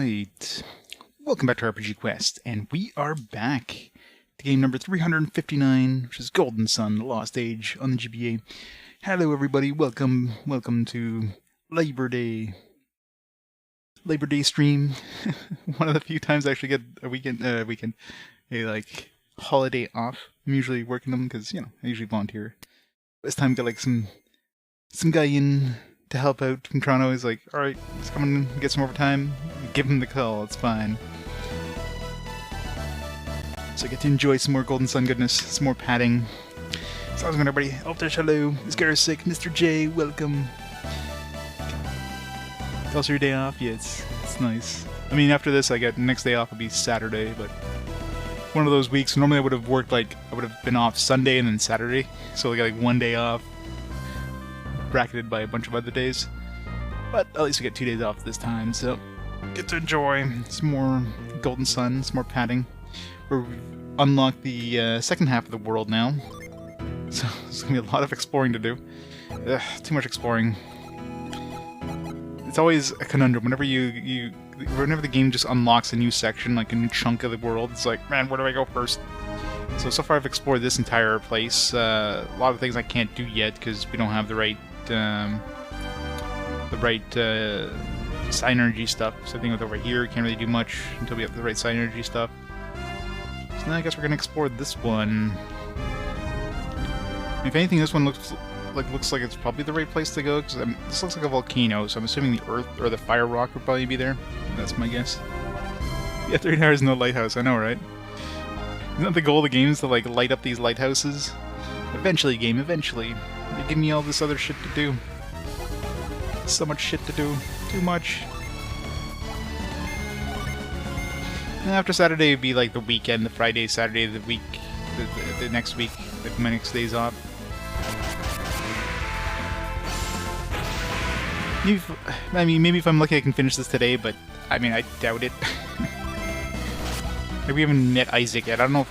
Alright, welcome back to RPG Quest, and we are back to game number 359, which is Golden Sun, The Lost Age on the GBA. Hello everybody, welcome to Labor Day stream. One of the few times I actually get a holiday off. I'm usually working them because, I usually volunteer. This time I got like some guy in to help out from Toronto. He's like, alright, let's come in and get some overtime. Give him the call, it's fine. So I get to enjoy some more Golden Sun goodness, some more padding. So how's it going, everybody? Elfish, hello. This guy's sick. Mr. J, welcome. Also your day off? Yeah, it's nice. I mean, after this, I get next day off will be Saturday, but one of those weeks. Normally I would have worked I would have been off Sunday and then Saturday, so I got like one day off, bracketed by a bunch of other days. But at least we get 2 days off this time, so get to enjoy some more Golden Sun, some more padding. We've unlocked the second half of the world now, so there's gonna be a lot of exploring to do. Too much exploring. It's always a conundrum whenever whenever the game just unlocks a new section, like a new chunk of the world. It's like, man, where do I go first? So far I've explored this entire place. A lot of things I can't do yet because we don't have the right synergy stuff. So I think with over here, can't really do much until we have the right synergy stuff. So now I guess we're gonna explore this one. If anything, this one looks like it's probably the right place to go, because this looks like a volcano, so I'm assuming the earth or the fire rock would probably be there. That's my guess. Yeah, 3 hours, no lighthouse, I know, right? Isn't that the goal of the game, is to like light up these lighthouses? Eventually, game, eventually. They give me all this other shit to do. So much shit to do. Too much. And after Saturday would be like the weekend, the Friday, Saturday, the week, the next week, like my next days off. Maybe if I'm lucky I can finish this today, but I mean I doubt it. Like, we haven't met Isaac yet. I don't know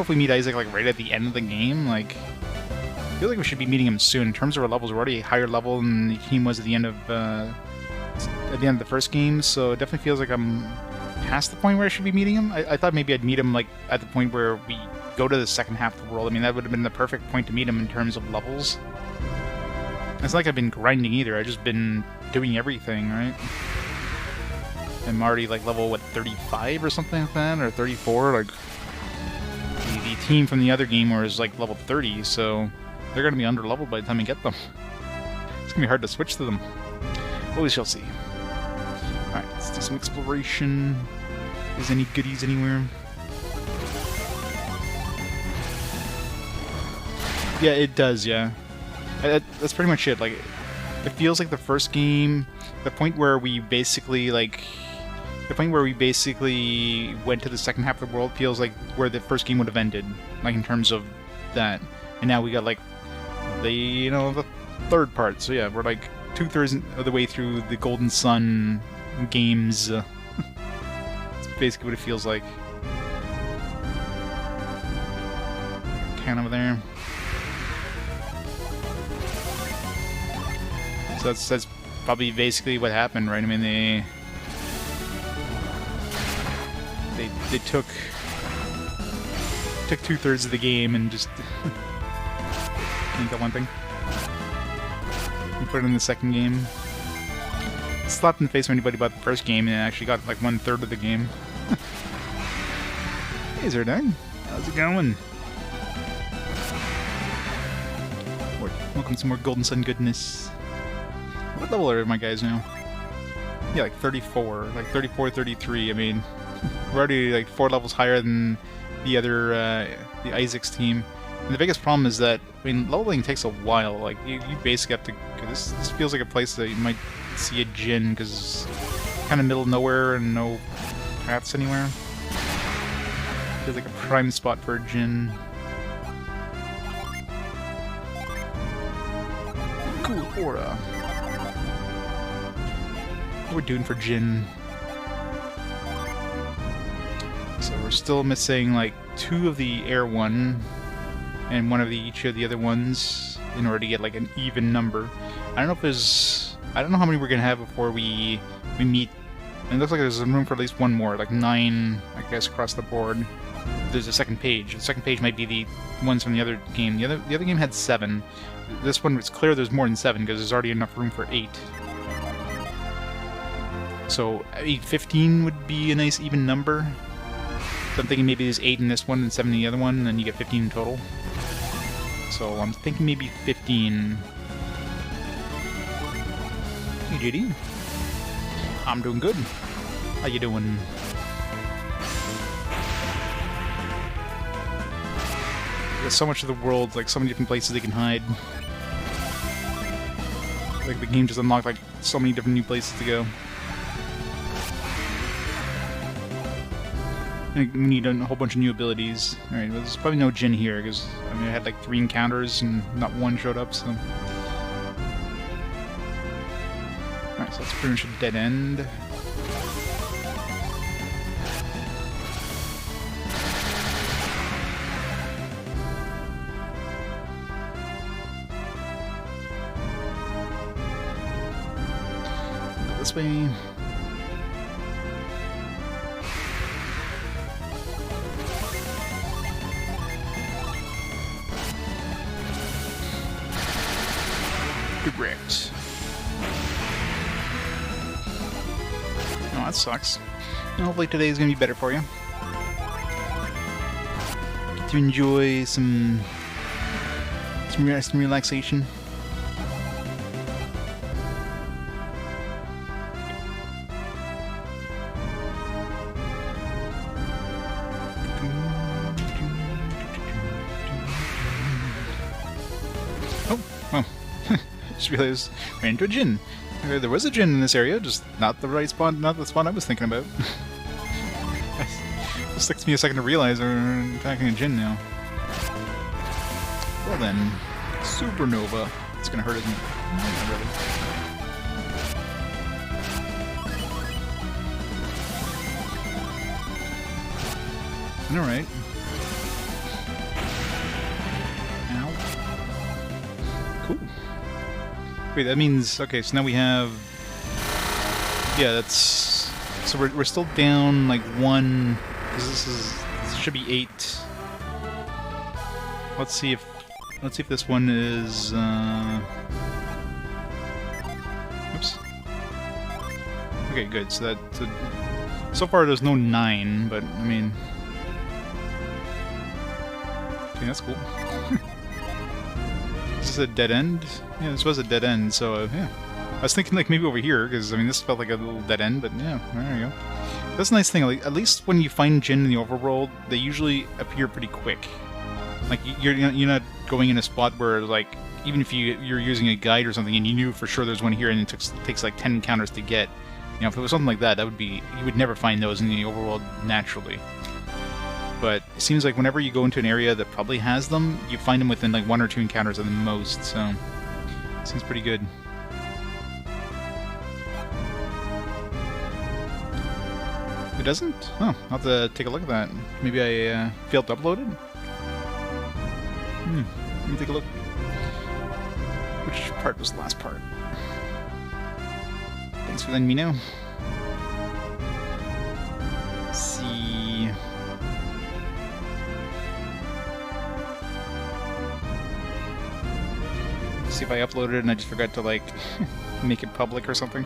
if we meet Isaac like right at the end of the game. Like, I feel like we should be meeting him soon. In terms of our levels, we're already a higher level than the team was at the end of the first game. So it definitely feels like I'm past the point where I should be meeting him. I thought maybe I'd meet him like at the point where we go to the second half of the world. I mean, that would have been the perfect point to meet him in terms of levels. It's not like I've been grinding either. I've just been doing everything, right? I'm already like level, what, 35 or something like that? Or 34? Like, the team from the other game was like level 30, so they're going to be under-leveled by the time I get them. It's going to be hard to switch to them. Well, we shall see. Alright, let's do some exploration. If there's any goodies anywhere. Yeah, it does, yeah. That's pretty much it. Like, it feels like the first game, the point where we basically went to the second half of the world feels like where the first game would have ended, like in terms of that. And now we got like the third part. So yeah, we're like 2/3 of the way through the Golden Sun games. That's basically what it feels like. Can over there. So that's probably basically what happened, right? I mean, they took 2/3 of the game and just can you got one thing? You put it in the second game. Slapped in the face when anybody bought the first game and actually got like 1/3 of the game. Hey, Zerdang, how's it going? Welcome to some more Golden Sun goodness. What level are my guys now? Yeah, like 34. Like 34, 33. I mean, we're already like 4 levels higher than the other, the Isaac's team. And the biggest problem is that, I mean, leveling takes a while. Like, you basically have to... This feels like a place that you might see a Djinn, because it's kind of middle of nowhere and no paths anywhere. Feels like a prime spot for a Djinn. Cool aura. What we're doing for Jin. So we're still missing like 2 of the air one and 1 of each of the other ones in order to get like an even number. I don't know how many we're gonna have before we meet And it looks like there's room for at least one more, like 9, I guess, across the board. There's a second page. The second page might be the ones from the other game. The other game had 7. This one, it's clear there's more than 7 because there's already enough room for 8. So 15 would be a nice even number. So I'm thinking maybe there's 8 in this one and 7 in the other one, and then you get 15 in total. So I'm thinking maybe 15. Hey, JD. I'm doing good. How you doing? There's so much of the world, like so many different places they can hide. Like the game just unlocked like so many different new places to go. And we need a whole bunch of new abilities. Alright, well, there's probably no Jin here, because I mean I had like 3 encounters and not one showed up, so... Alright, so that's pretty much a dead end. Go this way. Correct. Oh, that sucks. Hopefully today's gonna be better for you. Get to enjoy some rest and relaxation. Oh. Just realized I ran into a Jin. There was a Jin in this area, just not the right spawn, not the spawn I was thinking about. It just takes me a second to realize we're attacking a Jin now. Well then, Supernova. It's gonna hurt, isn't it? Not really. Alright. Cool. Wait, that means... Okay, so now we have... Yeah, that's... So we're still down, like, 1... This should be 8. Let's see if this one is... Oops. Okay, good. So that... So far there's no 9, but, I mean... Okay, that's cool. Is this a dead end? Yeah, this was a dead end, so yeah. I was thinking like maybe over here, because I mean this felt like a little dead end, but yeah, there you go. That's a nice thing, like, at least when you find Jin in the overworld, they usually appear pretty quick. Like, you're not going in a spot where, like, even if you're using a guide or something and you knew for sure there's one here and it takes like 10 encounters to get, you know, if it was something like that, would be, you would never find those in the overworld naturally. But it seems like whenever you go into an area that probably has them, you find them within like 1 or 2 encounters at the most, so it seems pretty good. It doesn't? Oh, I'll have to take a look at that. Maybe I failed to upload it? Let me take a look. Which part was the last part? Thanks for letting me know. Let's see... See if I uploaded it and I just forgot to, like, make it public or something.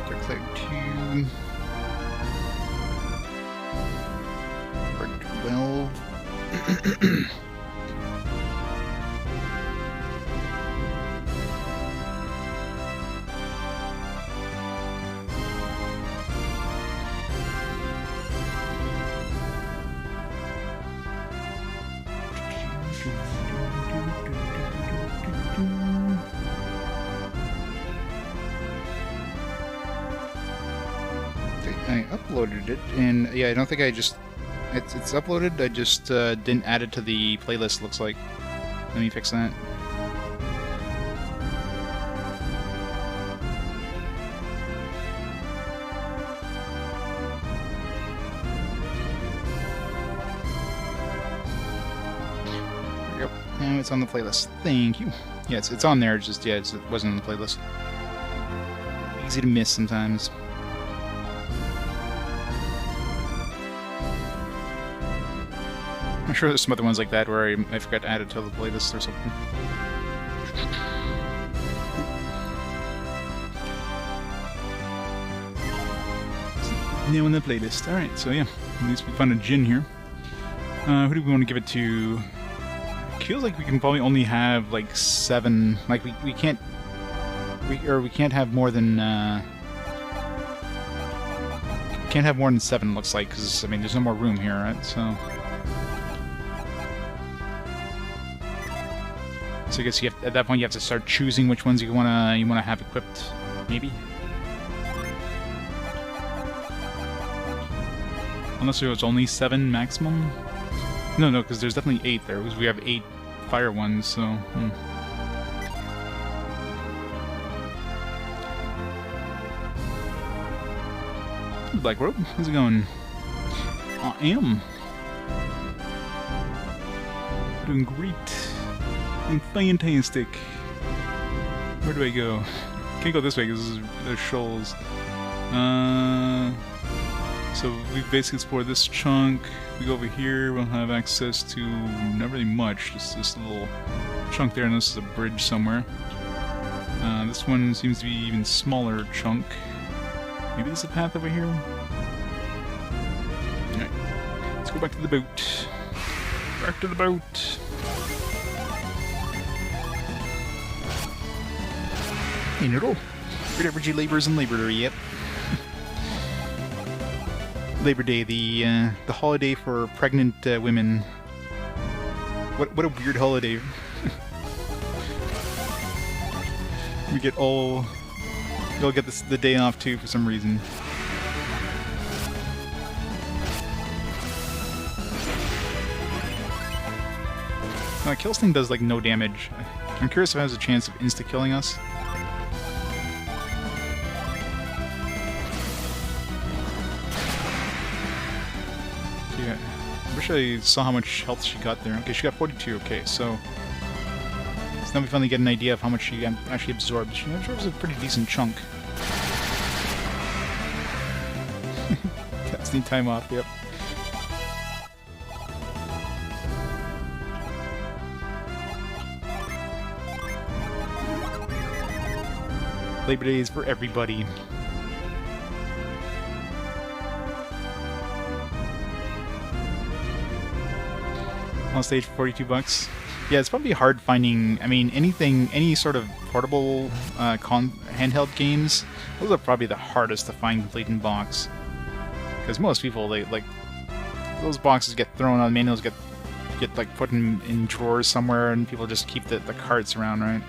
Dark Cloud 2. Part 12. I uploaded it, and yeah, I don't think I just... It's uploaded, I just didn't add it to the playlist, looks like. Let me fix that. There we go. Oh, it's on the playlist. Thank you. Yeah, it's on there. Just yeah, it wasn't on the playlist. Easy to miss sometimes. I'm sure there's some other ones like that where I forgot to add it to the playlist or something. New in the playlist. Alright, so yeah, at least we found a Jin here. Who do we want to give it to? It feels like we can probably only have like 7. Like we can't have more than can't have more than 7. Looks like, because I mean there's no more room here, right? So I guess you have, at that point you have to start choosing which ones you wanna have equipped, maybe. Unless there was only 7 maximum. No, because there's definitely 8 there. Because we have 8 fire ones, so. Black Rope, how's it going? I am. Doing great. Doing fantastic. Where do I go? Can't go this way because there's shoals. So we basically explore this chunk. We go over here, we'll have access to not really much, just this little chunk there, and this is a bridge somewhere. This one seems to be even smaller chunk. Maybe there's a path over here? Alright, let's go back to the boat. Back to the boat! Hey, Riddle. JRPG labors and Labor Day, yep. Labor Day, the holiday for pregnant women. What a weird holiday. We all get the day off too for some reason. Kill Sting does like no damage. I'm curious if it has a chance of insta-killing us. I wish I saw how much health she got there. Okay, she got 42, okay, so now we finally get an idea of how much she actually absorbs. She absorbs a pretty decent chunk. That's the time off, yep. Labor Day is for everybody. On stage for $42. Yeah, it's probably hard finding. I mean, any sort of portable handheld games. Those are probably the hardest to find complete in box. Because most people, they like those boxes get thrown out, manuals get like put in drawers somewhere, and people just keep the carts around, right?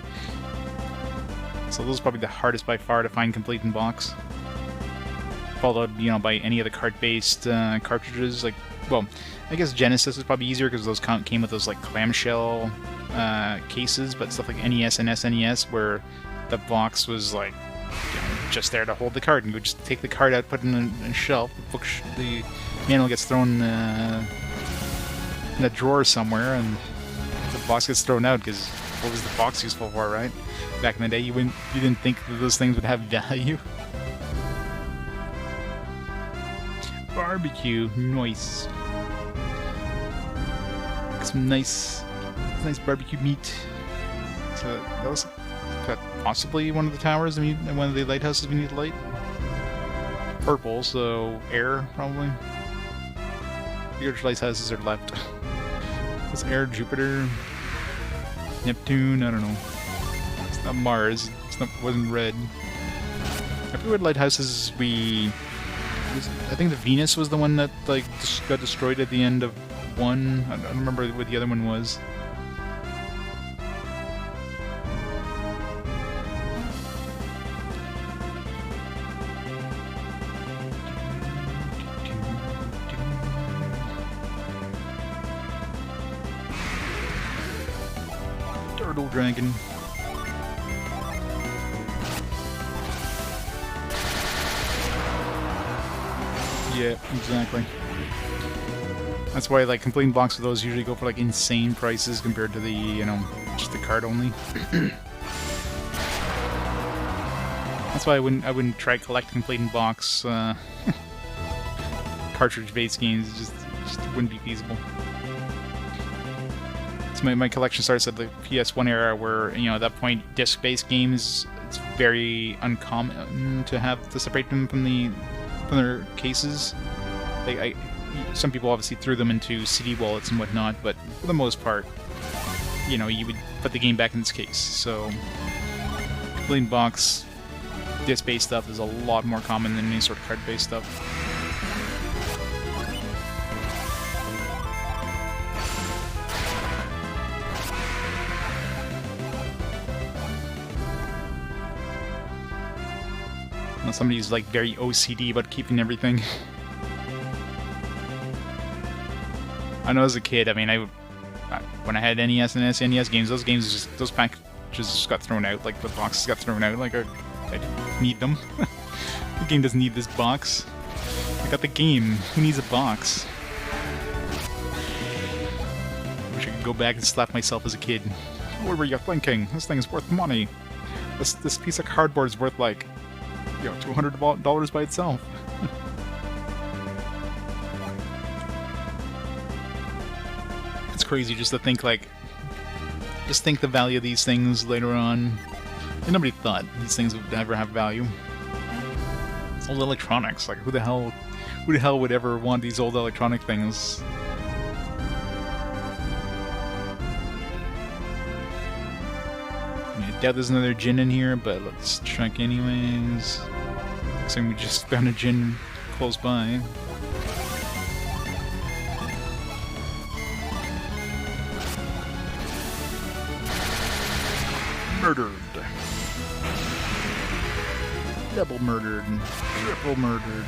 So those are probably the hardest by far to find complete in box. Followed, you know, by any of the cart-based cartridges, like. Well, I guess Genesis is probably easier because those came with those like clamshell cases, but stuff like NES and SNES where the box was like just there to hold the card, and you would just take the card out, put it in a shelf, the manual gets thrown in a drawer somewhere, and the box gets thrown out because what was the box useful for, right? Back in the day, you didn't think that those things would have value. Barbecue, nice. Some nice barbecue meat. So that was possibly one of the towers. I mean, one of the lighthouses we need to light. Purple, so air probably. The other lighthouses are left. It's air, Jupiter, Neptune. I don't know. It's not Mars. Wasn't red. I forget what lighthouses I think the Venus was the one that like got destroyed at the end of 1. I don't remember what the other one was. Turtle Dragon. Yeah, exactly. That's why like completing blocks of those usually go for like insane prices compared to the, you know, just the card only. That's why I wouldn't try to collect completing box cartridge-based games. It just wouldn't be feasible. So my collection starts at the PS1 era, where, you know, at that point disc-based games, it's very uncommon to have to separate them from their cases. Some people obviously threw them into CD wallets and whatnot, but for the most part, you know, you would put the game back in its case. So completing box disc-based stuff is a lot more common than any sort of card-based stuff. Unless somebody's like very OCD about keeping everything. I know as a kid, I mean, when I had NES and SNES games, those packages just got thrown out. Like the boxes got thrown out. Like I didn't need them. The game doesn't need this box. I got the game. Who needs a box? Wish I could go back and slap myself as a kid. What were you thinking? This thing is worth money. This piece of cardboard is worth like, you know, $200 by itself. It's crazy just to think like, think the value of these things later on. And nobody thought these things would ever have value. Old electronics, like who the hell would ever want these old electronic things? I doubt there's another gin in here, but let's check anyways. Looks like we just found a gin close by. Murdered. Double murdered. Triple murdered.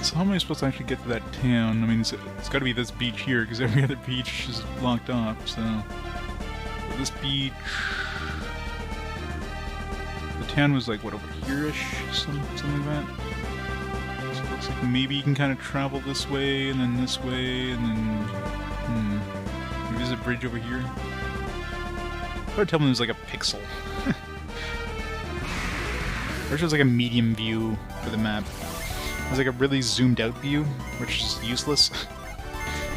So how am I supposed to actually get to that town? I mean, it's got to be this beach here, because every other beach is blocked off, so this beach... The town was like, what, over here-ish? Something like that? So it looks like maybe you can kind of travel this way, and then this way, and then... Maybe there's a bridge over here? I would tell me it was like a pixel. Or it was like a medium view for the map. It was like a really zoomed out view, which is useless.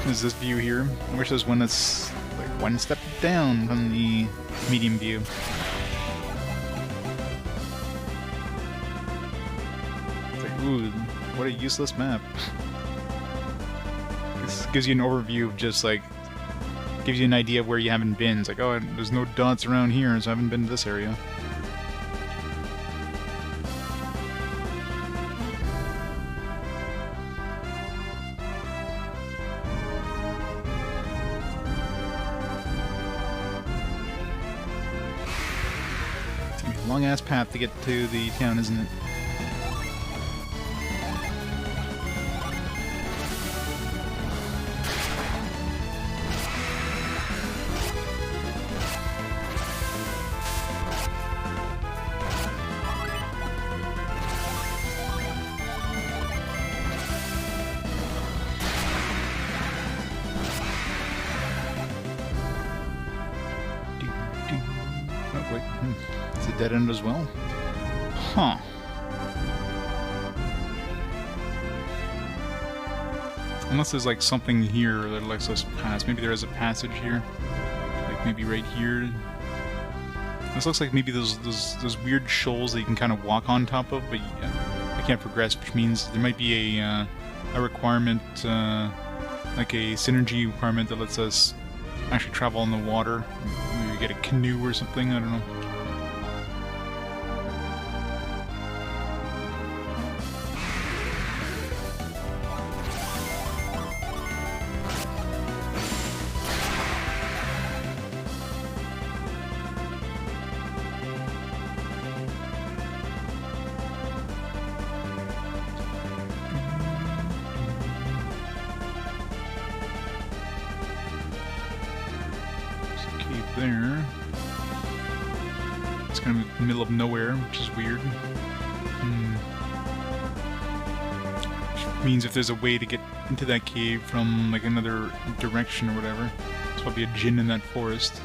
There's this view here. I wish there was one that's like one step down from the medium view. It's like, ooh, what a useless map. This gives you an overview of just like, gives you an idea of where you haven't been. It's like, oh, there's no dots around here, so I haven't been to this area. Long ass path to get to the town, isn't it? Oh wait, it's a dead end as well. Huh. Unless there's like something here that lets us pass. Maybe there is a passage here. Like maybe right here. This looks like maybe those weird shoals that you can kind of walk on top of, but I can't progress, which means there might be a requirement, like a synergy requirement that lets us actually travel on the water. Maybe get a canoe or something, I don't know. there. It's kind of in the middle of nowhere, which is weird. Which means if there's a way to get into that cave from like another direction or whatever, there's probably a djinn in that forest.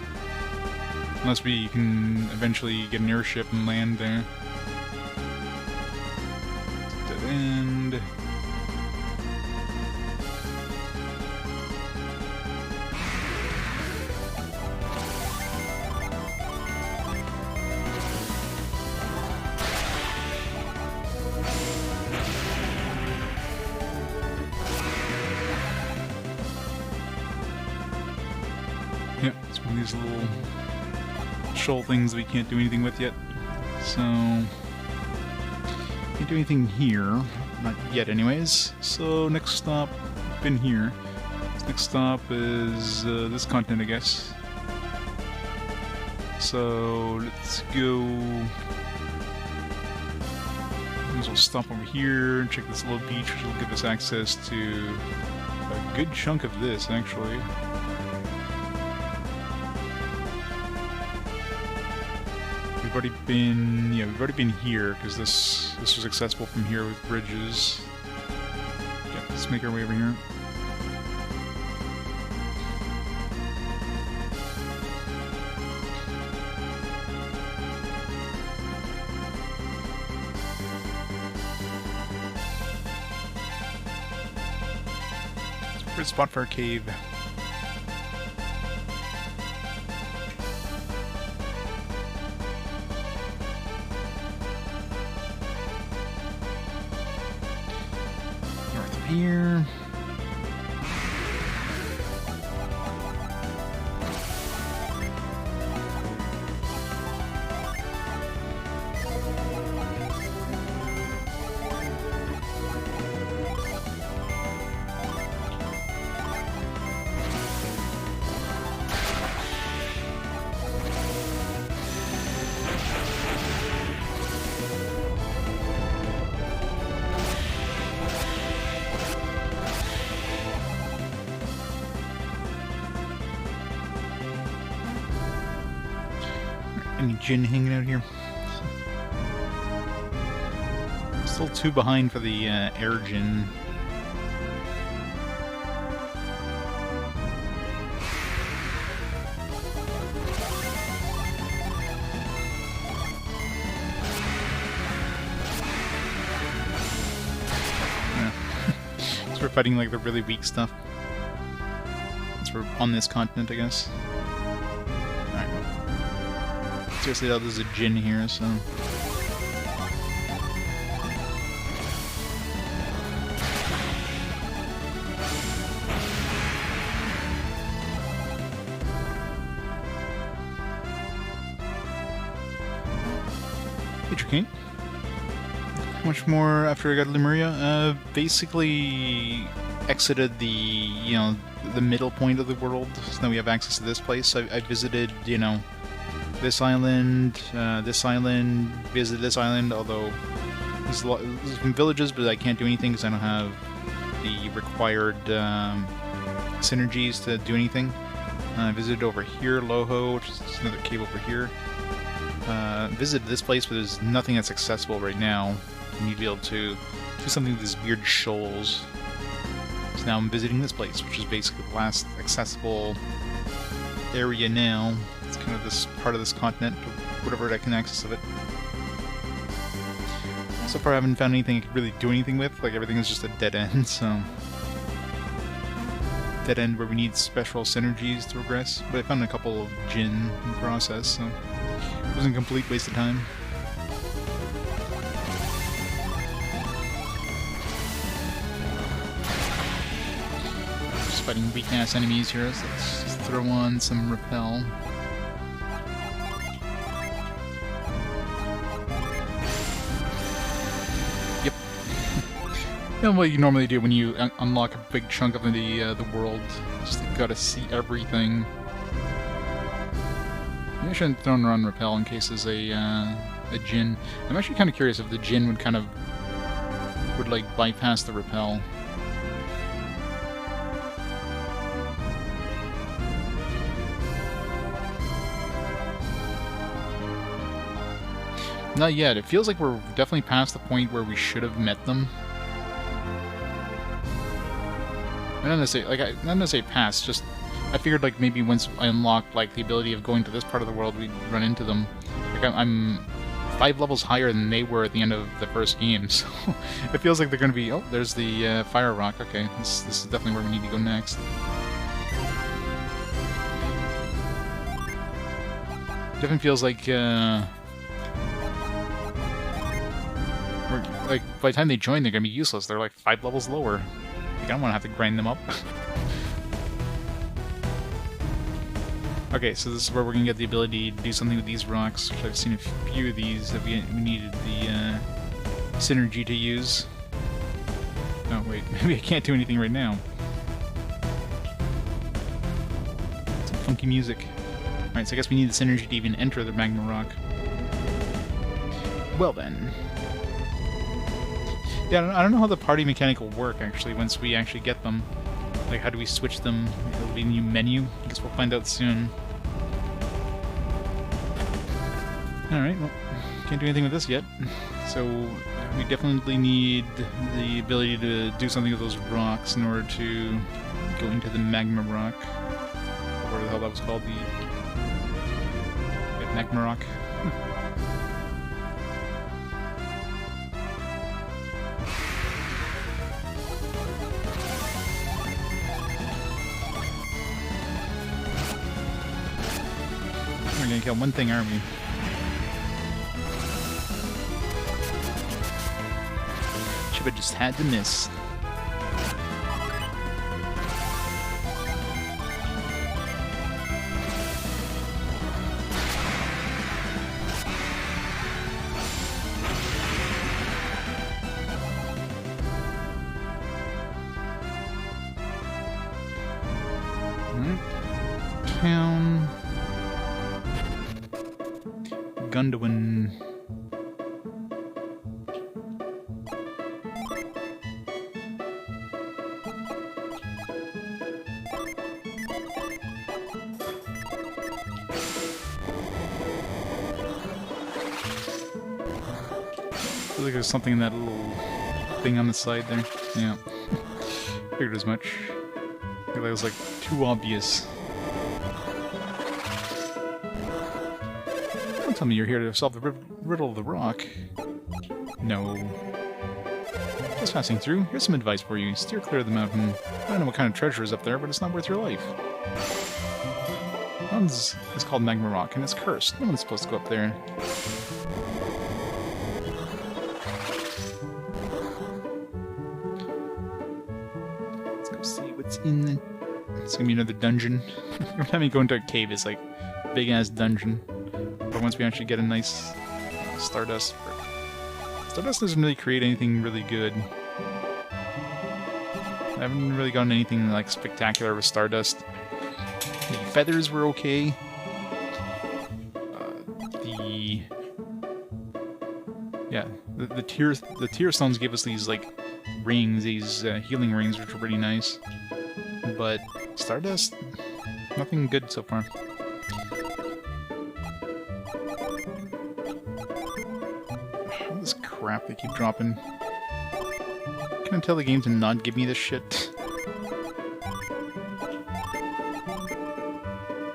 Unless we can eventually get an airship and land there. Dead end. Yep, it's one of these little shoal things we can't do anything with yet. So, can't do anything here. Not yet anyways. So, next stop, been here. Next stop is this continent, I guess. So, let's go... Might as well stop over here and check this little beach, which will give us access to a good chunk of this, actually. We've already been, yeah, we've already been here because this was accessible from here with bridges. Yeah, let's make our way over here. Good spot for a cave. Here. Any djinn hanging out here? Still 2 behind for the air djinn. Yeah. So we're fighting like the really weak stuff. So we're on this continent, I guess. Seriously though, there's a djinn here, so... Hey, Tricane. How much more after I got Lemuria? Basically exited the, you know, the middle point of the world, so now we have access to this place. I visited, you know, this island, visit this island, although there's some villages, but I can't do anything because I don't have the required synergies to do anything. I visited over here, Loho, which is another cave over here. Visited this place, but there's nothing that's accessible right now. You need to be able to do something with these weird shoals. So now I'm visiting this place, which is basically the last accessible area now. It's kind of this part of this continent, or whatever I can access of it. So far I haven't found anything I could really do anything with, like everything is just a dead end, so... Dead end where we need special synergies to progress, but I found a couple of djinn in the process, so... It wasn't a complete waste of time. Just fighting weak-ass enemies here, so let's just throw on some repel. You know what you normally do when you unlock a big chunk of the world. Just gotta see everything. Maybe I shouldn't throw around repel in case there's a djinn. I'm actually kind of curious if the djinn would like bypass the repel. Not yet. It feels like we're definitely past the point where we should have met them. Not necessarily past, just I figured like maybe once I unlocked like the ability of going to this part of the world, we'd run into them. Like I'm 5 levels higher than they were at the end of the first game, so it feels like they're going to be... Oh, there's the fire rock. Okay, this is definitely where we need to go next. Definitely feels like like by the time they join, they're going to be useless. They're like 5 levels lower. Like, I don't want to have to grind them up. Okay, so this is where we're going to get the ability to do something with these rocks, which I've seen a few of these that we needed the synergy to use. Oh, wait, maybe I can't do anything right now. Some funky music. Alright, so I guess we need the synergy to even enter the Magma Rock. Well then. Yeah, I don't know how the party mechanic will work, actually, once we actually get them. Like, how do we switch them? It'll be a new menu? I guess we'll find out soon. Alright, well, can't do anything with this yet. So, we definitely need the ability to do something with those rocks in order to go into the Magma Rock. Whatever the hell that was called, the Magma Rock. We're gonna kill one thing, aren't we? Sheba just had to miss. Town. Gundawin. I feel like there's something in that little thing on the side there. Yeah. Figured as much. I feel like it was like too obvious. Don't tell me you're here to solve the riddle of the rock. No. Just passing through. Here's some advice for you. Steer clear of the mountain. I don't know what kind of treasure is up there, but it's not worth your life. One's is called Magma Rock, and it's cursed. No one's supposed to go up there. Let's go see what's in the... It's gonna be another dungeon. Every time you go into a cave, it's like a big-ass dungeon. But once we actually get a nice Stardust... Stardust doesn't really create anything really good. I haven't really gotten anything like spectacular with Stardust. The feathers were okay. The tear stones gave us these like rings, these healing rings, which were pretty nice. But Stardust, nothing good so far. All this crap they keep dropping. Can I tell the game to not give me this shit?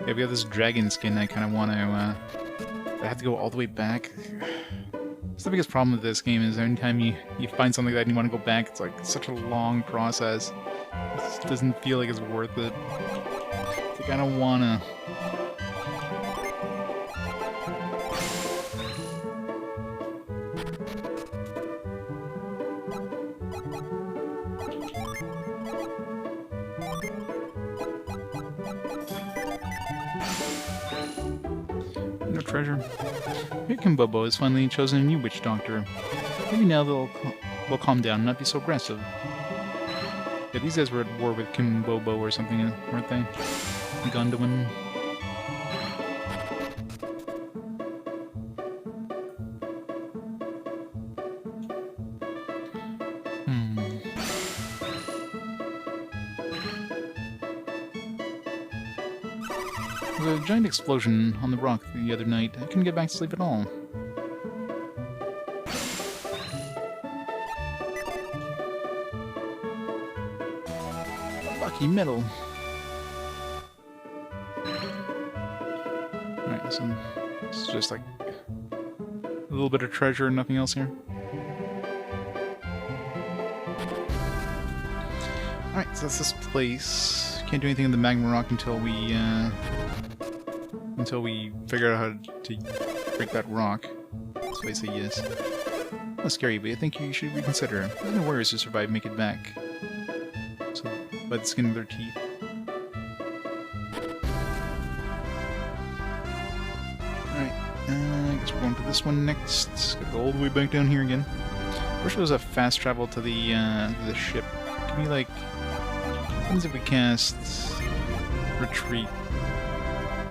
Yeah, we have this dragon skin I kind of want to, I have to go all the way back. That's the biggest problem with this game, is anytime you find something that you want to go back, it's like such a long process. It just doesn't feel like it's worth it. It's like I don't want to... No treasure. Here Kimbobo has finally chosen a new witch doctor. Maybe now they'll calm down and not be so aggressive. Yeah, these guys were at war with Kimbobo or something, weren't they? Gundawin. There was a giant explosion on the rock the other night. I couldn't get back to sleep at all. lucky medal. Alright, so it's just like a little bit of treasure and nothing else here. Alright, so that's this place. Can't do anything in the Magma Rock until we figure out how to break that rock. So I say yes. Not scary, but I think you should reconsider. There's no warriors to survive make it back. So, by the skin of their teeth. Alright, I guess we're going to this one next. Gotta go all the way back down here again. I wish there was a fast travel to the ship. Can we, like... What happens if we cast... Retreat?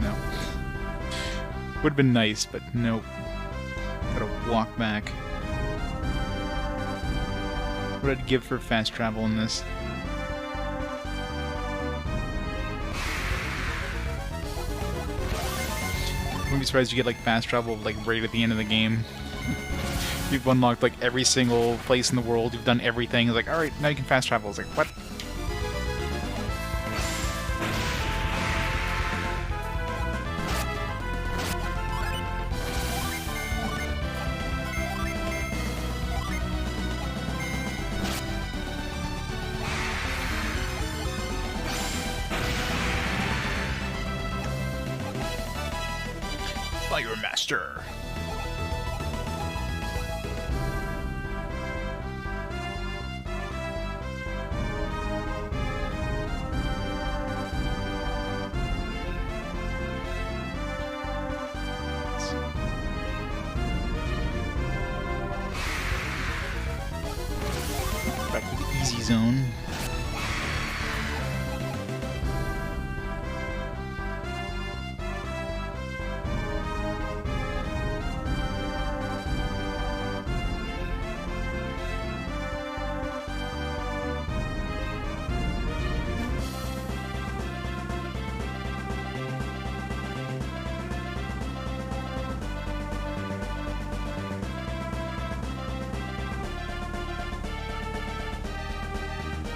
No. Would have been nice, but nope. Gotta walk back. What I'd give for fast travel in this. Wouldn't be surprised you get like fast travel like right at the end of the game. You've unlocked like every single place in the world, you've done everything, it's like, alright, now you can fast travel. It's like, what? Fire Master. Back to the easy zone.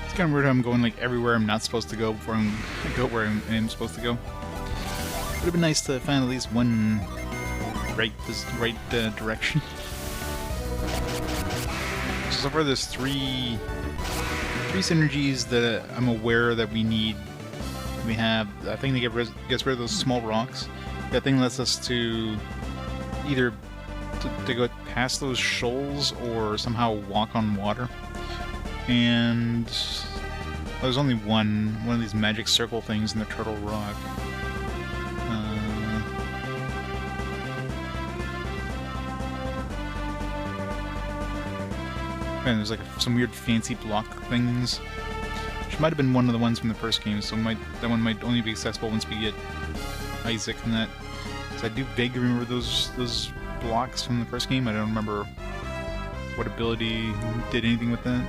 It's kind of weird how I'm going like everywhere I'm not supposed to go before I go where I'm supposed to go. Would have been nice to find at least one right direction. So far there's three synergies that I'm aware that we need. We have I think they gets rid of those small rocks. That thing lets us to either to go past those shoals or somehow walk on water. And there's only one of these magic circle things in the Turtle Rock. And there's like some weird fancy block things, which might have been one of the ones from the first game. So that one might only be accessible once we get Isaac and that. So I do vaguely remember those blocks from the first game. I don't remember what ability did anything with that.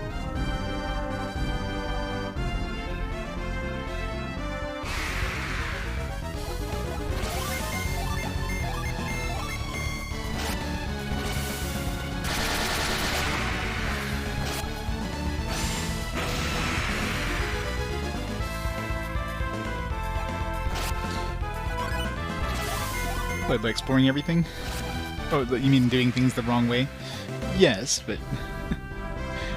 By exploring everything? Oh, you mean doing things the wrong way? Yes, but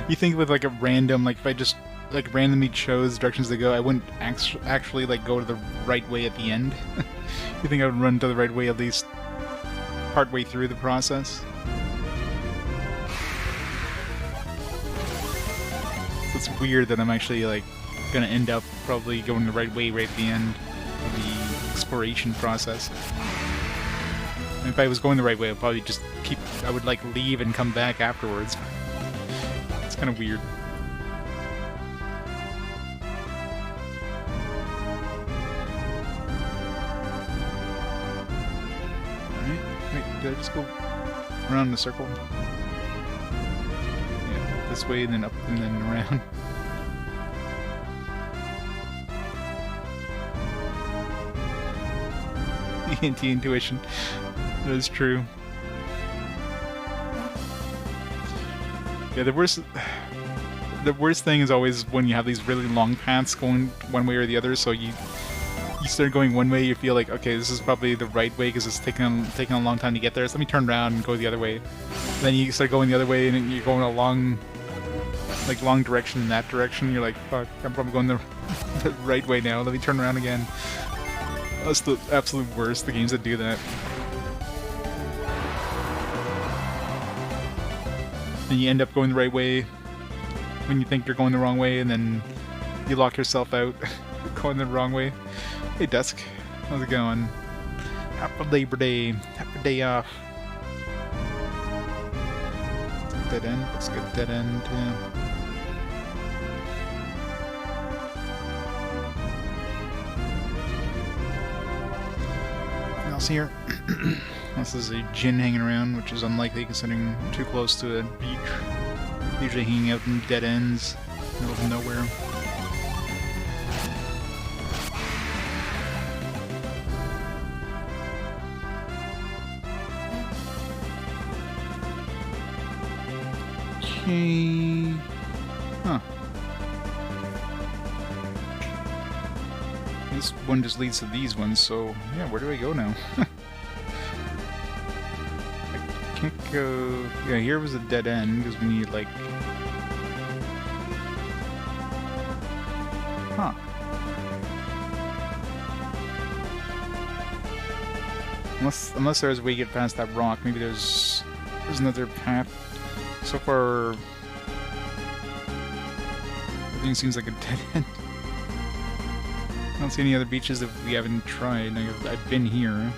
you think with like a random, like if I just like randomly chose directions to go, I wouldn't actually like go to the right way at the end? You think I would run to the right way at least part way through the process? So it's weird that I'm actually like gonna end up probably going the right way right at the end of the exploration process. If I was going the right way, I'd probably just I would like leave and come back afterwards. It's kind of weird. Alright, wait, did I just go around the circle? Yeah, this way and then up and then around. The intuition. That is true. Yeah, the the worst thing is always when you have these really long paths going one way or the other. So you start going one way, you feel like, okay, this is probably the right way because it's taking a long time to get there. So let me turn around and go the other way. Then you start going the other way, and you're going a long direction in that direction. You're like, fuck, I'm probably going the right way now. Let me turn around again. That's the absolute worst, the games that do that. And you end up going the right way when you think you're going the wrong way, and then you lock yourself out going the wrong way. Hey Dusk, how's it going? Happy Labor Day. Happy day off. Dead end. Looks good. Dead end, yeah. Nothing else here. This is a Jinn hanging around, which is unlikely considering I'm too close to a beach. Usually hanging out in dead ends, middle of nowhere. Okay. Huh. This one just leads to these ones, so yeah, where do I go now? I can't go... Yeah, here was a dead end, because we need, like... Huh. Unless there's a way to get past that rock, maybe there's another path. So far, everything seems like a dead end. I don't see any other beaches that we haven't tried. I've been here.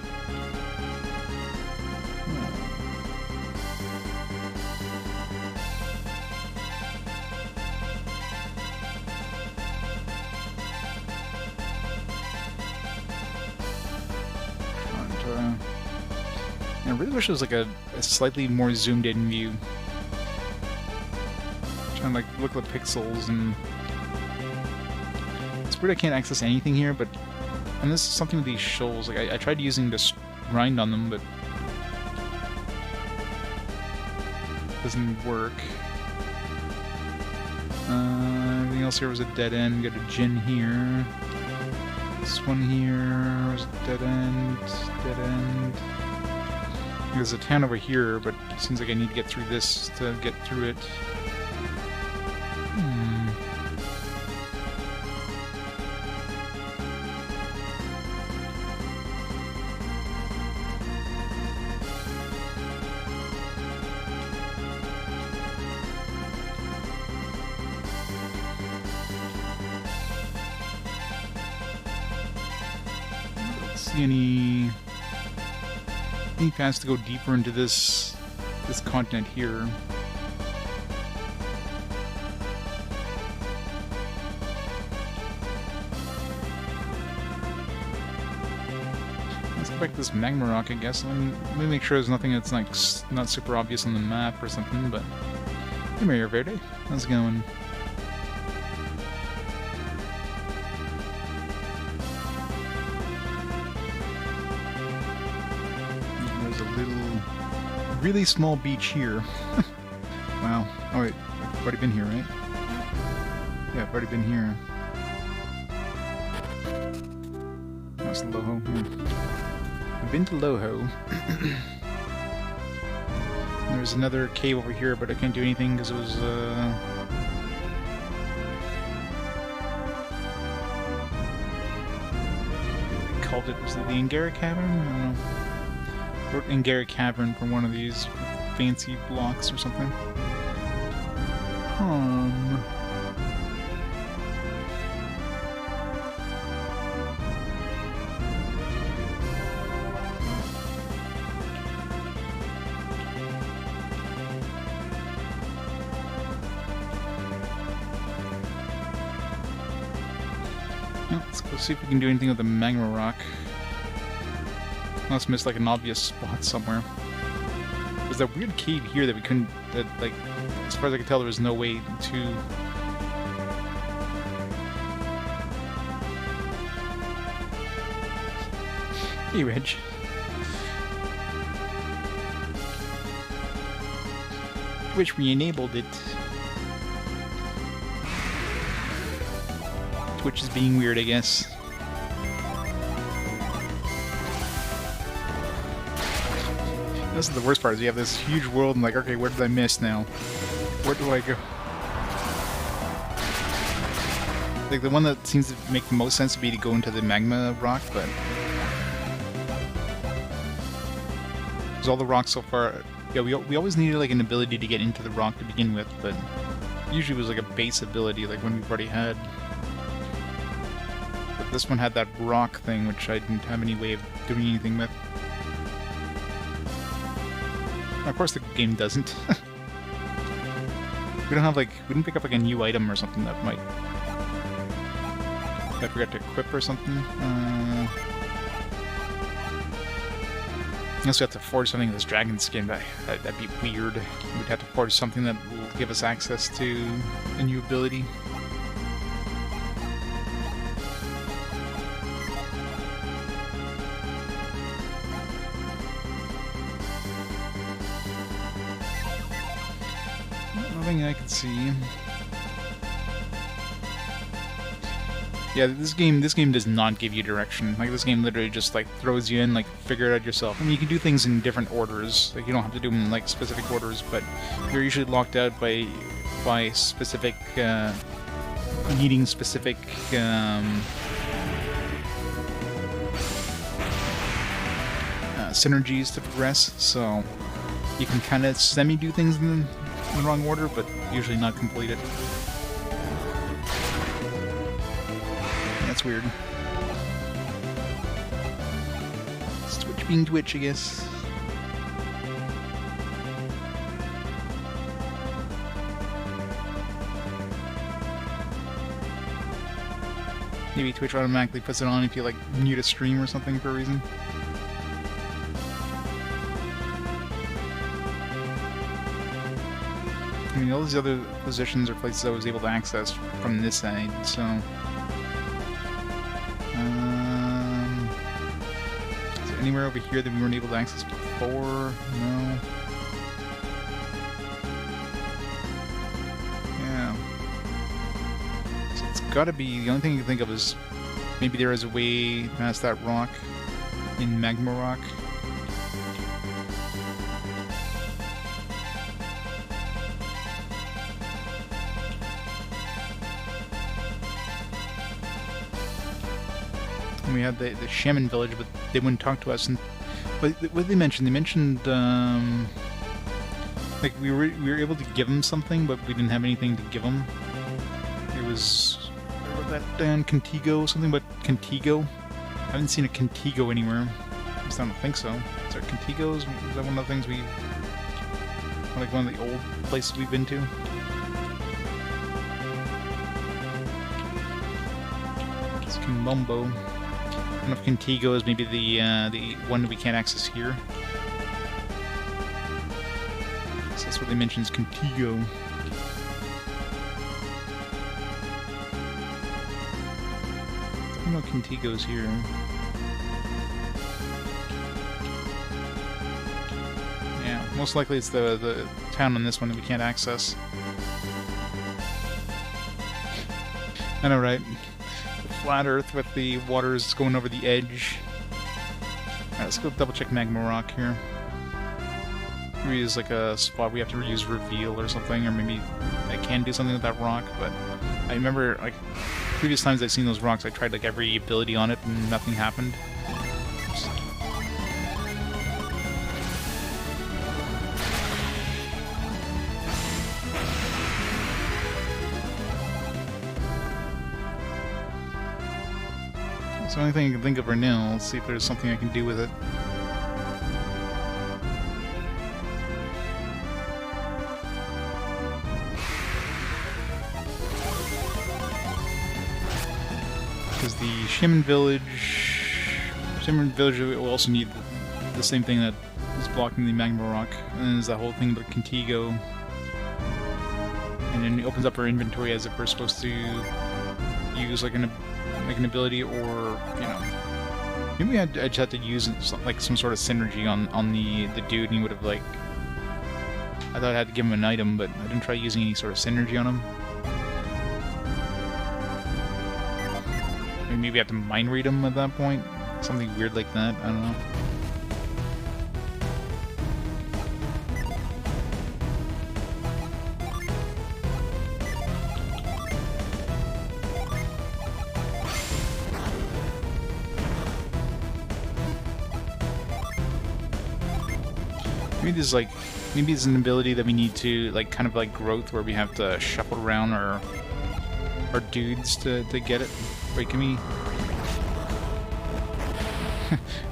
I really wish it was like a slightly more zoomed in view. Trying to like look at the pixels, and it's weird I can't access anything here, but and this is something with these shoals. Like I tried using this grind on them, but it doesn't work. Everything else here was a dead end. We got a Jinn here. This one here was a dead end. Dead end. There's a town over here, but it seems like I need to get through this to get through it. See any paths to go deeper into this continent here. Let's go back to this Magma Rock, I guess. Let me make sure there's nothing that's like not super obvious on the map or something. But hey, Mario Verde, how's it going? Really small beach here. Wow. Oh wait, I've already been here, right? Yeah, I've already been here. That's Loho. I've been to Loho. There's another cave over here, but I can't do anything because it was they called it, was it the Angara Cavern? I don't know. Angara Cavern for one of these fancy blocks or something. Well, let's go see if we can do anything with the Magma Rock. Must miss like an obvious spot somewhere. There's that weird cave here that we couldn't, that like, as far as I can tell, there was no way to... Hey, Reg. Which we enabled it. Twitch is being weird, I guess. This is the worst part, is you have this huge world and like, okay, where did I miss now? Where do I go? Like, the one that seems to make the most sense would be to go into the Magma Rock, but... Because all the rocks so far... Yeah, we always needed, like, an ability to get into the rock to begin with, but... Usually it was, like, a base ability, like one we've already had. But this one had that rock thing, which I didn't have any way of doing anything with. Of course the game doesn't. We don't have, like... We didn't pick up, like, a new item or something that might... I forgot to equip or something. Unless we have to forge something with this dragon skin, but that'd be weird. We'd have to forge something that will give us access to a new ability. Nothing I can see. Yeah, this game does not give you direction. Like, this game literally just, like, throws you in, like, figure it out yourself. I mean, you can do things in different orders. Like, you don't have to do them in, like, specific orders, but you're usually locked out by specific, needing specific, synergies to progress, so you can kind of semi-do things in the wrong order, but usually not complete it. That's weird. It's Twitch being Twitch, I guess. Maybe Twitch automatically puts it on if you, like, mute a stream or something for a reason. I mean, all these other positions are places I was able to access from this side, so... Is there anywhere over here that we weren't able to access before? No. Yeah. So it's gotta be... The only thing I can think of is... Maybe there is a way past that rock in Magma Rock. We had the shaman village, but they wouldn't talk to us. And but what did they mention? They mentioned like we were able to give them something, but we didn't have anything to give them. It was that down Contigo, something about Contigo. I haven't seen a Contigo anywhere. At least I don't think so. Is there Contigos? Is that one of the things we like one of the old places we've been to? It's Kimbombo. I don't know if Contigo is maybe the one that we can't access here. So that's what they mentioned is Contigo. I don't know if Contigo's here. Yeah, most likely it's the town on this one that we can't access. I know, right? Flat Earth with the waters going over the edge. Alright, let's go double check Magma Rock here. Maybe there's like a spot we have to use Reveal or something, or maybe I can do something with that rock, but I remember like previous times I've seen those rocks, I tried like every ability on it and nothing happened. It's the only thing I can think of right now. Let's see if there's something I can do with it. Because the Shaman Village will also need the same thing that is blocking the Magma Rock. And then there's that whole thing about Contigo. And then it opens up our inventory as if we're supposed to use like an ability, or you know, maybe I just had to use like some sort of synergy on the dude, and he would have like. I thought I had to give him an item, but I didn't try using any sort of synergy on him. maybe I have to mind read them at that point. Something weird like that. I don't know. Maybe there's an ability that we need to like kind of like growth where we have to shuffle around our dudes to get it. Wait, can we?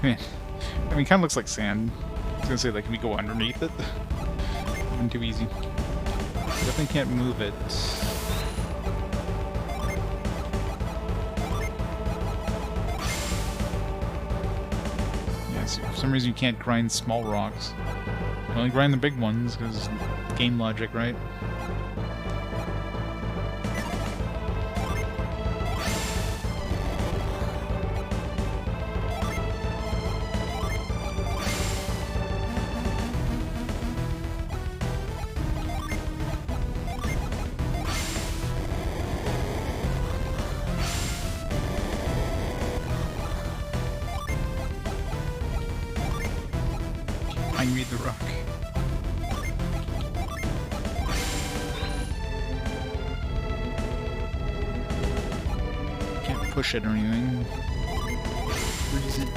Man, I mean, it kind of looks like sand. I was gonna say like, can we go underneath it? Isn't too easy. Definitely can't move it. Yeah, so for some reason you can't grind small rocks. You only grind the big ones, because game logic, right? I read the rock. Push it or anything. Freeze it.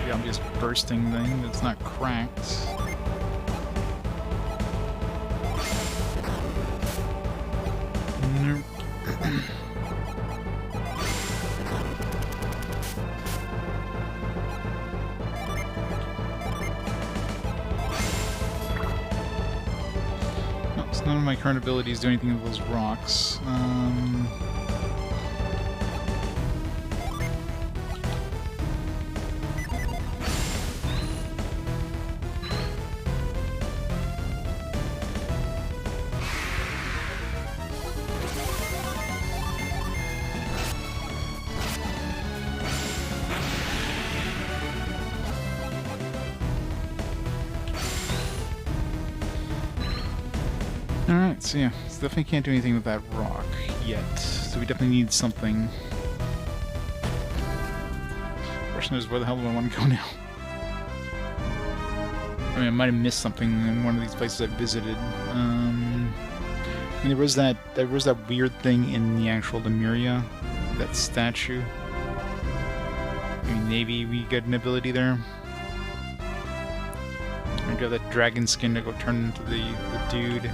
The obvious bursting thing that's not cracked. Nope. None of my current abilities do anything with those rocks. Alright, so yeah, so definitely can't do anything with that rock yet. So we definitely need something. Question is, where the hell do I want to go now? I mean, I might have missed something in one of these places I visited. I mean, there was that weird thing in the actual Lemuria, that statue. I mean, maybe we get an ability there. I got that dragon skin to go turn into the dude.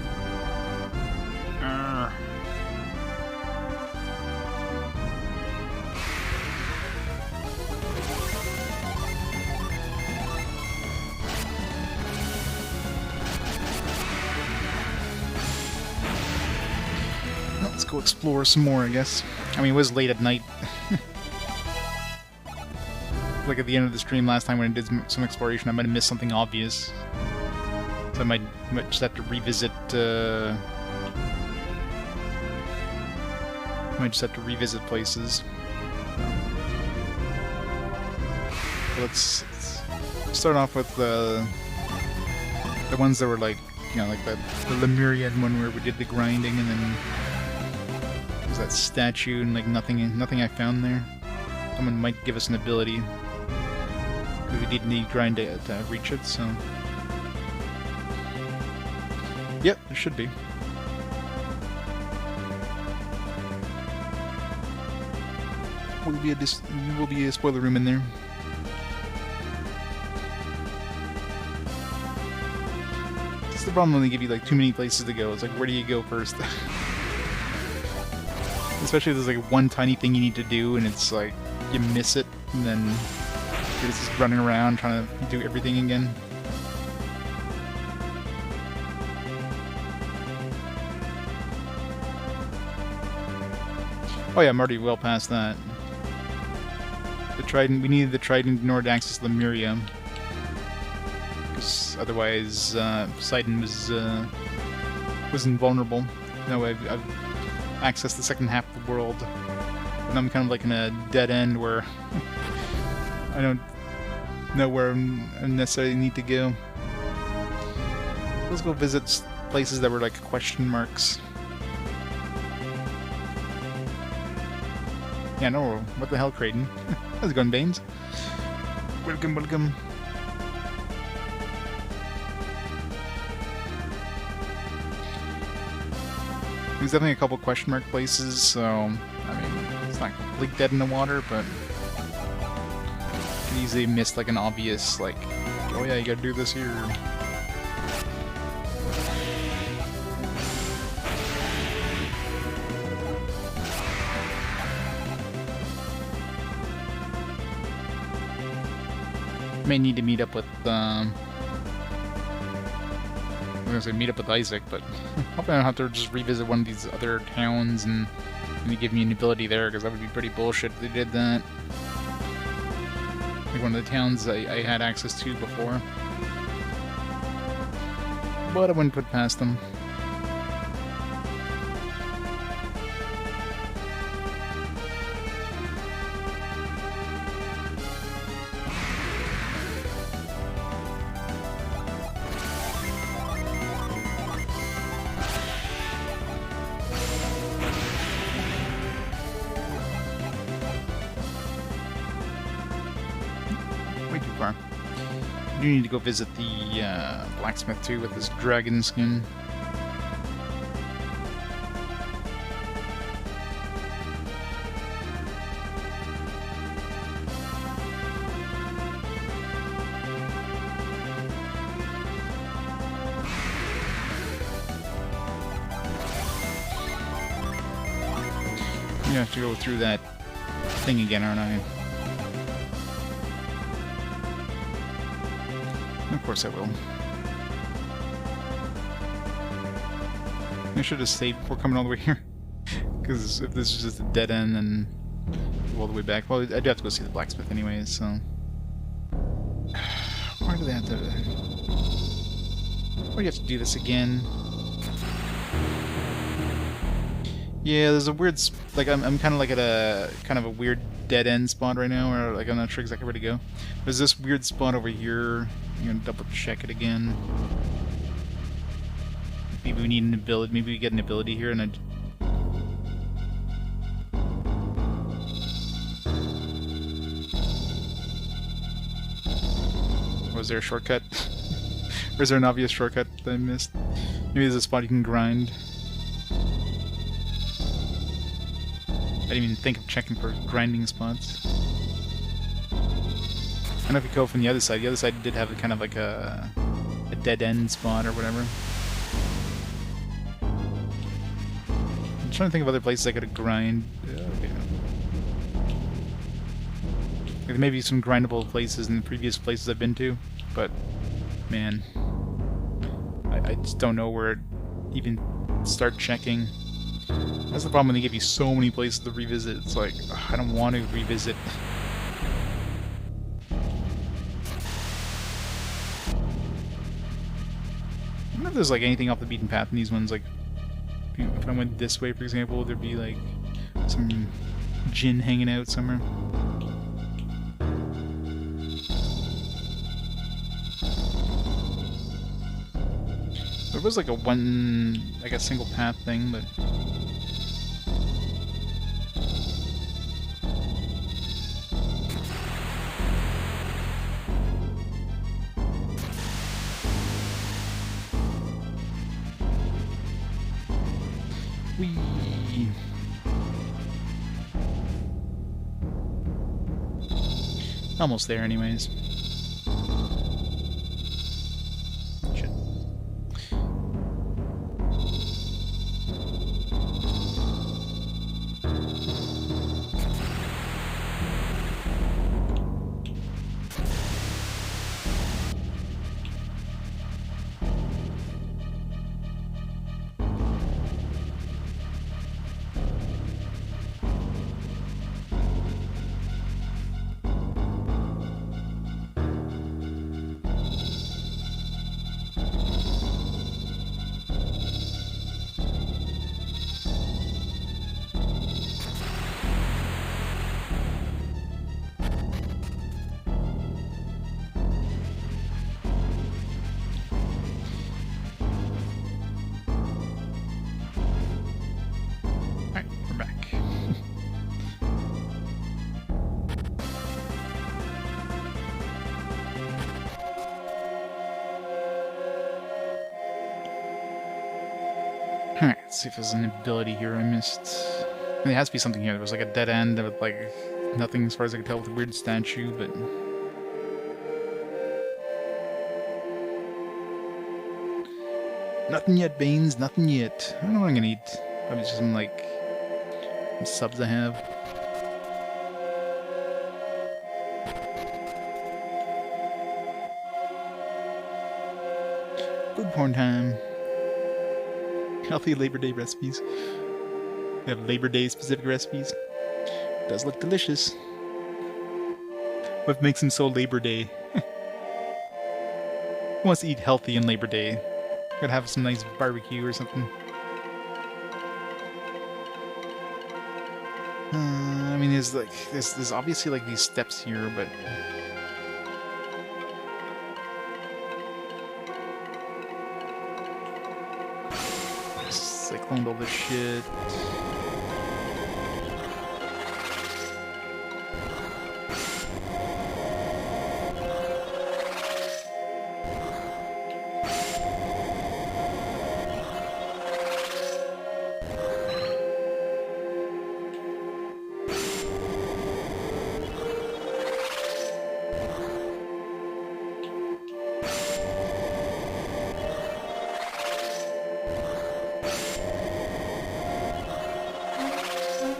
Let's go explore some more, I guess. I mean, it was late at night. Like at the end of the stream last time when I did some exploration, I might have missed something obvious. So I might just have to revisit. Might just have to revisit places. Let's start off with the ones that were like, you know, like the Lemurian one where we did the grinding, and then there's that statue and like nothing I found there. Someone might give us an ability. We did need grind to reach it, so... Yep, there should be. Will be a spoiler room in there. It's the problem when they give you like too many places to go. It's like, where do you go first? Especially if there's like one tiny thing you need to do and it's like, you miss it, and then you're just running around trying to do everything again. Oh yeah, I'm already well past that. The Trident, we needed the Trident in order to access Lemuria. Because otherwise, Poseidon was invulnerable. No, I've accessed the second half of the world. And I'm kind of like in a dead end where I don't know where I necessarily need to go. Let's go visit places that were like question marks. Yeah, no, what the hell, Kraden? How's it going, Baines? Welcome, welcome. There's definitely a couple question mark places, so, I mean, it's not completely dead in the water, but you can easily miss like an obvious, like, oh yeah, you gotta do this here. May need to meet up with, I'm gonna say meet up with Isaac, but hopefully I don't have to just revisit one of these other towns and maybe give me an ability there, because that would be pretty bullshit if they did that. Like one of the towns I had access to before. But I wouldn't put past them. You need to go visit the blacksmith too with his dragon skin. You have to go through that thing again, aren't I? Of course I will. I should have saved before coming all the way here. Because if this is just a dead end, then go all the way back. Well, I do have to go see the blacksmith anyways, so... Why do they have to... Why do you have to do this again? Yeah, there's a weird... Like, I'm kind of like at a... kind of a weird dead end spot right now, or like I'm not sure exactly where to go. There's this weird spot over here. I'm gonna double check it again. Maybe we need an ability. Maybe we get an ability here, and I. Was there a shortcut? Or is there an obvious shortcut that I missed? Maybe there's a spot you can grind. I didn't even think of checking for grinding spots. I don't know if you go from the other side. The other side did have a kind of like a dead end spot or whatever. I'm trying to think of other places I could grind. Okay. There may be some grindable places in the previous places I've been to, but man, I just don't know where to even start checking. That's the problem when they give you so many places to revisit. It's like, ugh, I don't want to revisit. I wonder if there's like anything off the beaten path in these ones. Like, if I went this way, for example, would there be like some Jinn hanging out somewhere? There was like a single path thing, but almost there anyways. Shit. see if there's an ability here I missed. I mean, there has to be something here. There was like a dead end with like nothing as far as I could tell with a weird statue, but... Nothing yet, Baines. Nothing yet. I don't know what I'm gonna eat. Probably just some like subs I have. Food porn time. Healthy Labor Day recipes. We have Labor Day specific recipes. Does look delicious. What makes him so Labor Day? Who wants to eat healthy on Labor Day? Gotta have some nice barbecue or something. I mean, there's obviously like these steps here, but cycloned all this shit.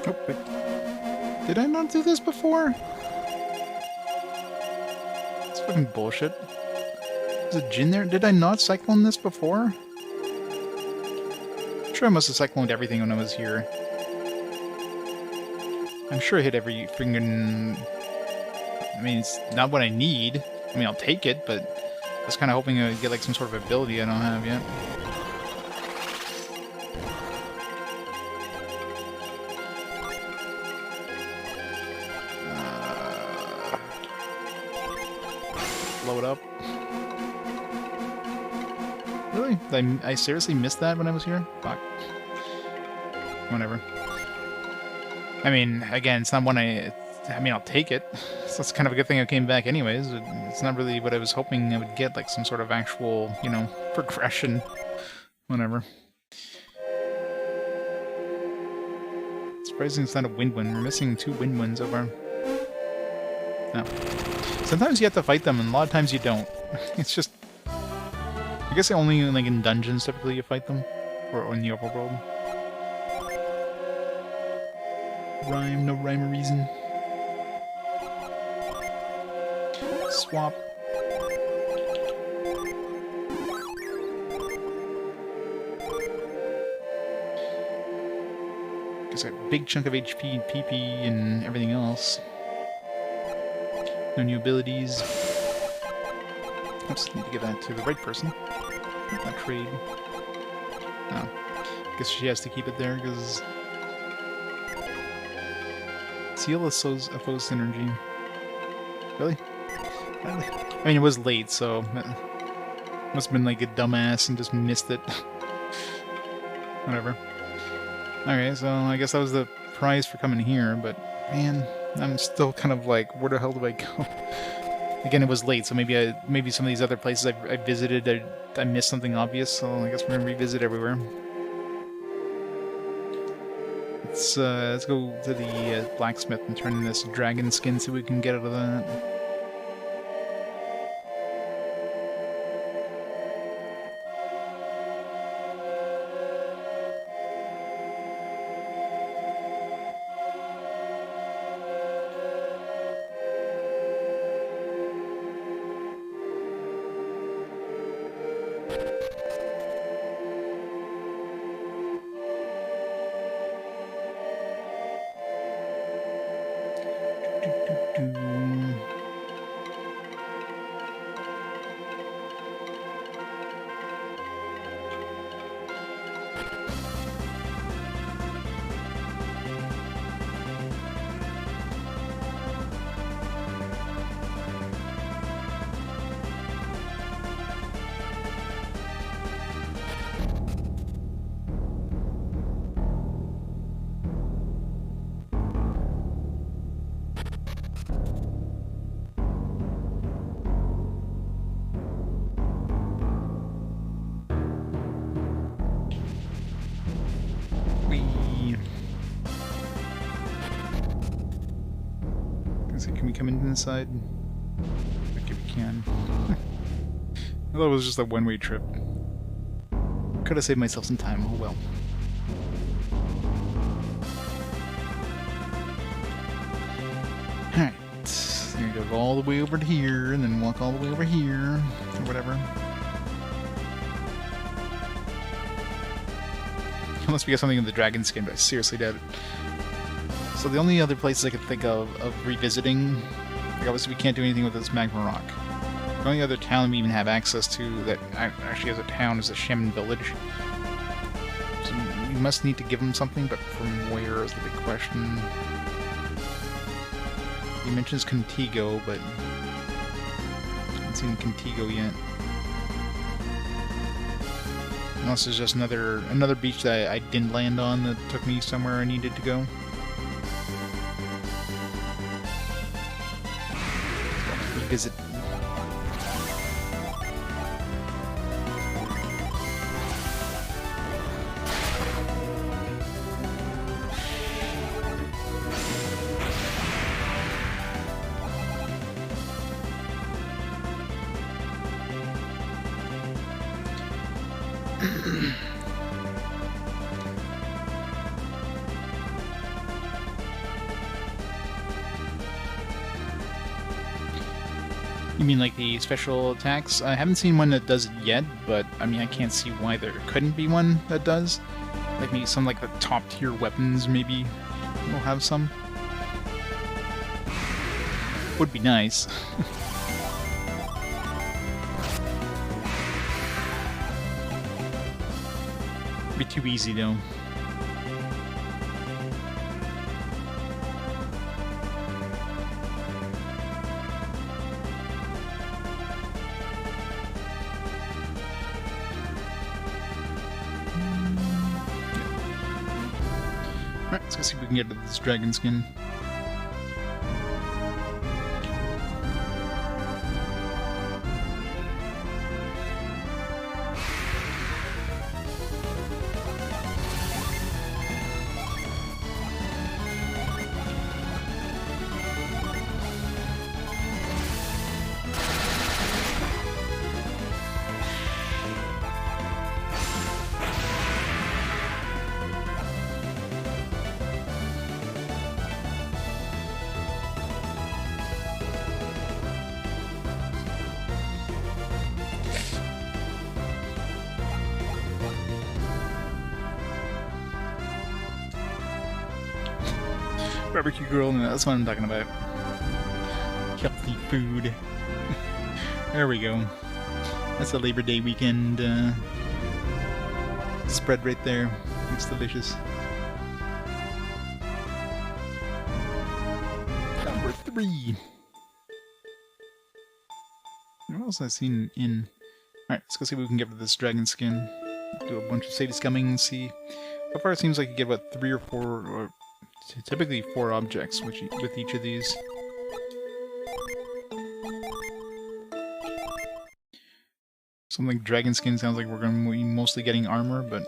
Oh, wait. Did I not do this before? It's fucking bullshit. There's a Djinn there? Did I not cyclone this before? I'm sure I must have cycloned everything when I was here. I'm sure I hit every freaking... I mean, it's not what I need. I mean, I'll take it, but I was kind of hoping I would get like some sort of ability I don't have yet. Blow it up. Really? I seriously missed that when I was here? Fuck. Whatever. I mean, again, it's not one I mean, I'll take it. So it's kind of a good thing I came back anyways. It's not really what I was hoping I would get, like some sort of actual, you know, progression. Whatever. Surprising it's not a wind-wind. We're missing 2 wind-winds over. No. Sometimes you have to fight them, and a lot of times you don't. It's just... I guess only like in dungeons typically you fight them. Or in the overworld. Rhyme, no rhyme or reason. Swap. Guess a big chunk of HP and PP and everything else. No new abilities. Oops, need to give that to the right person. Not trade. Oh. Guess she has to keep it there because... Seal a foe's synergy. Really? I mean, it was late, so... Must have been like a dumbass and just missed it. Whatever. Okay, so I guess that was the prize for coming here, but... Man... I'm still kind of like, where the hell do I go? Again, it was late, so maybe some of these other places I visited, I missed something obvious, so I guess we're gonna revisit everywhere. Let's go to the blacksmith and turn in this dragon skin, see what we can get out of that. So can we come in inside? Okay, we can. I thought it was just a one-way trip. Could have saved myself some time, oh well. Alright, so you're gonna go all the way over to here, and then walk all the way over here, or whatever. Unless we get something in the dragon skin, but I seriously doubt it. So the only other places I could think of revisiting, like obviously we can't do anything with this Magma Rock. The only other town we even have access to that actually has a town is the Shaman Village. So we must need to give them something, but from where is the big question. He mentions Contigo, but I haven't seen Contigo yet. Unless there's just another beach that I didn't land on that took me somewhere I needed to go. Revisit. You mean like the special attacks? I haven't seen one that does it yet, but I mean I can't see why there couldn't be one that does. Like maybe some like the top tier weapons maybe will have some. Would be nice. Be too easy though. Alright, let's go see if we can get to this dragon skin. Barbecue girl, no, that's what I'm talking about. Healthy food. There we go. That's a Labor Day weekend spread right there. It's delicious. Number 3. What else have I seen in? Alright, let's go see what we can get with this dragon skin. Do a bunch of safety scumming and see. So far it seems like you get about 3 or 4 or typically 4 objects with each of these. Something like dragon skin sounds like we're going to be mostly getting armor, but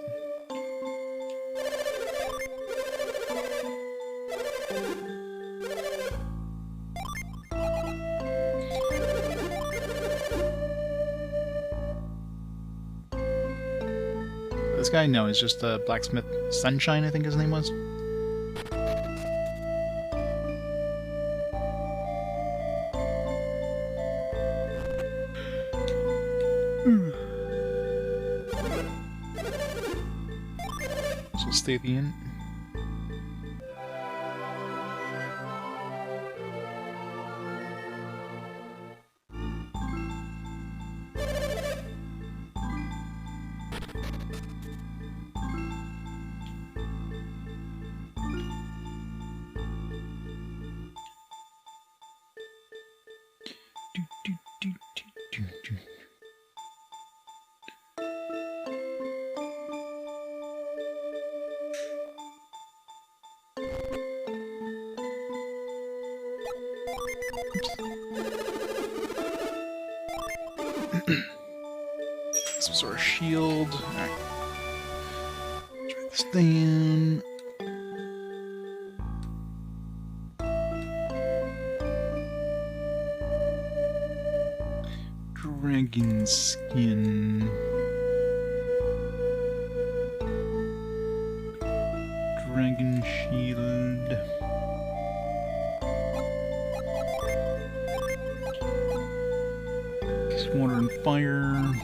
this guy, no, is just a blacksmith Sunshine, I think his name was. So stay at the end. Some sort of shield. Alright. Try this thing. Dragon skin. Dragon shield. Water and fire.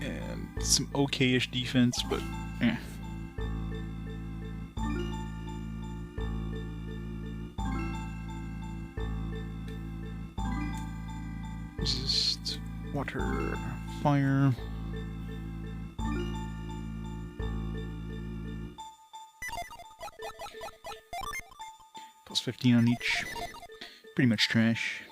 And some okay-ish defense, but eh. Just water, fire. Plus 15 on each. Pretty much trash.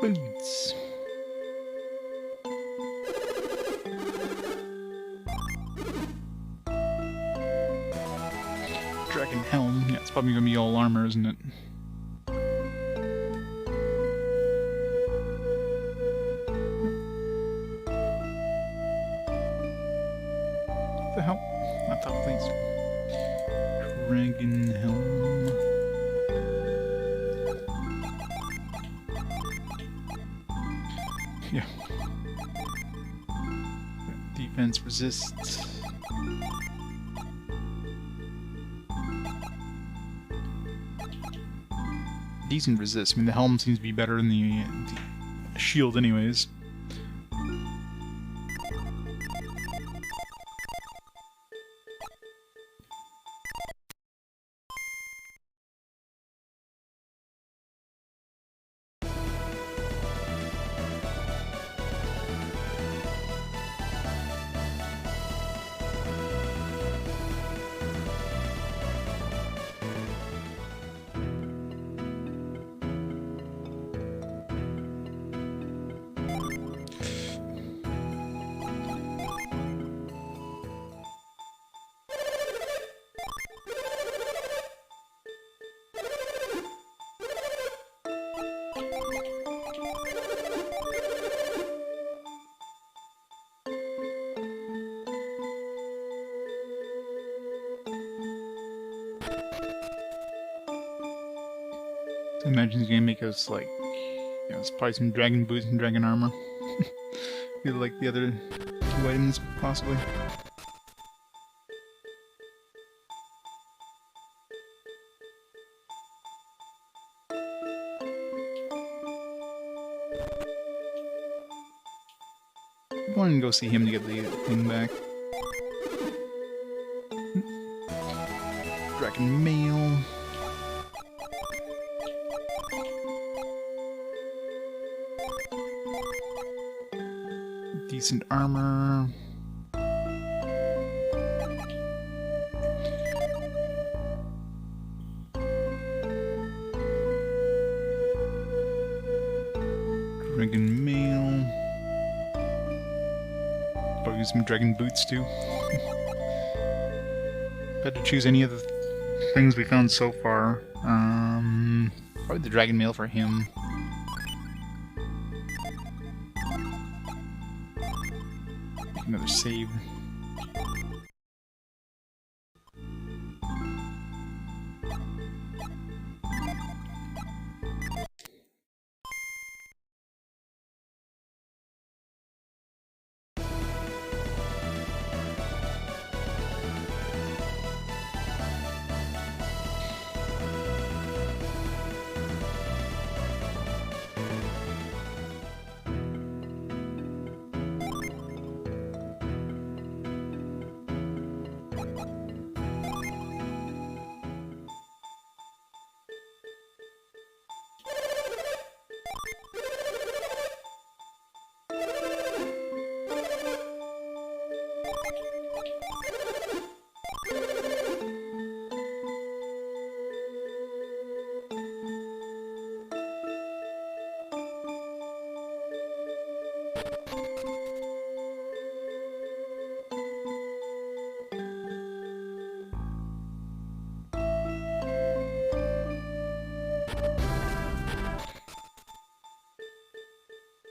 Boots. Dragon helm. Yeah, it's probably gonna be all armor, isn't it? What the hell? Not that, please. Dragon helm. Yeah. Defense resist. Decent resist. I mean, the helm seems to be better than the shield anyways. I imagine he's gonna make us like, you know, it's probably some dragon boots and dragon armor. Feel like the other two items, possibly. I wanted to go see him to get the thing back. Dragon mail. Decent armor. Dragon mail. Probably some dragon boots too. If I had to choose any of the things we found so far, probably the dragon mail for him. Make another save.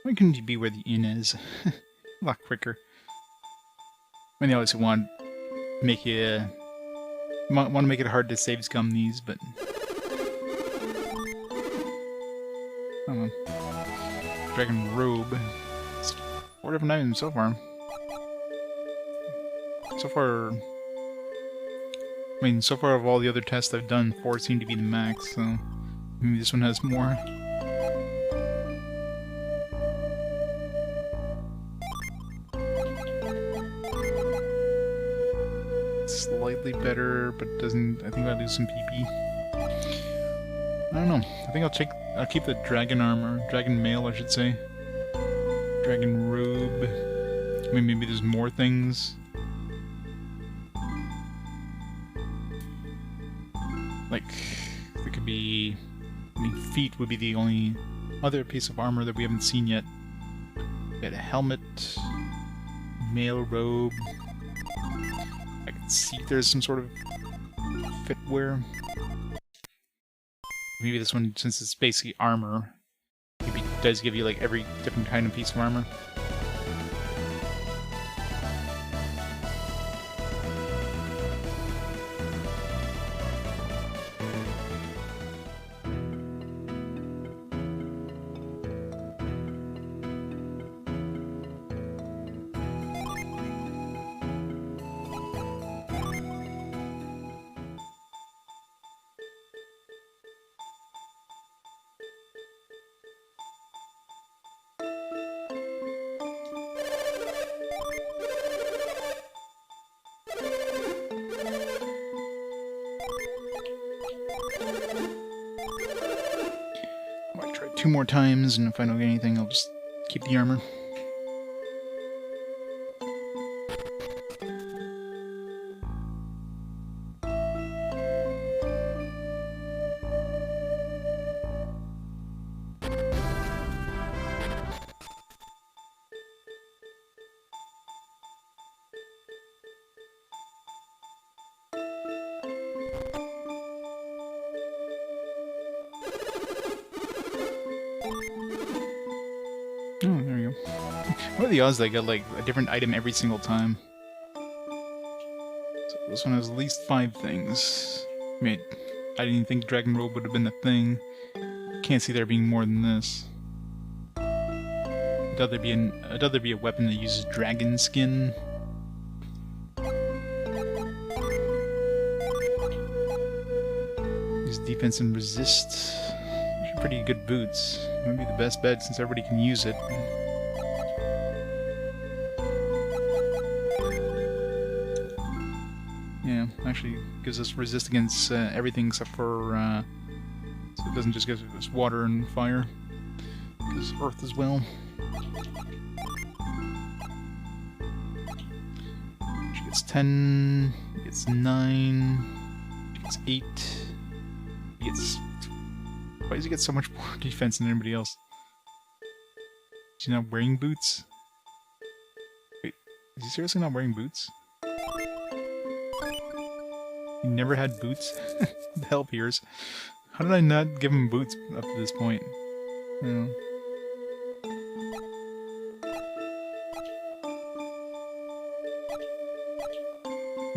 Why couldn't you be where the inn is? A lot quicker. I mean, they obviously want to make it hard to save scum these, but I don't know. Dragon robe. It's 4 different items so far. So far, of all the other tests I've done, 4 seem to be the max. So maybe this one has more. Slightly better, but doesn't. I think I'll lose some PP. I don't know. I think I'll keep the dragon armor, dragon mail, I should say. Dragon robe. I mean, maybe there's more things. Like, there could be. I mean, feet would be the only other piece of armor that we haven't seen yet. We had a helmet, mail robe. See if there's some sort of fitwear. Maybe this one, since it's basically armor, maybe does give you like every different kind of piece of armor. I might try 2 more times, and if I don't get anything, I'll just keep the armor. Oh, there we go. What are the odds that I get like a different item every single time? So this one has at least 5 things. I mean, I didn't think Dragon Robe would have been the thing. Can't see there being more than this. I doubt there'd be a weapon that uses dragon skin. Use defense and resist. Pretty good boots. Maybe the best bet since everybody can use it. Yeah, actually gives us resist against everything except for so it doesn't just give us water and fire. It gives earth as well. She gets 10, she gets 9, she gets 8, she gets... Why does he get so much more defense than anybody else? She's not wearing boots? Wait, is he seriously not wearing boots? He never had boots? The hell, Piers? How did I not give him boots up to this point? No.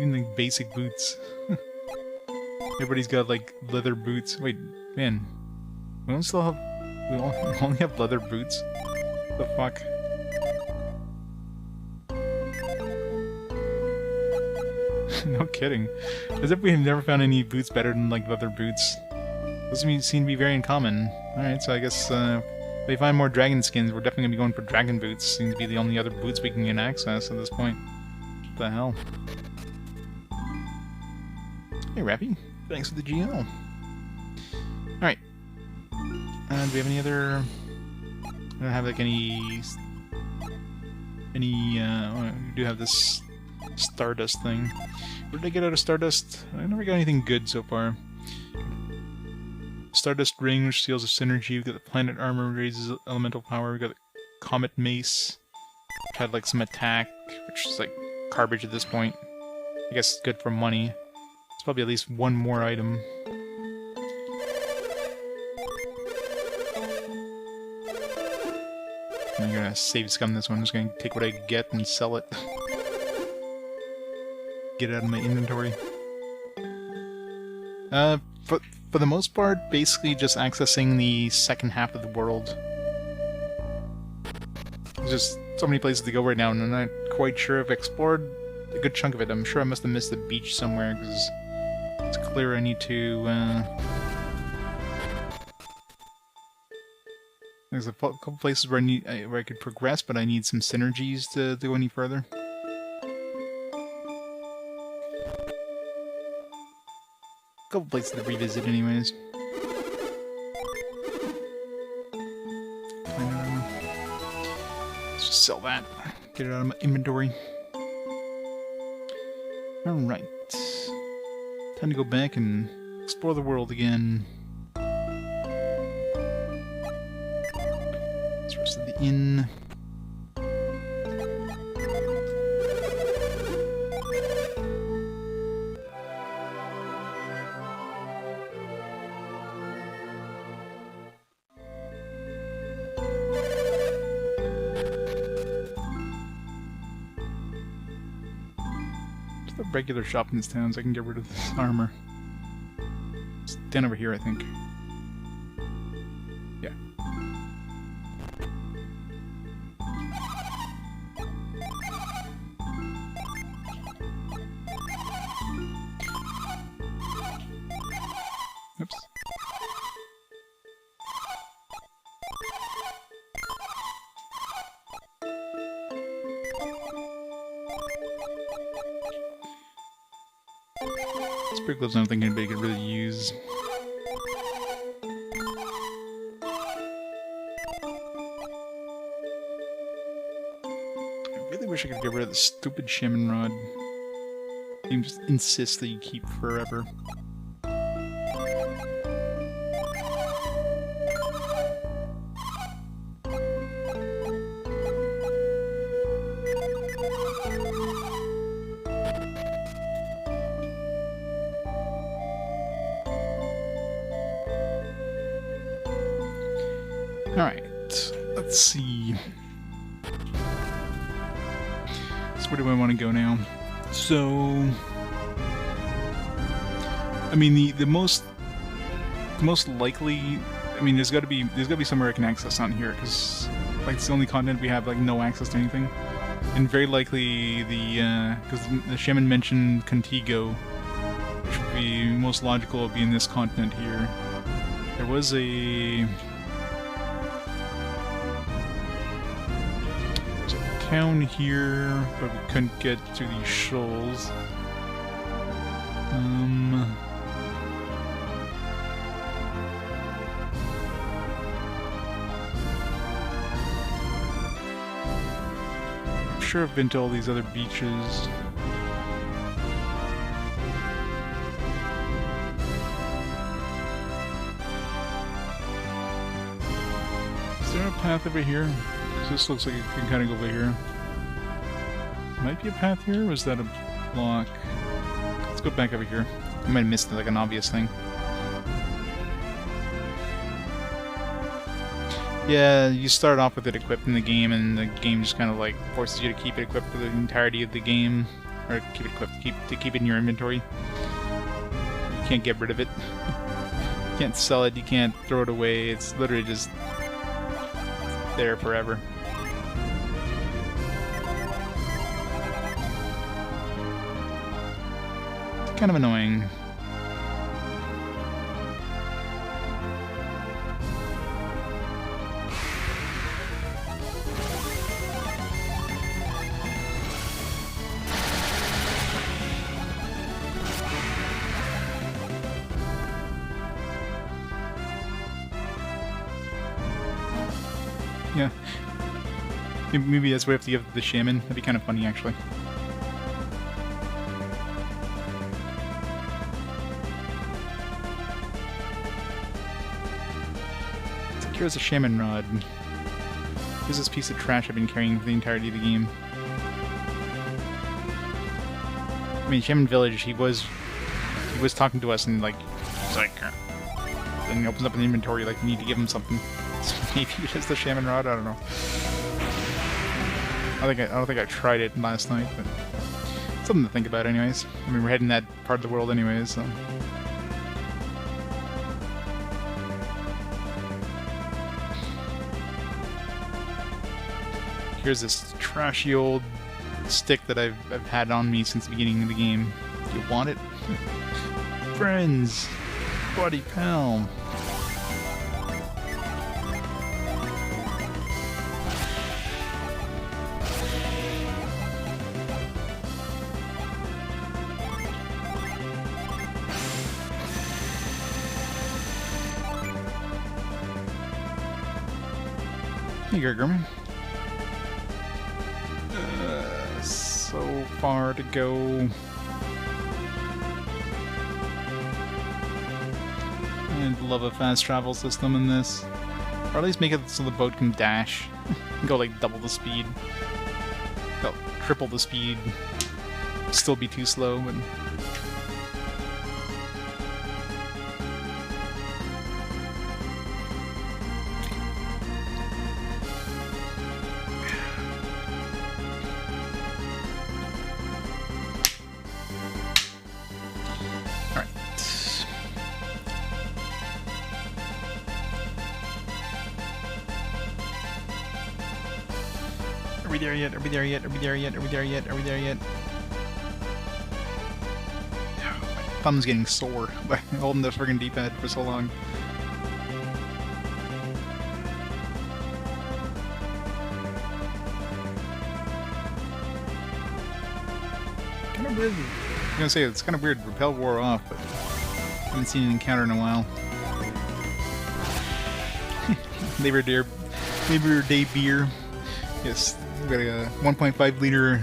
Even like basic boots. Everybody's got like leather boots. Wait, man. We don't still have... We only have leather boots? What the fuck? No kidding. As if we have never found any boots better than like leather boots. Those seem to be very uncommon. Alright, so I guess if we find more dragon skins, we're definitely gonna be going for dragon boots. Seem to be the only other boots we can get access at this point. What the hell? Hey Rappy, thanks for the GL. Alright. Do we have any other... I don't have like any... we do have this Stardust thing. What did I get out of Stardust? I never got anything good so far. Stardust Ring, which seals a synergy. We got the Planet Armor, raises elemental power. We got the Comet Mace, which had like some attack, which is like garbage at this point. I guess it's good for money. It's probably at least one more item. I'm gonna save scum this one. I'm just gonna take what I get and sell it. Get it out of my inventory. For the most part, basically just accessing the second half of the world. There's just so many places to go right now, and I'm not quite sure if I've explored a good chunk of it. I'm sure I must have missed the beach somewhere, because it's clear I need to... There's a couple places where I could progress, but I need some synergies to go any further. Couple places to revisit anyways. Let's just sell that. Get it out of my inventory. Alright. Time to go back and explore the world again. Let's rest of the inn. Regular shop in this town, so I can get rid of this armor. It's down over here, I think. Yeah. Oops. Spirit gloves I don't think anybody could really use. I really wish I could get rid of the stupid shaman rod. The game just insists that you keep forever. Alright, let's see. So where do I want to go now? So, I mean, the most likely, I mean, there's got to be somewhere I can access on here, because like it's the only continent we have like no access to anything, and very likely because the shaman mentioned Contigo, which would be most logical would be in this continent here. There was a town here, but we couldn't get to these shoals. I'm sure I've been to all these other beaches. Is there a path over here? So this looks like it can kind of go over here. Might be a path here, or was that a block? Let's go back over here. I might have missed like an obvious thing. Yeah, you start off with it equipped in the game, and the game just kind of like forces you to keep it equipped for the entirety of the game, or keep it equipped to keep it in your inventory. You can't get rid of it. You can't sell it. You can't throw it away. It's literally just there forever. It's kind of annoying. Yeah. Maybe that's what we have to give the shaman. That'd be kind of funny, actually. It's like, here's a shaman rod. Here's this piece of trash I've been carrying for the entirety of the game. I mean, Shaman Village, he was talking to us and like, he's like, then he opens up an inventory like you need to give him something. So maybe it is the shaman rod. I don't know. I don't think I tried it last night, but something to think about, anyways. I mean, we're heading that part of the world, anyways. So. Here's this trashy old stick that I've had on me since the beginning of the game. You want it? Friends! Buddy pal! Hey, Gergerman. So far to go. I'd love a fast travel system in this. Or at least make it so the boat can dash. Go like double the speed. Go triple the speed. Still be too slow, but... Are we there yet? Are we there yet? Are we there yet? Are we there yet? Are we there yet? My thumb's getting sore by holding the friggin' D-pad for so long. Kind of weird. I was gonna say, it's kind of weird. Repel wore off, but I haven't seen an encounter in a while. Labor Day beer. Yes, we've got a 1.5 liter,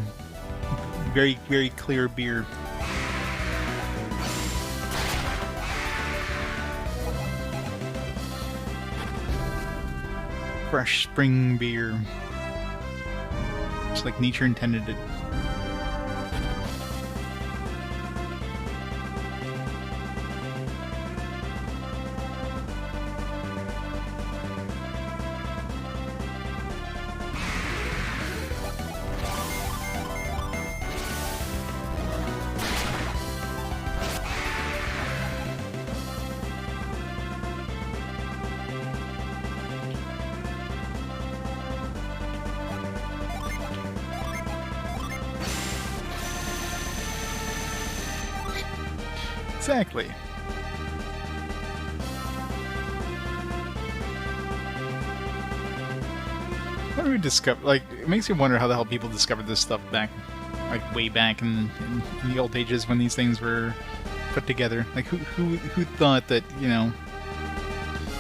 very, very clear beer. Fresh spring beer. Just like nature intended it. Exactly. How do we discover? Like, it makes you wonder how the hell people discovered this stuff back, like way back in the old ages when these things were put together. Like, who thought that, you know?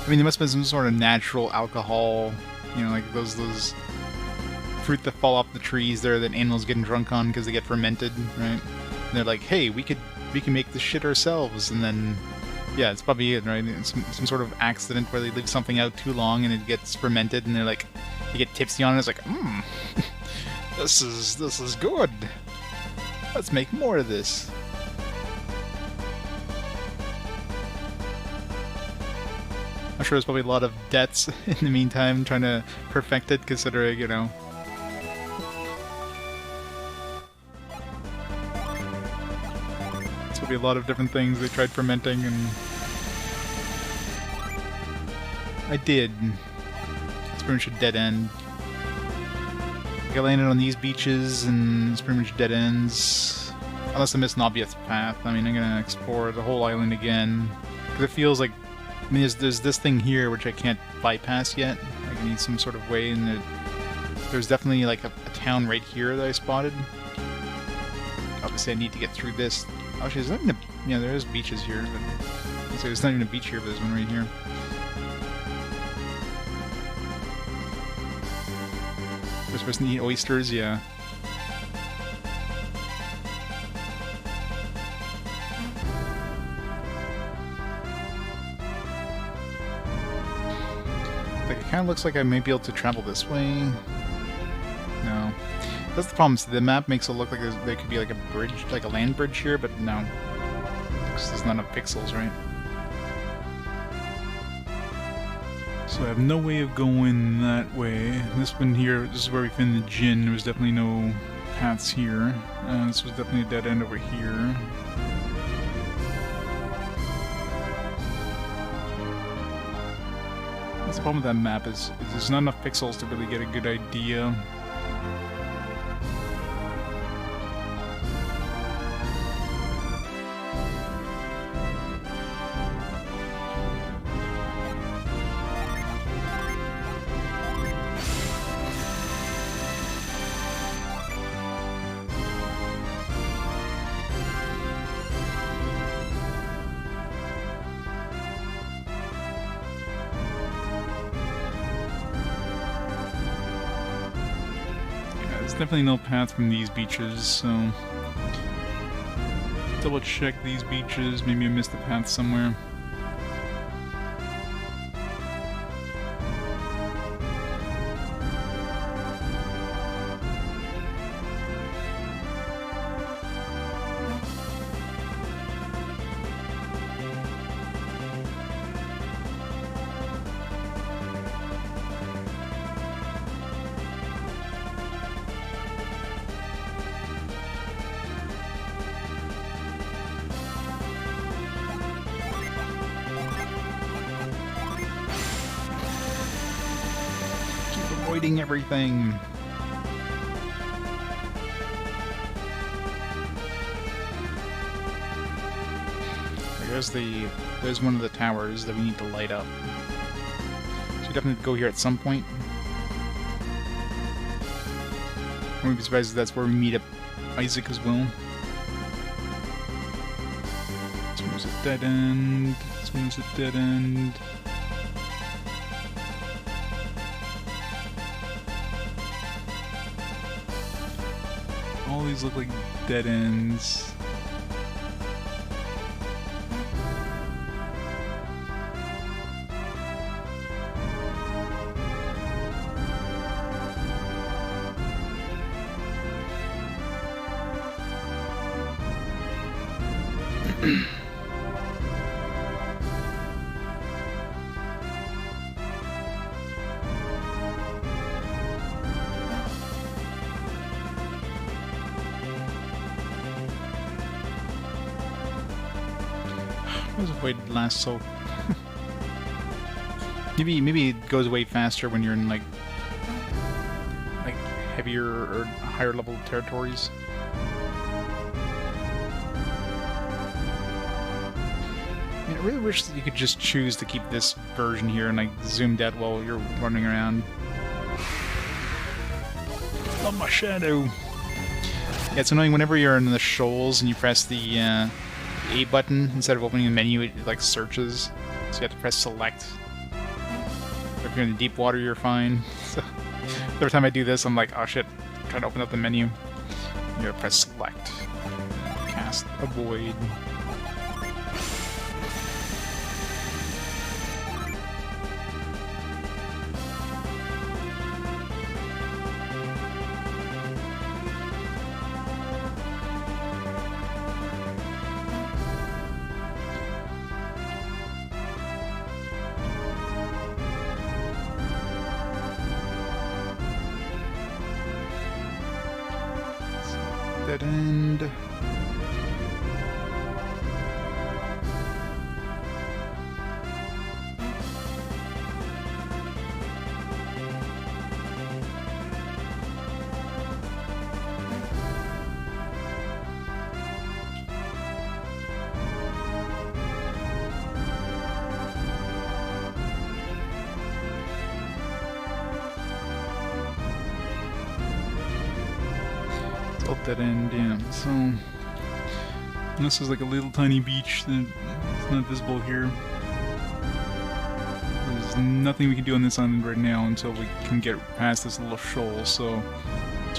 I mean, there must have been some sort of natural alcohol, you know, like those fruit that fall off the trees there that animals get drunk on because they get fermented, right? And they're like, hey, we can make this shit ourselves, and then Yeah, it's probably it, right? It's some sort of accident where they leave something out too long and it gets fermented, and they're like, you get tipsy on it. It's like, this is good. Let's make more of this. I'm sure there's probably a lot of debts in the meantime trying to perfect it, considering, you know. It's probably a lot of different things they tried fermenting, and I did. It's pretty much a dead end. Like, I landed on these beaches, and it's pretty much dead ends. Unless I miss an obvious path. I mean, I'm gonna explore the whole island again. Because it feels like... I mean, there's this thing here which I can't bypass yet. Like, I need some sort of way, and there's definitely like a town right here that I spotted. Obviously I need to get through this. Actually, there's not even a... Yeah, there is beaches here, but... So there's not even a beach here, but there's one right here. We're supposed to eat oysters, yeah. Like, it kind of looks like I may be able to travel this way. No. That's the problem. The map makes it look like there could be like a bridge, like a land bridge here, but no. Because there's not enough pixels, right? So I have no way of going that way. This one here, this is where we found the Jinn. There was definitely no paths here. This was definitely a dead end over here. That's the problem with that map is there's not enough pixels to really get a good idea. Definitely no path from these beaches, so double check these beaches. Maybe I missed the path somewhere. Avoiding everything. There's one of the towers that we need to light up. So we definitely go here at some point. I wouldn't be surprised if that's where we meet up Isaac as well. This one's a dead end. This one's a dead end. All these look like dead ends. Why does it wait last so... maybe it goes away faster when you're in like heavier or higher level territories. I mean, I really wish that you could just choose to keep this version here and like zoomed out while you're running around. Oh, my shadow! Yeah, it's annoying whenever you're in the shoals and you press the A button instead of opening the menu, it like searches. So you have to press select. If you're in the deep water, you're fine. So every time I do this, I'm like, oh shit, I'm trying to open up the menu. You gotta press select. Cast, avoid. Dead end. Dead end, yeah. So this is like a little tiny beach that is not visible here. There's nothing we can do on this island right now until we can get past this little shoal, so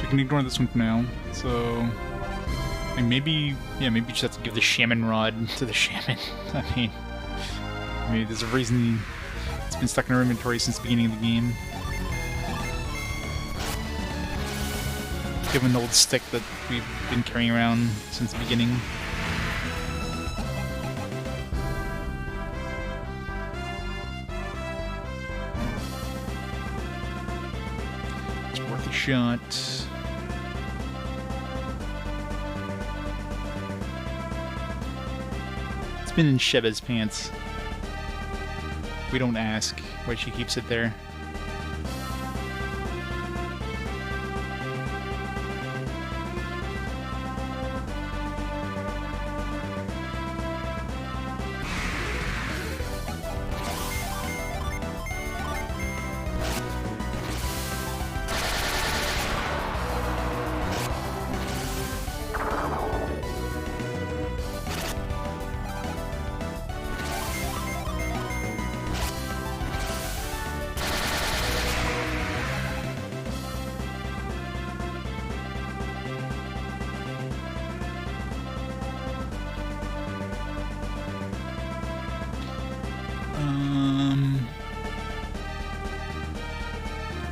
we can ignore this one for now. So like maybe we just have to give the shaman rod to the shaman. I mean maybe there's a reason it's been stuck in our inventory since the beginning of the game. Give him an old stick that we've been carrying around since the beginning. It's worth a shot. It's been in Sheba's pants. We don't ask why she keeps it there.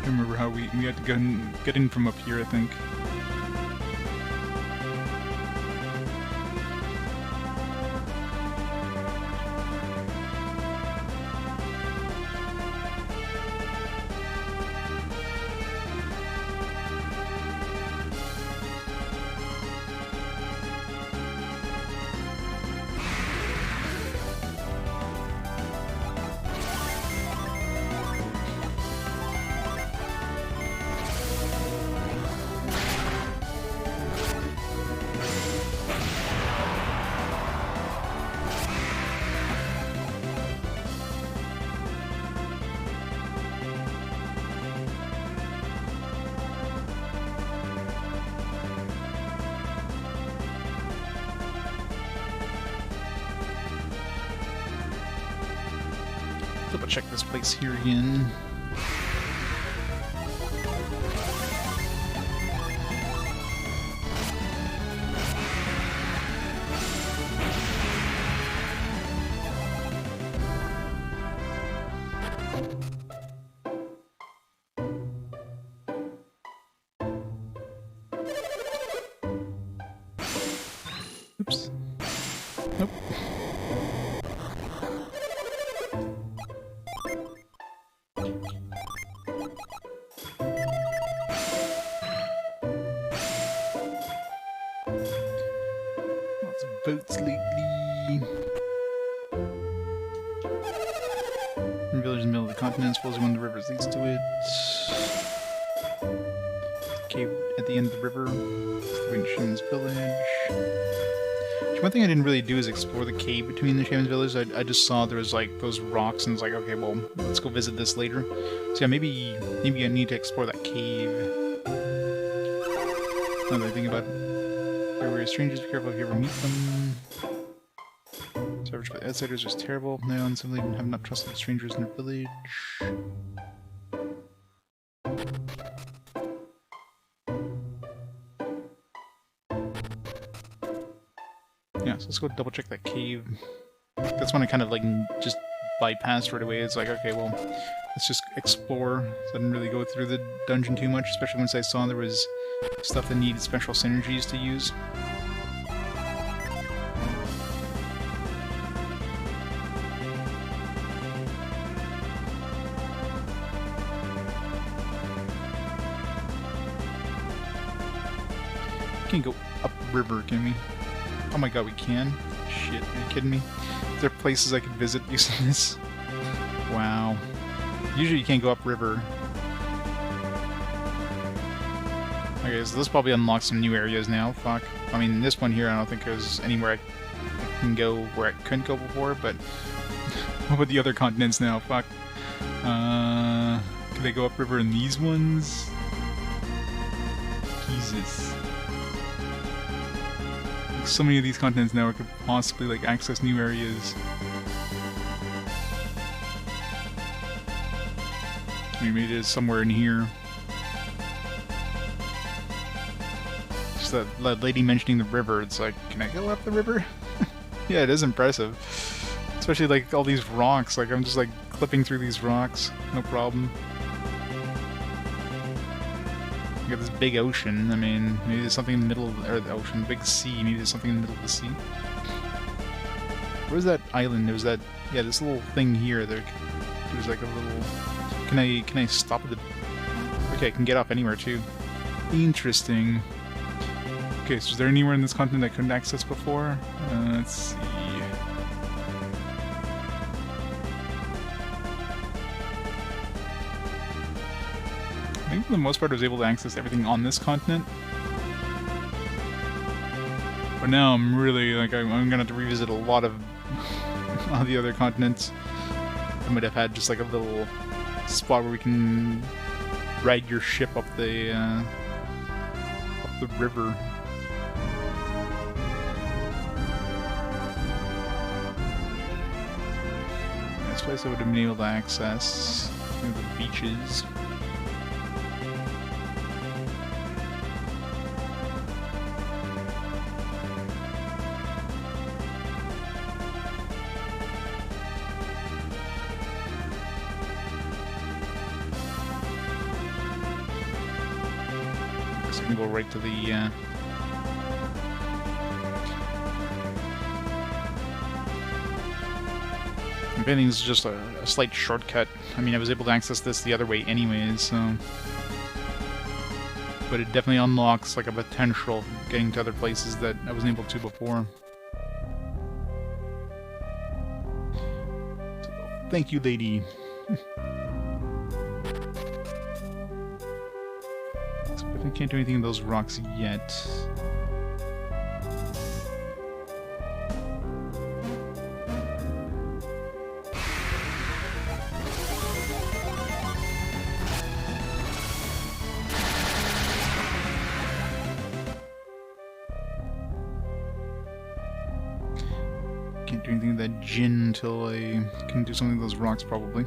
I remember how we had to get in from up here, I think. Double check this place here again. Oops. Nope. Lots of boats lately. Village in the middle of the continent, supposedly one of the rivers leads to it. Cave at the end of the river. The Shaman's village. One thing I didn't really do is explore the cave between the Shaman's village. I just saw there was like those rocks and it's like, okay, well, let's go visit this later. So yeah, maybe I need to explore that cave. Another thing about everywhere strangers, be careful if you ever meet them. Savage by outsiders is terrible. No, and simply have not trusted strangers in their village. Yeah, so let's go double check that cave. That's when I kind of like just bypassed right away. It's like, okay, well, let's just explore. So I didn't really go through the dungeon too much, especially once I saw there was stuff that needed special synergies to use. You can go up river, can we? Oh my god, we can? Shit, are you kidding me? Is there places I could visit using this? Wow. Usually you can't go upriver. Okay, so this probably unlocks some new areas now. Fuck. I mean, this one here, I don't think there's anywhere I can go where I couldn't go before, but what about the other continents now? Fuck. Can they go upriver in these ones? Jesus. Like, so many of these continents now I could possibly, like, access new areas. Maybe it is somewhere in here. Just that lady mentioning the river, it's like, can I go up the river? Yeah, it is impressive. Especially like all these rocks, like I'm just like clipping through these rocks, no problem. You got this big ocean, I mean, maybe there's something in the middle of the ocean, big sea, maybe there's something in the middle of the sea. Where's that island? There was that, yeah, this little thing here, there's like a little... Can I stop at the... Okay, I can get off anywhere too. Interesting. Okay, so is there anywhere in this continent I couldn't access before? Let's see. I think for the most part I was able to access everything on this continent. But now I'm really, like, I'm gonna have to revisit a lot of all the other continents. I might have had just like a little spot where we can ride your ship up the river. This place I would have been able to access the beaches. Go right to the if anything, this is just a slight shortcut. I mean, I was able to access this the other way anyways, so... But it definitely unlocks like a potential getting to other places that I wasn't able to before. So, thank you, lady. I can't do anything in those rocks yet. Can't do anything with that gin until I can do something with those rocks, probably.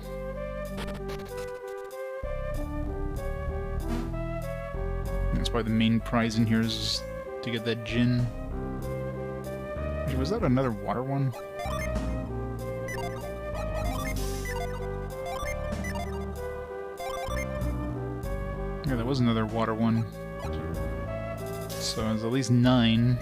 Probably the main prize in here is to get that gin. Was that another water one? Yeah, there was another water one. So there's at least 9.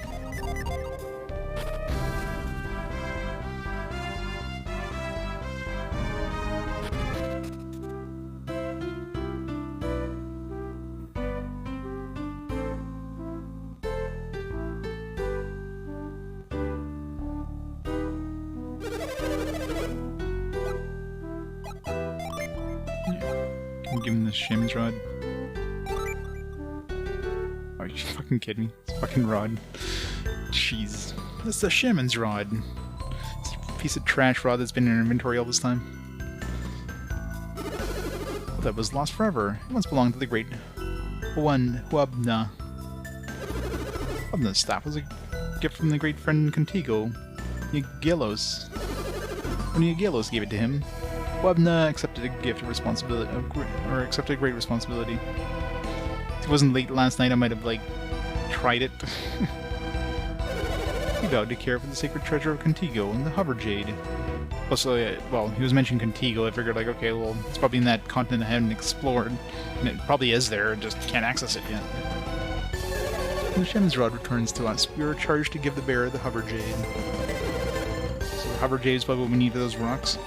Give him the shaman's rod. Are you fucking kidding me? It's a fucking rod. Jeez. That's the shaman's rod. It's a piece of trash rod that's been in our inventory all this time. Well, that was lost forever. It once belonged to the great Huabna. Huabna's staff was a gift from the great friend Contigo, Yagelos. When Yagelos gave it to him, Webna accepted a gift of responsibility, or accepted a great responsibility. If it wasn't late last night, I might have, like, tried it. He vowed to care for the sacred treasure of Contigo and the Hover Jade. Plus, well, he was mentioning Contigo. I figured, like, okay, well, it's probably in that continent I haven't explored. And it probably is there, just can't access it yet. When the Shaman's Rod returns to us, we are charged to give the bearer the Hover Jade. So the Hover Jade is probably what we need for those rocks.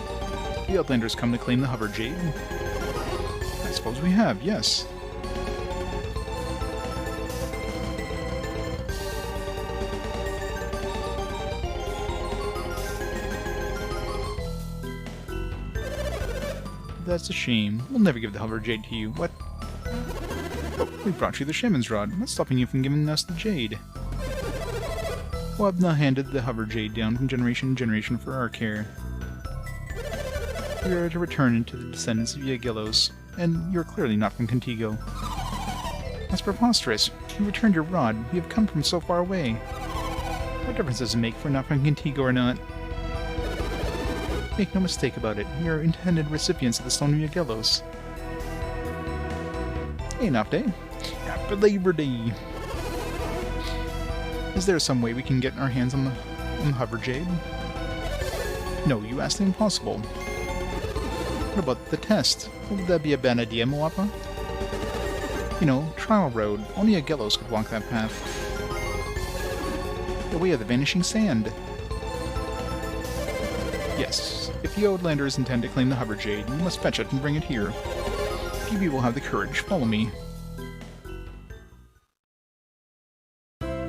The Outlanders come to claim the Hover Jade. I suppose we have, yes. That's a shame. We'll never give the Hover Jade to you. What? Oh, we brought you the Shaman's Rod. What's stopping you from giving us the Jade? Wabna handed the Hover Jade down from generation to generation for our care. We are to return into the descendants of Yagelos, and you're clearly not from Contigo. That's preposterous. You returned your rod. You have come from so far away. What difference does it make if we're not from Contigo or not? Make no mistake about it. We are intended recipients of the Stone of Yagelos. Hey, Nafte. Happy Labor Day! Is there some way we can get our hands on the Hover Jade? No, you asked the impossible. What about the test? Would that be a bad idea, Moapa? You know, Trial Road. Only Yagelos could walk that path. The way of the vanishing sand. Yes, if the Outlanders intend to claim the Hover Jade, you must fetch it and bring it here. If you will have the courage, follow me.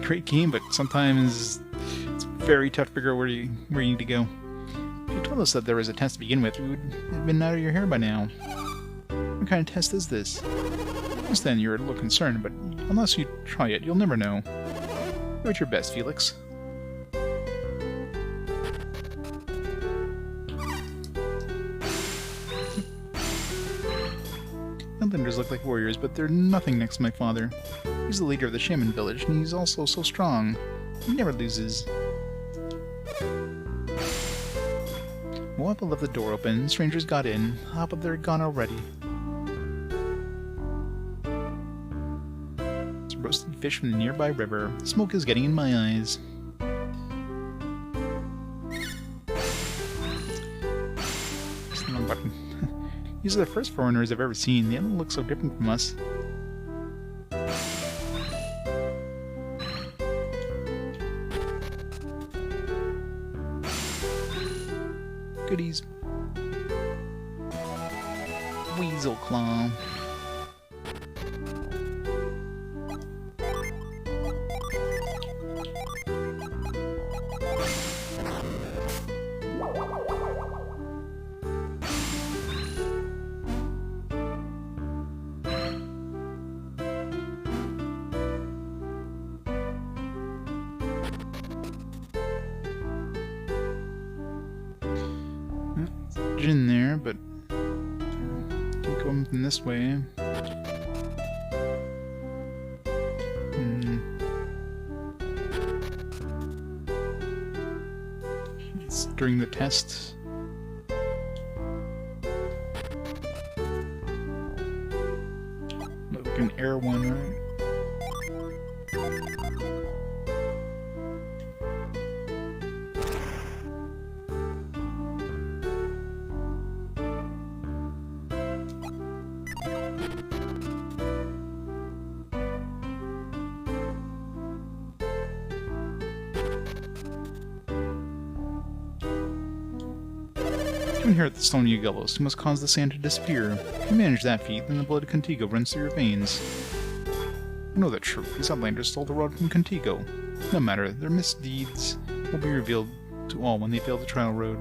Great game, but sometimes it's very tough to figure out where you need to go. If you told us that there was a test to begin with, we would have been out of your hair by now. What kind of test is this? I understand you're a little concerned, but unless you try it, you'll never know. Do it your best, Felix. Outlanders look like warriors, but they're nothing next to my father. He's the leader of the Shaman village, and he's also so strong. He never loses. Moapa left the door open, strangers got in. Ah, but they're gone already. It's roasted fish from the nearby river. The smoke is getting in my eyes. These are the first foreigners I've ever seen. They don't look so different from us. Goodies. Weasel Claw. In there, but can't go in this way. It's during the test. Like an air one, right? To inherit the Stone Yagelos, you must cause the sand to disappear. If you manage that feat, then the blood of Contigo runs through your veins. I know that's true. These Outlanders stole the rod from Contigo. No matter, their misdeeds will be revealed to all when they fail the Trial Road.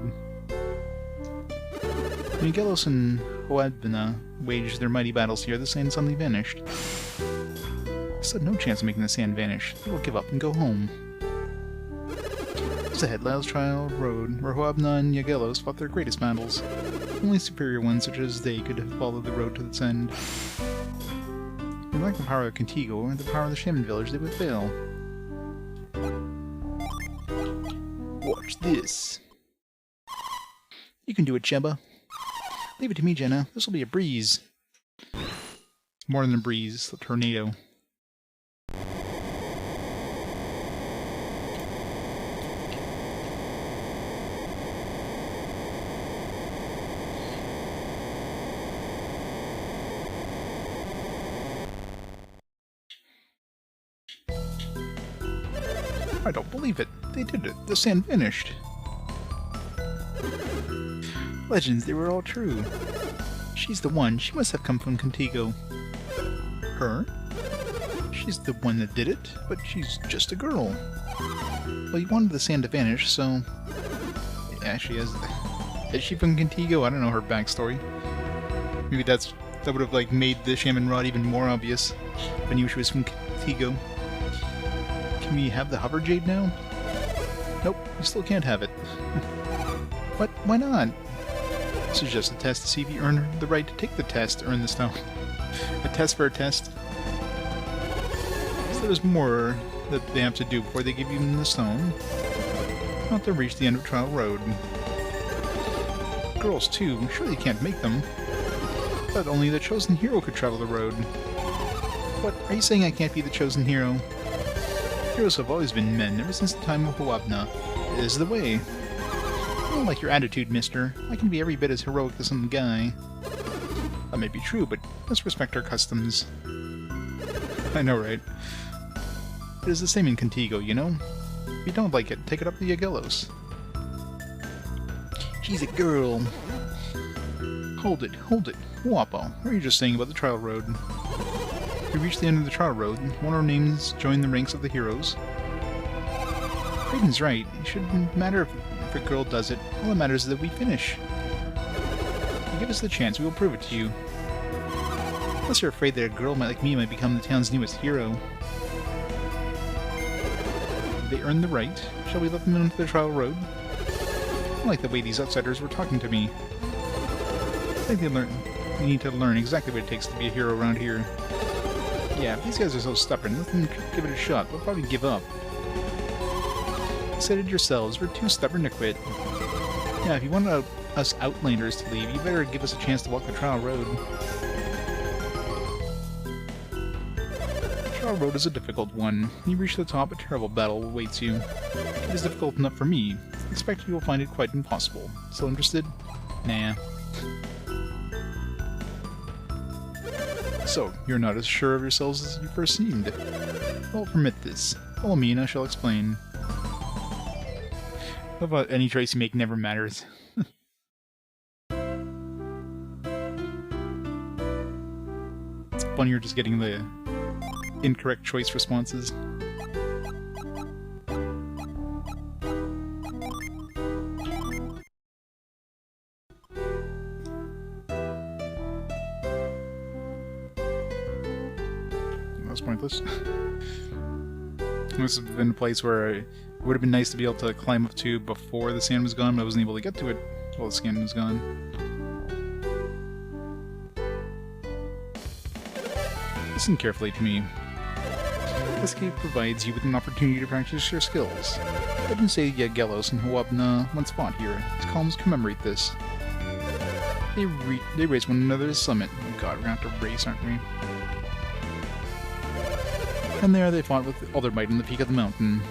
When Yagelos and Hoadbina waged their mighty battles here, the sand suddenly vanished. I stood no chance of making the sand vanish. They will give up and go home. Just ahead, Lyle's Trial Road, where Hoabna and Yagelos fought their greatest battles. Only superior ones such as they could have followed the road to its end. If like the power of Contigo or the power of the Shaman village, they would fail. Watch this. You can do it, Sheba. Leave it to me, Jenna. This will be a breeze. More than a breeze, a tornado. I don't believe it. They did it. The sand vanished. Legends, they were all true. She's the one. She must have come from Contigo. Her? She's the one that did it, but she's just a girl. Well, you wanted the sand to vanish, so... Yeah, she is she from Contigo? I don't know her backstory. Maybe that would have like made the shaman rod even more obvious if I knew she was from Contigo. Can we have the hover jade now? Nope, you still can't have it. What? Why not? This is just a test to see if you earn the right to take the test to earn the stone. A test for a test. So there's more that they have to do before they give you the stone. Not to reach the end of Trial Road. Girls too, surely you can't make them. But only the chosen hero could travel the road. What? Are you saying I can't be the chosen hero? Heroes have always been men, ever since the time of Huabna. It is the way. I don't like your attitude, mister. I can be every bit as heroic as some guy. That may be true, but let's respect our customs. I know, right? It is the same in Contigo, you know? If you don't like it, take it up to Yagelos. She's a girl. Hold it, hold it. Wapo, what are you just saying about the Trial Road? If we reach the end of the Trial Road, one of our names join the ranks of the heroes. Kraden's right. It shouldn't matter if a girl does it. All that matters is that we finish. If you give us the chance, we will prove it to you. Unless you're afraid that a girl like me might become the town's newest hero. They earned the right. Shall we let them into the Trial Road? I don't like the way these outsiders were talking to me. I think they need to learn exactly what it takes to be a hero around here. Yeah, if these guys are so stubborn, let them give it a shot. They'll probably give up. You said it yourselves, we're too stubborn to quit. Yeah, if you want us Outlanders to leave, you better give us a chance to walk the Trial Road. The Trial Road is a difficult one. When you reach the top, a terrible battle awaits you. It is difficult enough for me. I expect you will find it quite impossible. Still interested? Nah. So, you're not as sure of yourselves as you first seemed. I'll permit this. Follow me and I shall explain. How about any choice you make never matters? It's funnier just getting the incorrect choice responses. Pointless. This has been a place where it would have been nice to be able to climb up to before the sand was gone, but I wasn't able to get to it while the sand was gone. Listen carefully to me. This cave provides you with an opportunity to practice your skills. Legends say Yagelos and Huabna once fought here. These columns commemorate this. They race one another's summit. Oh god, we're gonna have to race, aren't we? And there they fought with all their might on the peak of the mountain.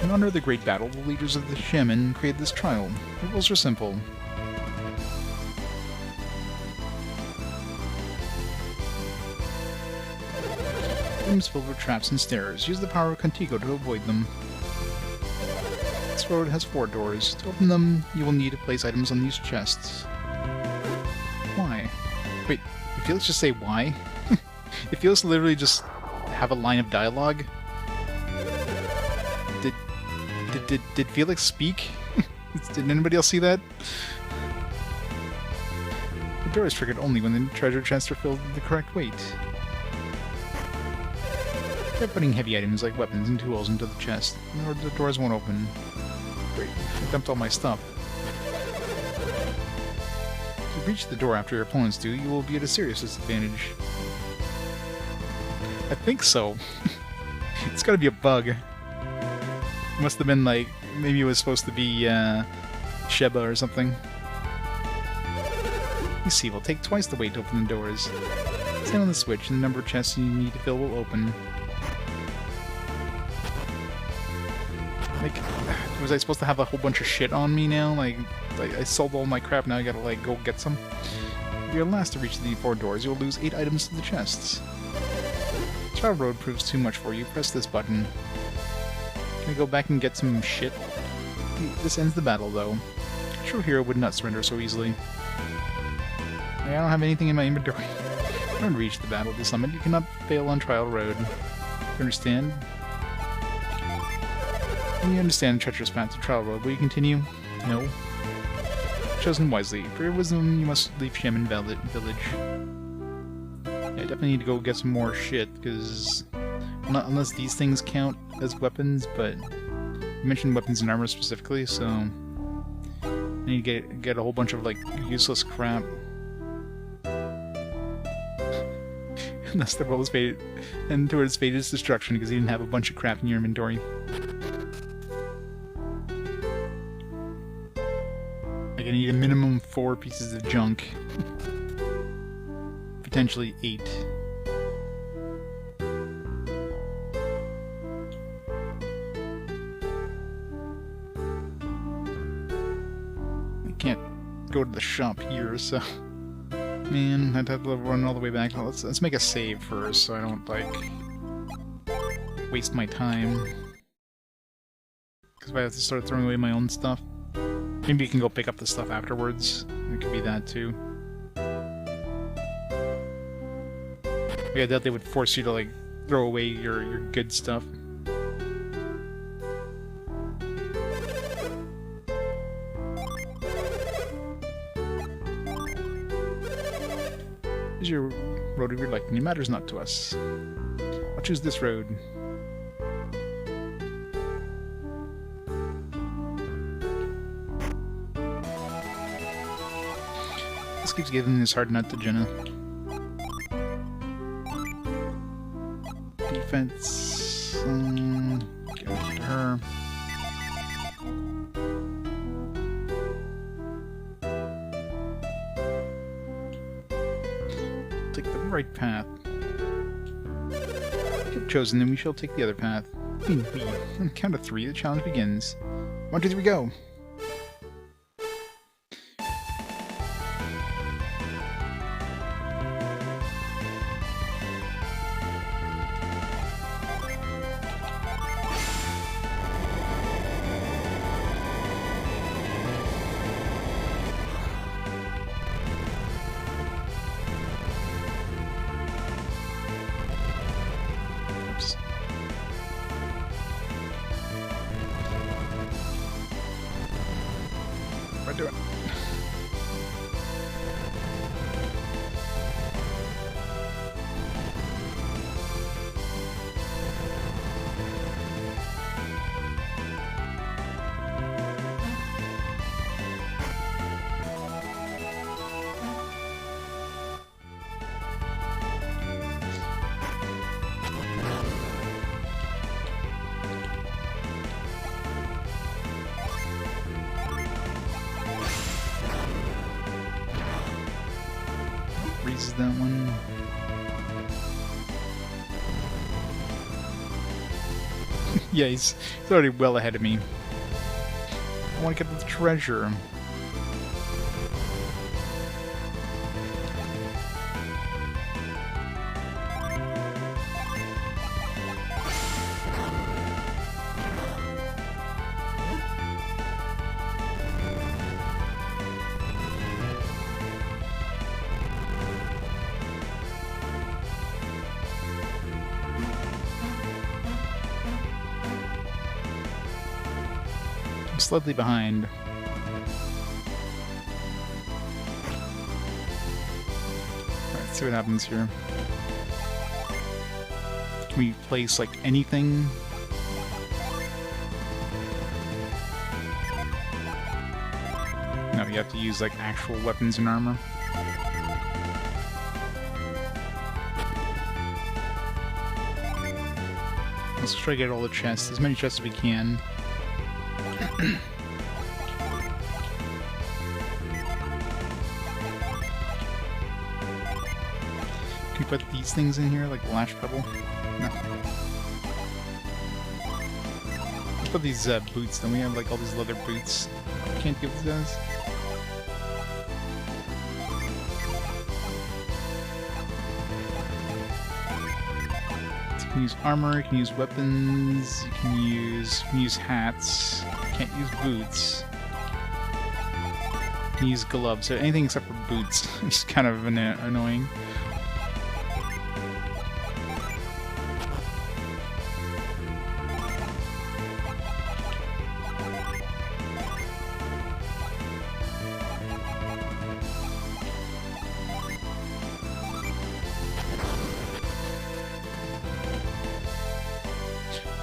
In honor of the great battle, the leaders of the shaman created this trial. The rules are simple. Rooms filled with traps and stairs. Use the power of Contigo to avoid them. This road has 4 doors. To open them, you will need to place items on these chests. Why? Wait, did Felix just say why? Did Felix literally just have a line of dialogue? Did Felix speak? Did anybody else see that? The door is triggered only when the treasure chests are filled with the correct weight. Try putting heavy items like weapons and tools into the chest, or the doors won't open. Great, I dumped all my stuff. If you reach the door after your opponents do, you will be at a serious disadvantage. I think so. It's gotta be a bug. It must have been like, maybe it was supposed to be Sheba or something. You see, we'll take twice the weight to open the doors. Stand on the switch and the number of chests you need to fill will open. Like, was I supposed to have a whole bunch of shit on me now? Like I sold all my crap, now I gotta like go get some? If you're last to reach the 4 doors, you'll lose 8 items to the chests. Trial Road proves too much for you. Press this button. Can I go back and get some shit? This ends the battle, though. A true hero would not surrender so easily. I don't have anything in my inventory. Don't reach the battle of the summit. You cannot fail on Trial Road. You understand? When you understand the treacherous path to Trial Road, will you continue? No. chosen wisely. For your wisdom, you must leave Shaman Village. Yeah, I definitely need to go get some more shit, because... Unless these things count as weapons, but... You mentioned weapons and armor specifically, so... I need to get a whole bunch of, like, useless crap. Unless the world is faded... And towards fate's destruction, because you didn't have a bunch of crap in your inventory. Like, I need a minimum 4 pieces of junk. Potentially 8. I can't go to the shop here, so... Man, I'd have to run all the way back. Let's make a save first, so I don't, like... waste my time. Because if I have to start throwing away my own stuff... Maybe you can go pick up the stuff afterwards. It could be that, too. Yeah, I doubt they would force you to, like, throw away your good stuff. Here's your road of your liking. It matters not to us. I'll choose this road. This keeps giving this hard nut to Jenna. Defense... give it to her. Take the right path. If you've chosen, then we shall take the other path. On the count of 3, the challenge begins. 1, 2, 3, go! What am I doing? Freezes that one. Yeah, he's already well ahead of me. I want to get the treasure. I'm slightly behind. Let's see what happens here. Can we place, like, anything? No, you have to use, like, actual weapons and armor. Let's try to get all the chests, as many chests as we can. Can you put these things in here, like the lash pebble? No. Let's put these boots, then we have like all these leather boots. Can't give these guys. So you can use armor, you can use weapons, you can use hats. Can't use boots. You can use gloves, so anything except for boots. It's kind of annoying.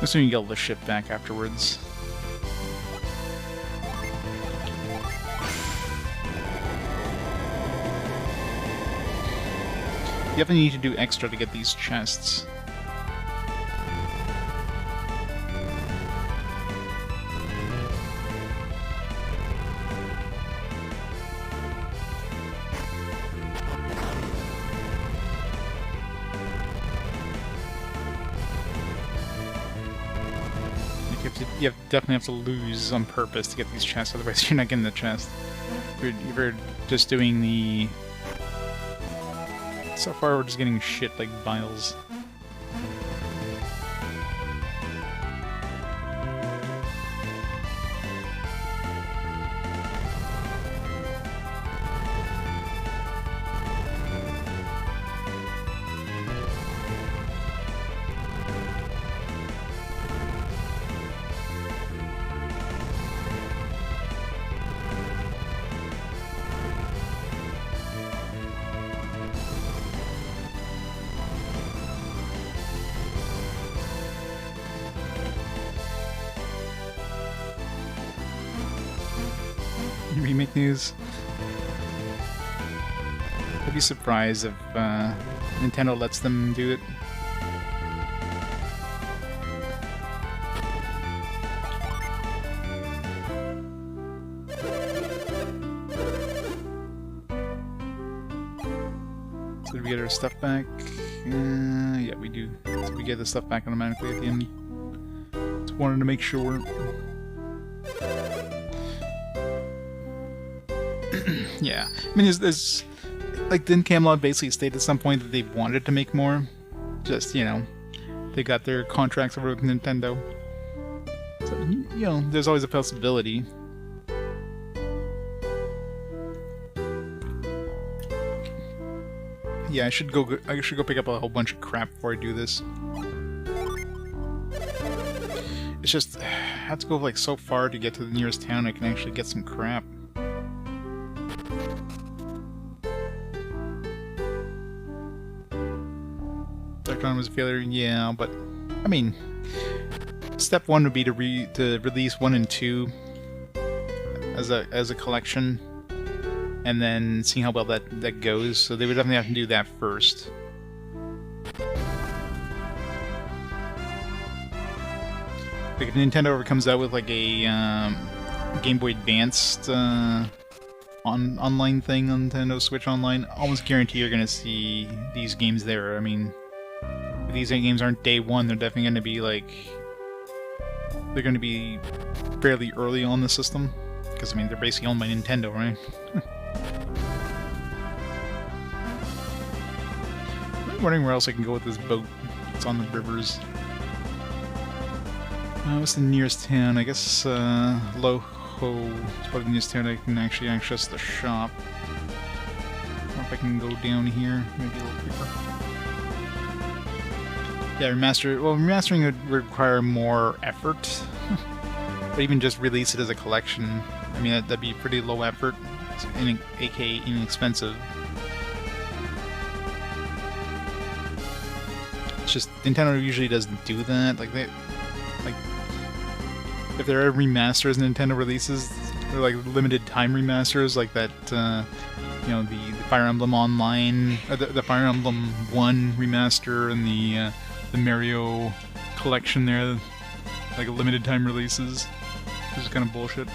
Assuming you get all the shit back afterwards. You definitely need to do extra to get these chests. You definitely have to lose on purpose to get these chests, otherwise you're not getting the chest. If you're just doing the... So far we're just getting shit like vials. Remake news. I'd be surprised if Nintendo lets them do it. So did we get our stuff back? Yeah, we do. So we get the stuff back automatically at the end. Just wanted to make sure. Yeah, I mean, there's like, didn't Camelot basically state at some point that they wanted to make more? Just, you know, they got their contracts over with Nintendo. So, you know, there's always a possibility. Yeah, I should go pick up a whole bunch of crap before I do this. It's just, I have to go like so far to get to the nearest town I can actually get some crap. Was a failure, yeah, but I mean, step one would be to release 1 and 2 as a collection, and then see how well that goes. So they would definitely have to do that first. Like if Nintendo ever comes out with like a Game Boy Advanced online thing on Nintendo Switch Online, I almost guarantee you're gonna see these games there. I mean, these games aren't day one, they're definitely going to be like... They're going to be fairly early on the system. Because, I mean, they're basically owned by Nintendo, right? I'm wondering where else I can go with this boat. It's on the rivers. What's the nearest town? I guess, Loho is probably the nearest town I can actually access the shop. I don't know if I can go down here, maybe a little quicker. Yeah, remastering would require more effort, but even just release it as a collection, I mean, that'd be pretty low effort, aka inexpensive. It's just, Nintendo usually doesn't do that, like, if there are remasters Nintendo releases, they're like limited time remasters, like that, you know, the Fire Emblem Online, or the Fire Emblem 1 remaster, and the Mario collection there, like limited time releases, which is kind of bullshit.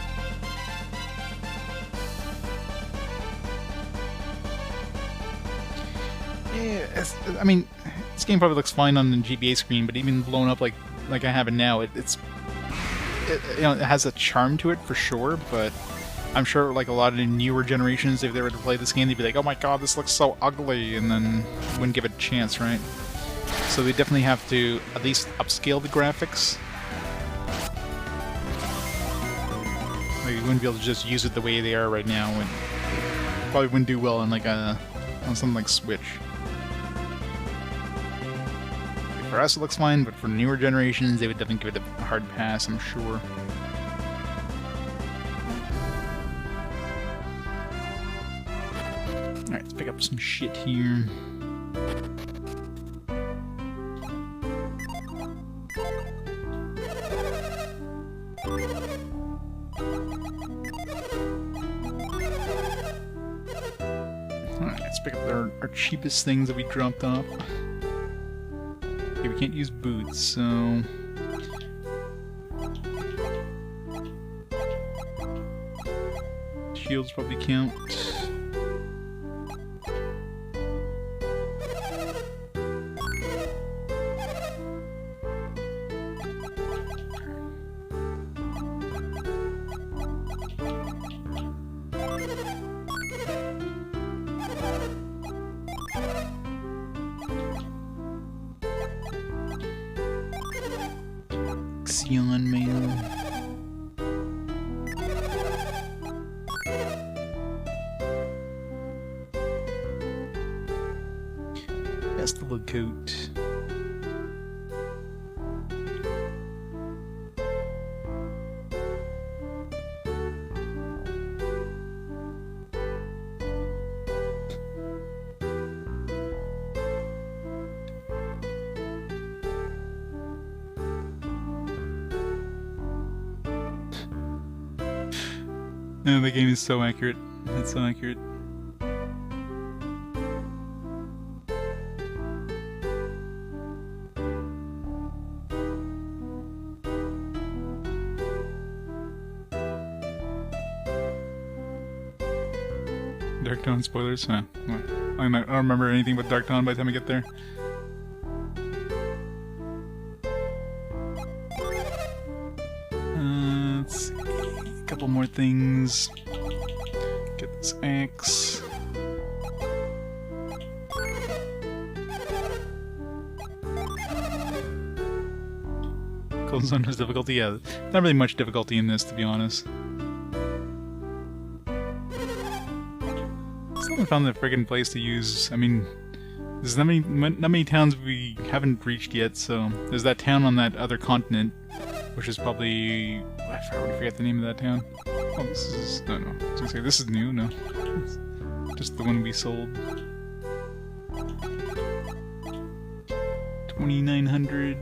Yeah, I mean, this game probably looks fine on the GBA screen, but even blown up like I have it now, you know, it has a charm to it for sure. But I'm sure like a lot of the newer generations, if they were to play this game, they'd be like, "Oh my god, this looks so ugly," and then wouldn't give it a chance, right? So they definitely have to at least upscale the graphics. Like, you wouldn't be able to just use it the way they are right now. And probably wouldn't do well on like on something like Switch. For us, it looks fine, but for newer generations, they would definitely give it a hard pass, I'm sure. Alright, let's pick up some shit here. pick up our cheapest things that we dropped off. Okay, we can't use boots, so... Shields probably count. Xeon mail. Festival coat. No, the game is so accurate. It's so accurate. Dark Dawn spoilers? Huh. I don't remember anything but Dark Dawn by the time I get there. Let's see. A couple more things. Get this axe. Cold Zone has difficulty? Yeah, not really much difficulty in this, to be honest. Still haven't found the friggin' place to use. I mean, there's not many towns we haven't reached yet, so... There's that town on that other continent, which is probably... I already forget the name of that town. Oh, this is... No. I was gonna say, this is new, no. It's just the one we sold. 2,900...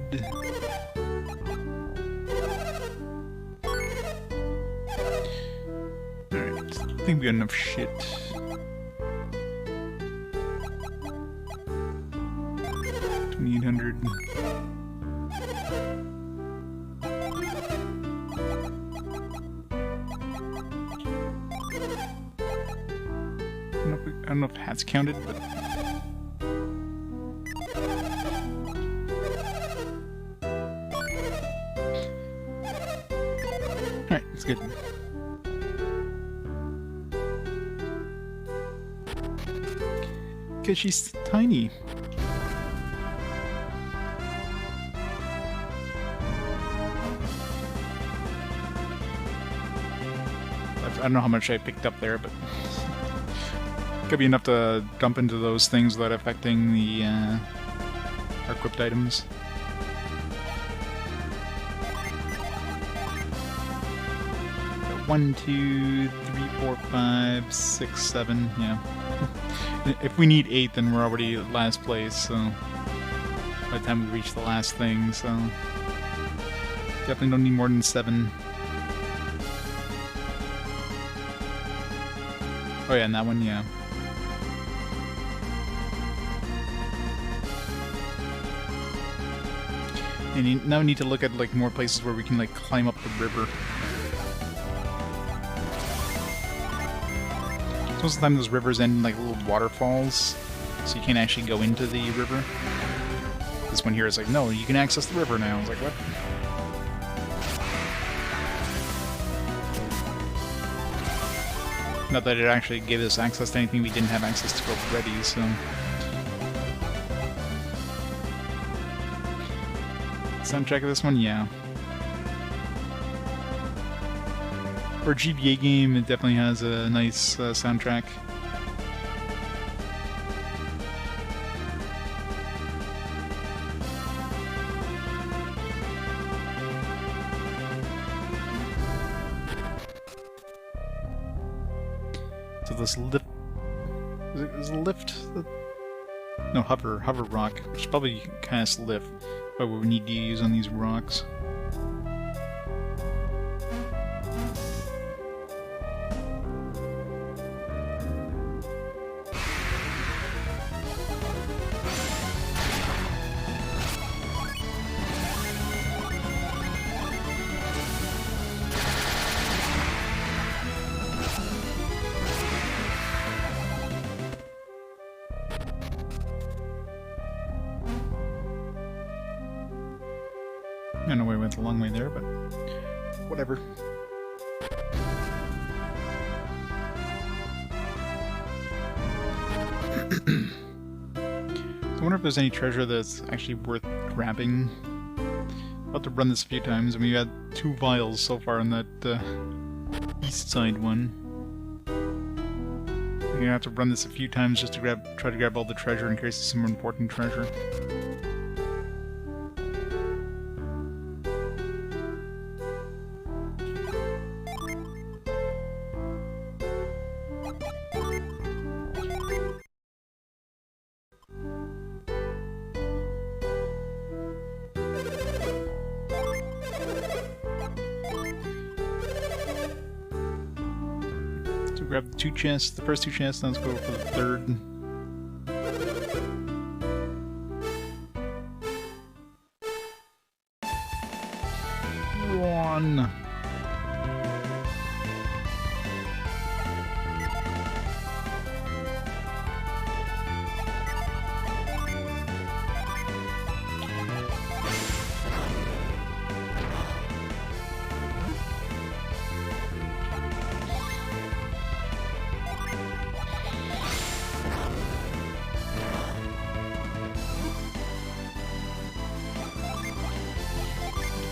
Alright, I think we got enough shit. 2,800... I don't know if hats counted, but... Alright, it's good. Because she's tiny. I don't know how much I picked up there, but... Could be enough to dump into those things without affecting the our equipped items. Got 1, 2, 3, 4, 5, 6, 7. Yeah. If we need 8, then we're already at last place. So by the time we reach the last thing, so definitely don't need more than 7. Oh yeah, and that one, yeah. And now we need to look at like more places where we can like climb up the river. So most of the time those rivers end in like little waterfalls, so you can't actually go into the river. This one here is like, no, you can access the river now. I was like, what? Not that it actually gave us access to anything we didn't have access to already, so... Soundtrack of this one? Yeah. For a GBA game, it definitely has a nice soundtrack. So this lift... Is it lift? No, hover rock, which is probably kind of lift. But what we need to use on these rocks. I know I went a long way there, but whatever. I wonder if there's any treasure that's actually worth grabbing. I'll have to run this a few times. I mean, we had 2 vials so far on that east side one. I'm gonna have to run this a few times just to try to grab all the treasure in case there's some more important treasure. Grab the 2 chests, the first 2 chests, then let's go for the third. One.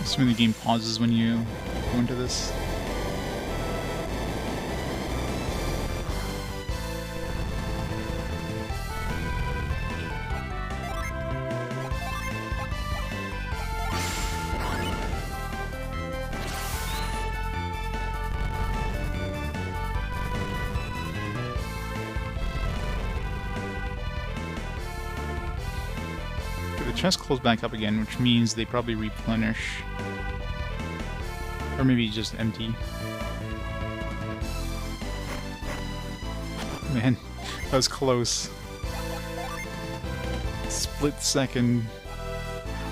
Assuming the game pauses when you go into this. Okay, the chest closed back up again, which means they probably replenish. Or maybe just empty. Man, that was close. Split second.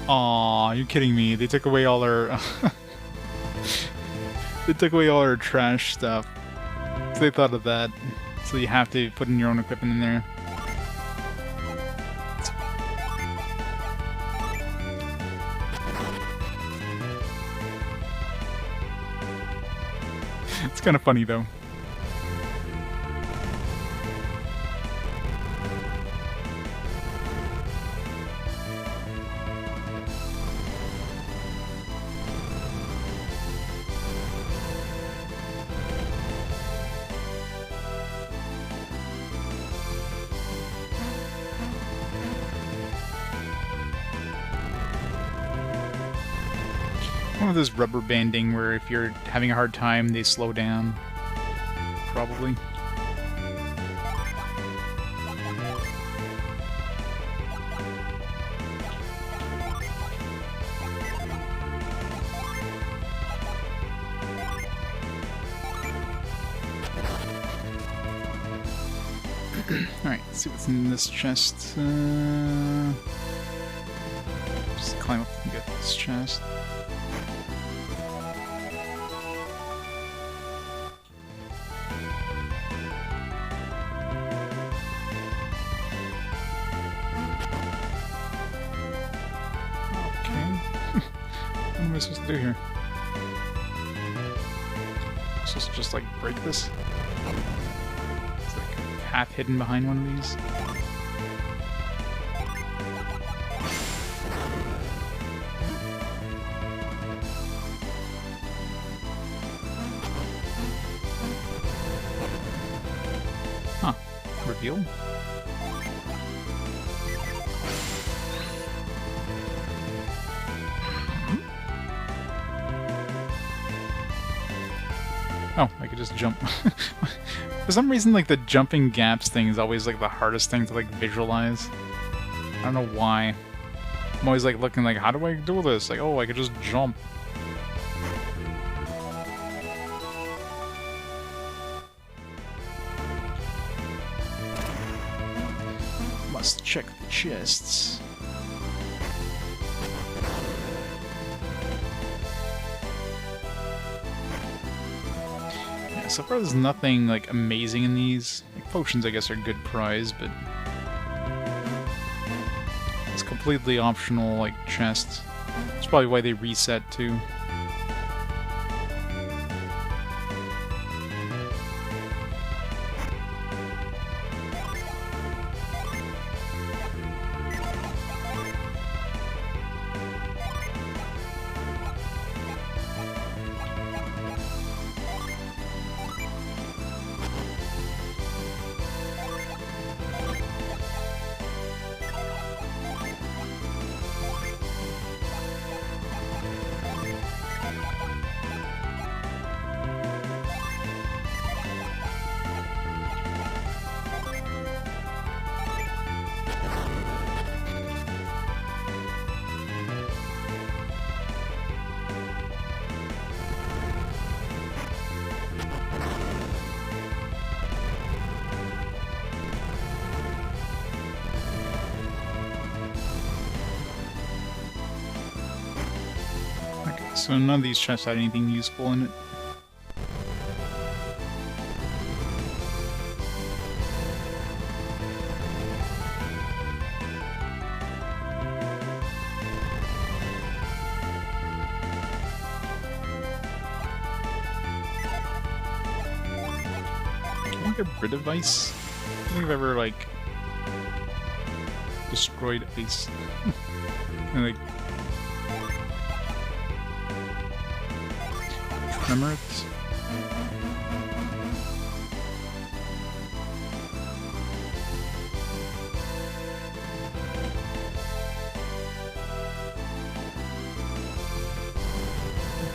Aw, you're kidding me. They took away all our... they took away all our trash stuff. So they thought of that. So you have to put in your own equipment in there. It's kind of funny, though. One of those rubber banding where if you're having a hard time, they slow down. Probably. Alright, let's see what's in this chest. Just climb up and get this chest. What am I supposed to do here? I'm supposed to just like break this? It's like half hidden behind one of these. Huh. Reveal? Oh, I could just jump. For some reason, like, the jumping gaps thing is always, like, the hardest thing to, like, visualize. I don't know why. I'm always, like, looking like, how do I do this? Like, oh, I could just jump. Must check the chests. So far there's nothing, like, amazing in these. Like, potions, I guess, are a good prize, but... it's completely optional, like, chests. That's probably why they reset too. So none of these chests had anything useful in it. Can I get rid of ice? I don't think I've ever, like, destroyed ice. And, like, tremor it.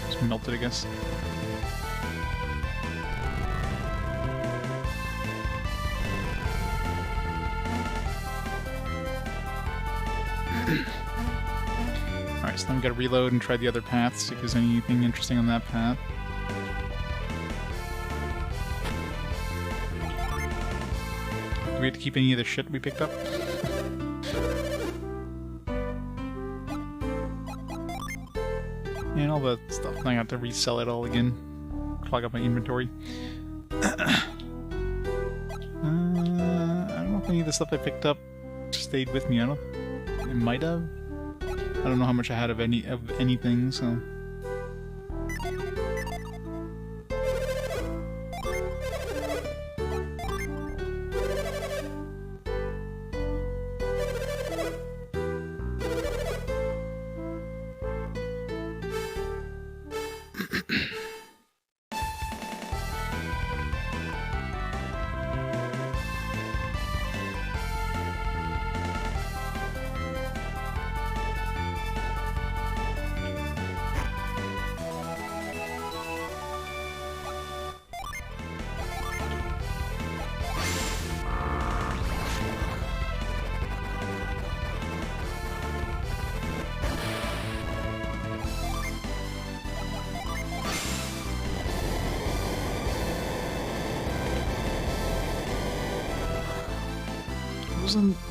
Just melt it, I guess. Alright, so then we gotta reload and try the other path, see if there's anything interesting on that path. Do we have to keep any of the shit we picked up? And all that stuff. I have to resell it all again. Clog up my inventory. I don't know if any of the stuff I picked up stayed with me. I don't. It might have. I don't know how much I had of anything, so.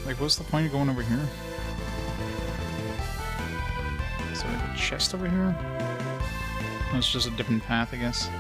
Like, what's the point of going over here? Is there like a chest over here? No, it's just a different path, I guess.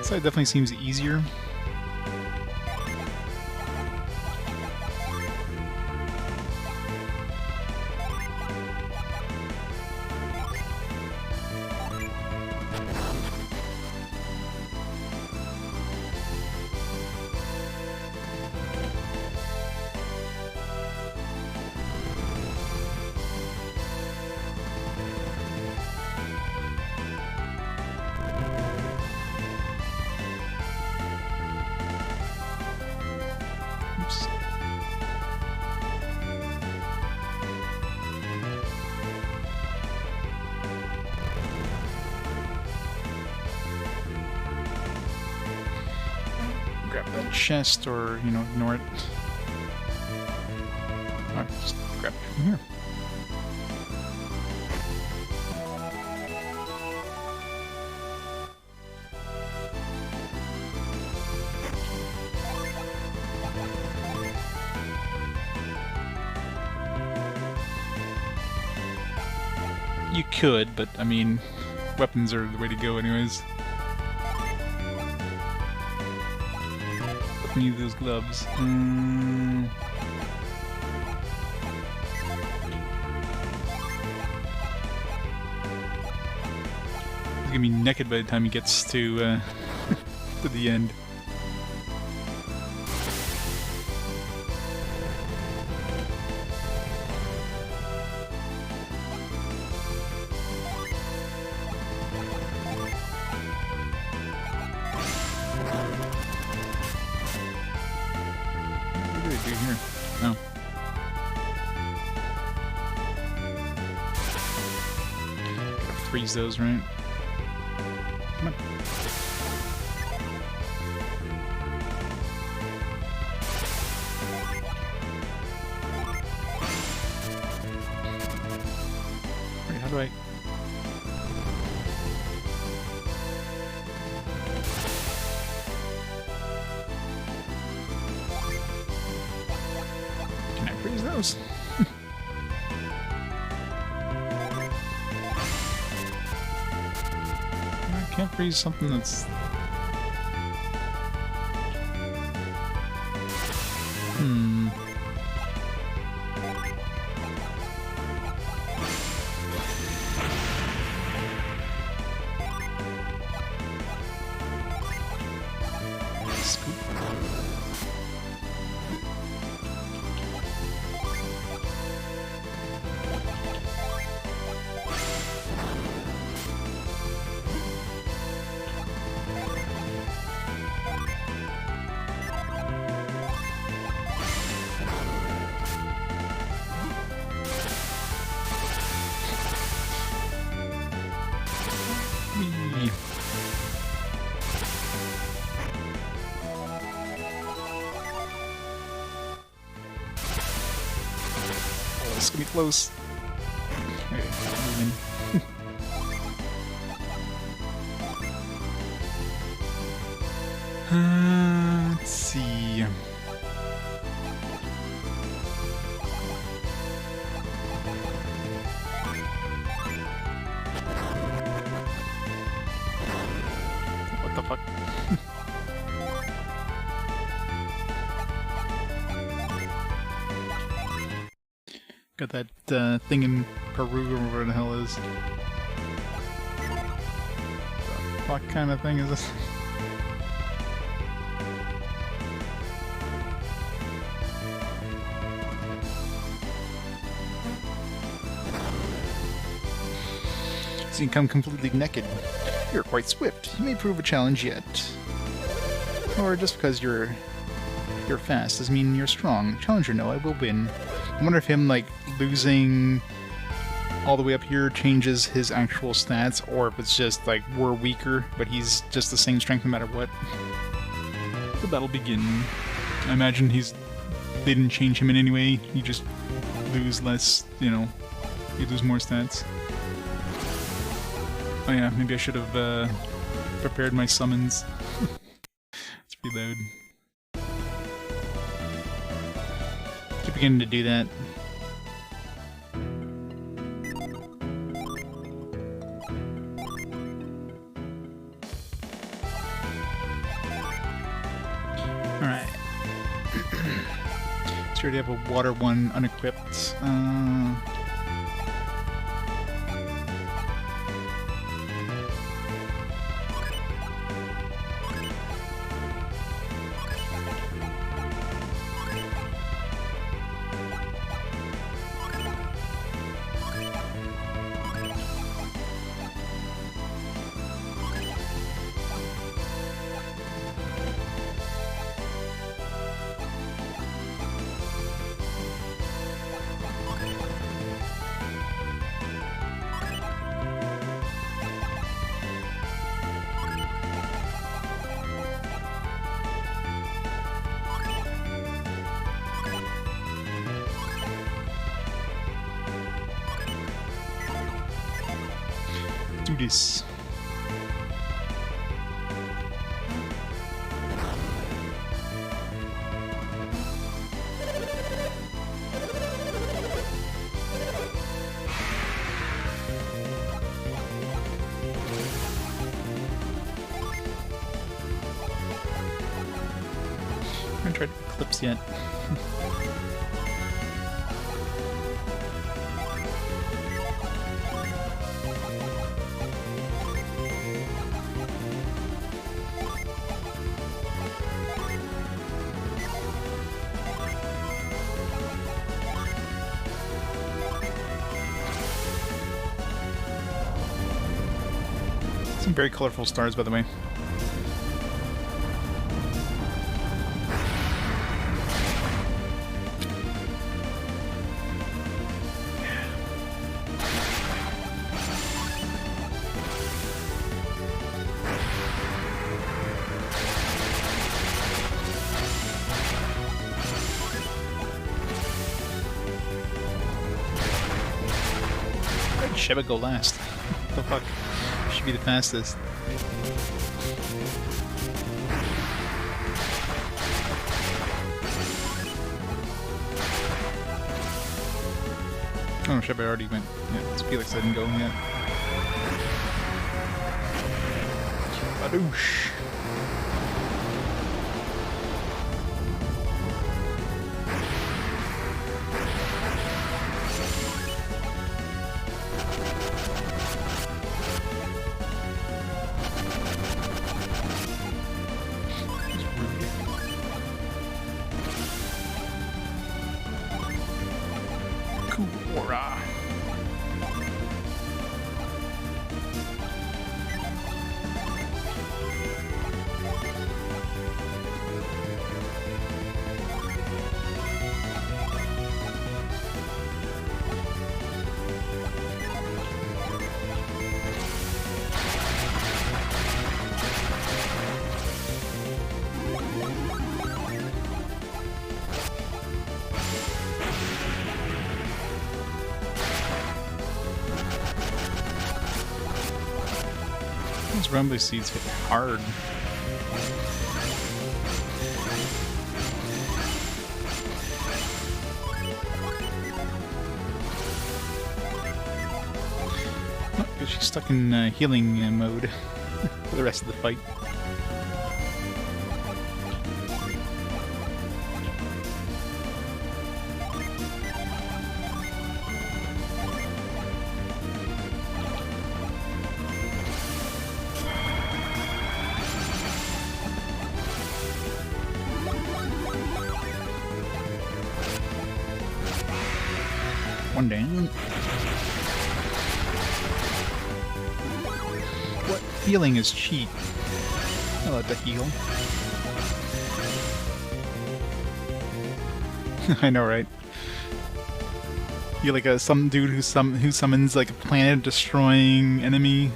This side definitely seems easier. chest or, you know, ignore it. Alright, just grab it from here. You could, but I mean, weapons are the way to go anyways. Need those gloves. He's gonna be naked by the time he gets to to the end. Here. No. Gotta freeze those, right? Come on. Wait, how do I... freeze those. I can't freeze something that's... Scoop. This is gonna be close. Okay, moving. Let's see. What the fuck? Got that thing in Peru or whatever the hell is. What kind of thing is this? So you come completely naked. You're quite swift. You may prove a challenge yet. Or just because you're fast doesn't mean you're strong. Challenge or no, I will win. I wonder if him, like, losing all the way up here changes his actual stats, or if it's just, like, we're weaker, but he's just the same strength no matter what. The battle begin. I imagine they didn't change him in any way, you just lose less, you know, you lose more stats. Oh yeah, maybe I should have prepared my summons. Let's reload. Keep beginning to do that. Alright. So we already have a water one unequipped. do this. I haven't tried Eclipse yet. Some very colorful stars, by the way. Why did Sheba go last? What the fuck? Should be the fastest. Oh, Sheba already went. Yeah, it's Felix didn't go yet. Badoosh. Aura. Those rumbly seeds hit hard. Oh, good, she's stuck in healing mode for the rest of the fight. One down. What healing is cheap? I like to heal. I know, right? You're like some dude who summons like a planet-destroying enemy,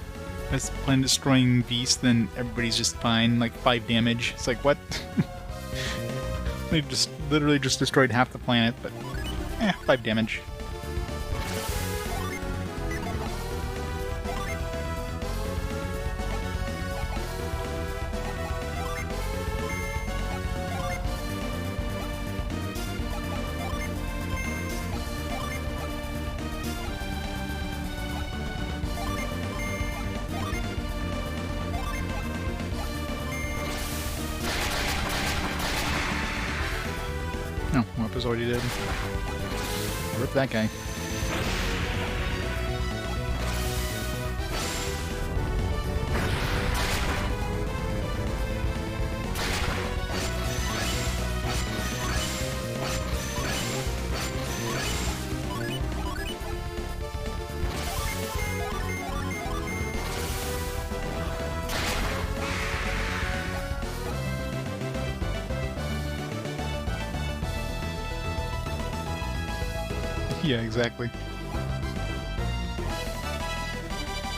a planet-destroying beast, then everybody's just fine, like 5 damage. It's like, what? They just literally just destroyed half the planet, but 5 damage. No, Warp is already dead. I'll rip that guy. Yeah, exactly.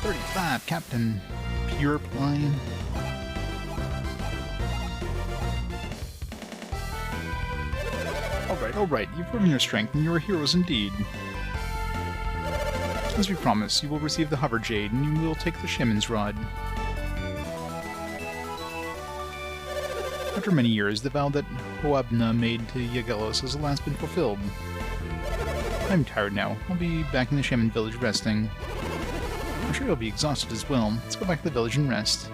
35, Captain. Pure Lion. Alright, you've proven your strength, and you are heroes indeed. As we promised, you will receive the Hover Jade, and you will take the Shaman's Rod. After many years, the vow that Hoabna made to Yagelos has at last been fulfilled. I'm tired now. I'll be back in the Shaman village resting. I'm sure you'll be exhausted as well. Let's go back to the village and rest.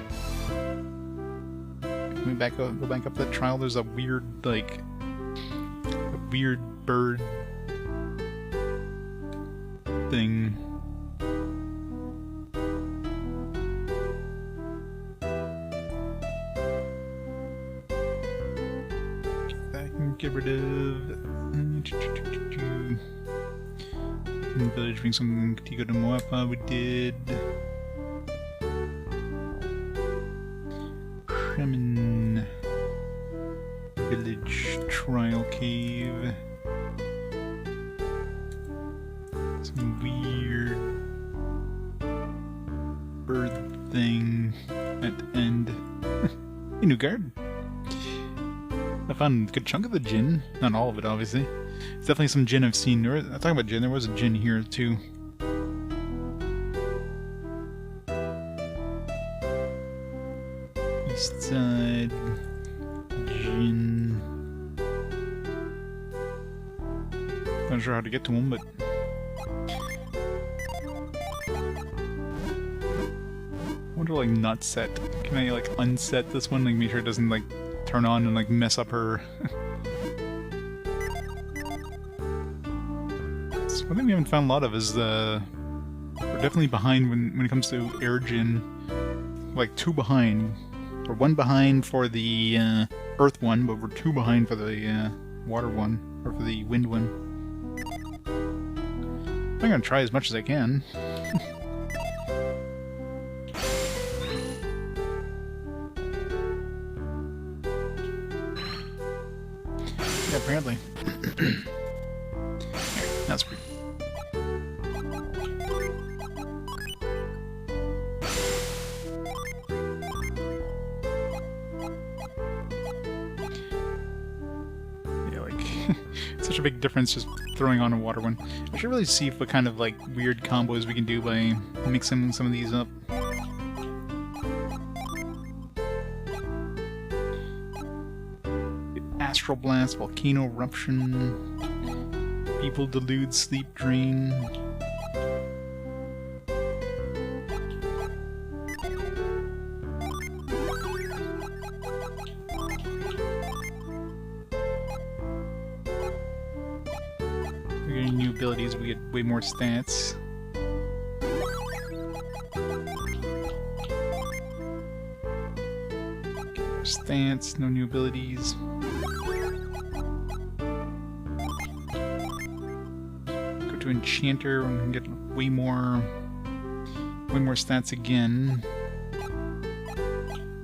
Can we go back up that trial? There's a weird, like... a weird bird... thing. That can get rid of... In the village, bring some Tigo to Moapa, we did. Shaman Village Trial Cave. Some weird bird thing at the end. Hey, new guard. I found a good chunk of the gin. Not all of it, obviously. It's definitely some gin I've seen. I'm talking about gin, there was a gin here too. East side gin. Not sure how to get to them, but I wonder, like, not set. Can I, like, unset this one? Like, make sure it doesn't, like, turn on and, like, mess up her. One thing we haven't found a lot of is we're definitely behind when it comes to air gin. Like 2 behind. We're 1 behind for the earth one, but we're 2 behind for the water one, or for the wind one. I'm gonna try as much as I can. Yeah, apparently. That's pretty. Such a big difference just throwing on a water one. I should really see what kind of, like, weird combos we can do by mixing some of these up. Astral Blast, Volcano Eruption, People Delude, Sleep Drain. New abilities, we get way more stats. Stats, no new abilities. Go to Enchanter and we can get way more stats again.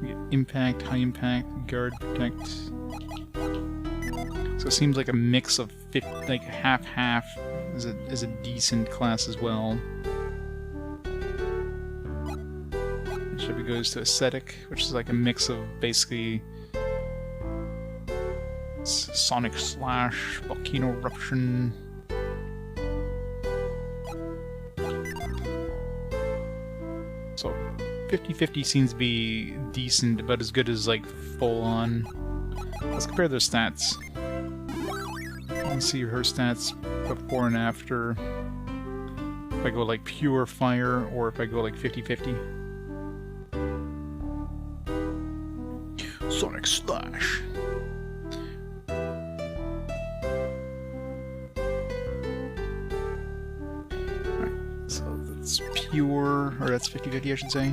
We get Impact, High Impact, Guard, Protect. So it seems like a mix of like half-half is a decent class as well. Sheba goes to Ascetic, which is like a mix of basically Sonic Slash, Volcano Eruption. So 50-50 seems to be decent, about as good as like full on. Let's compare their stats. Let's see her stats before and after. If I go like pure fire, or if I go like 50-50. Sonic Slash. Alright, so that's pure, or that's 50-50 I should say.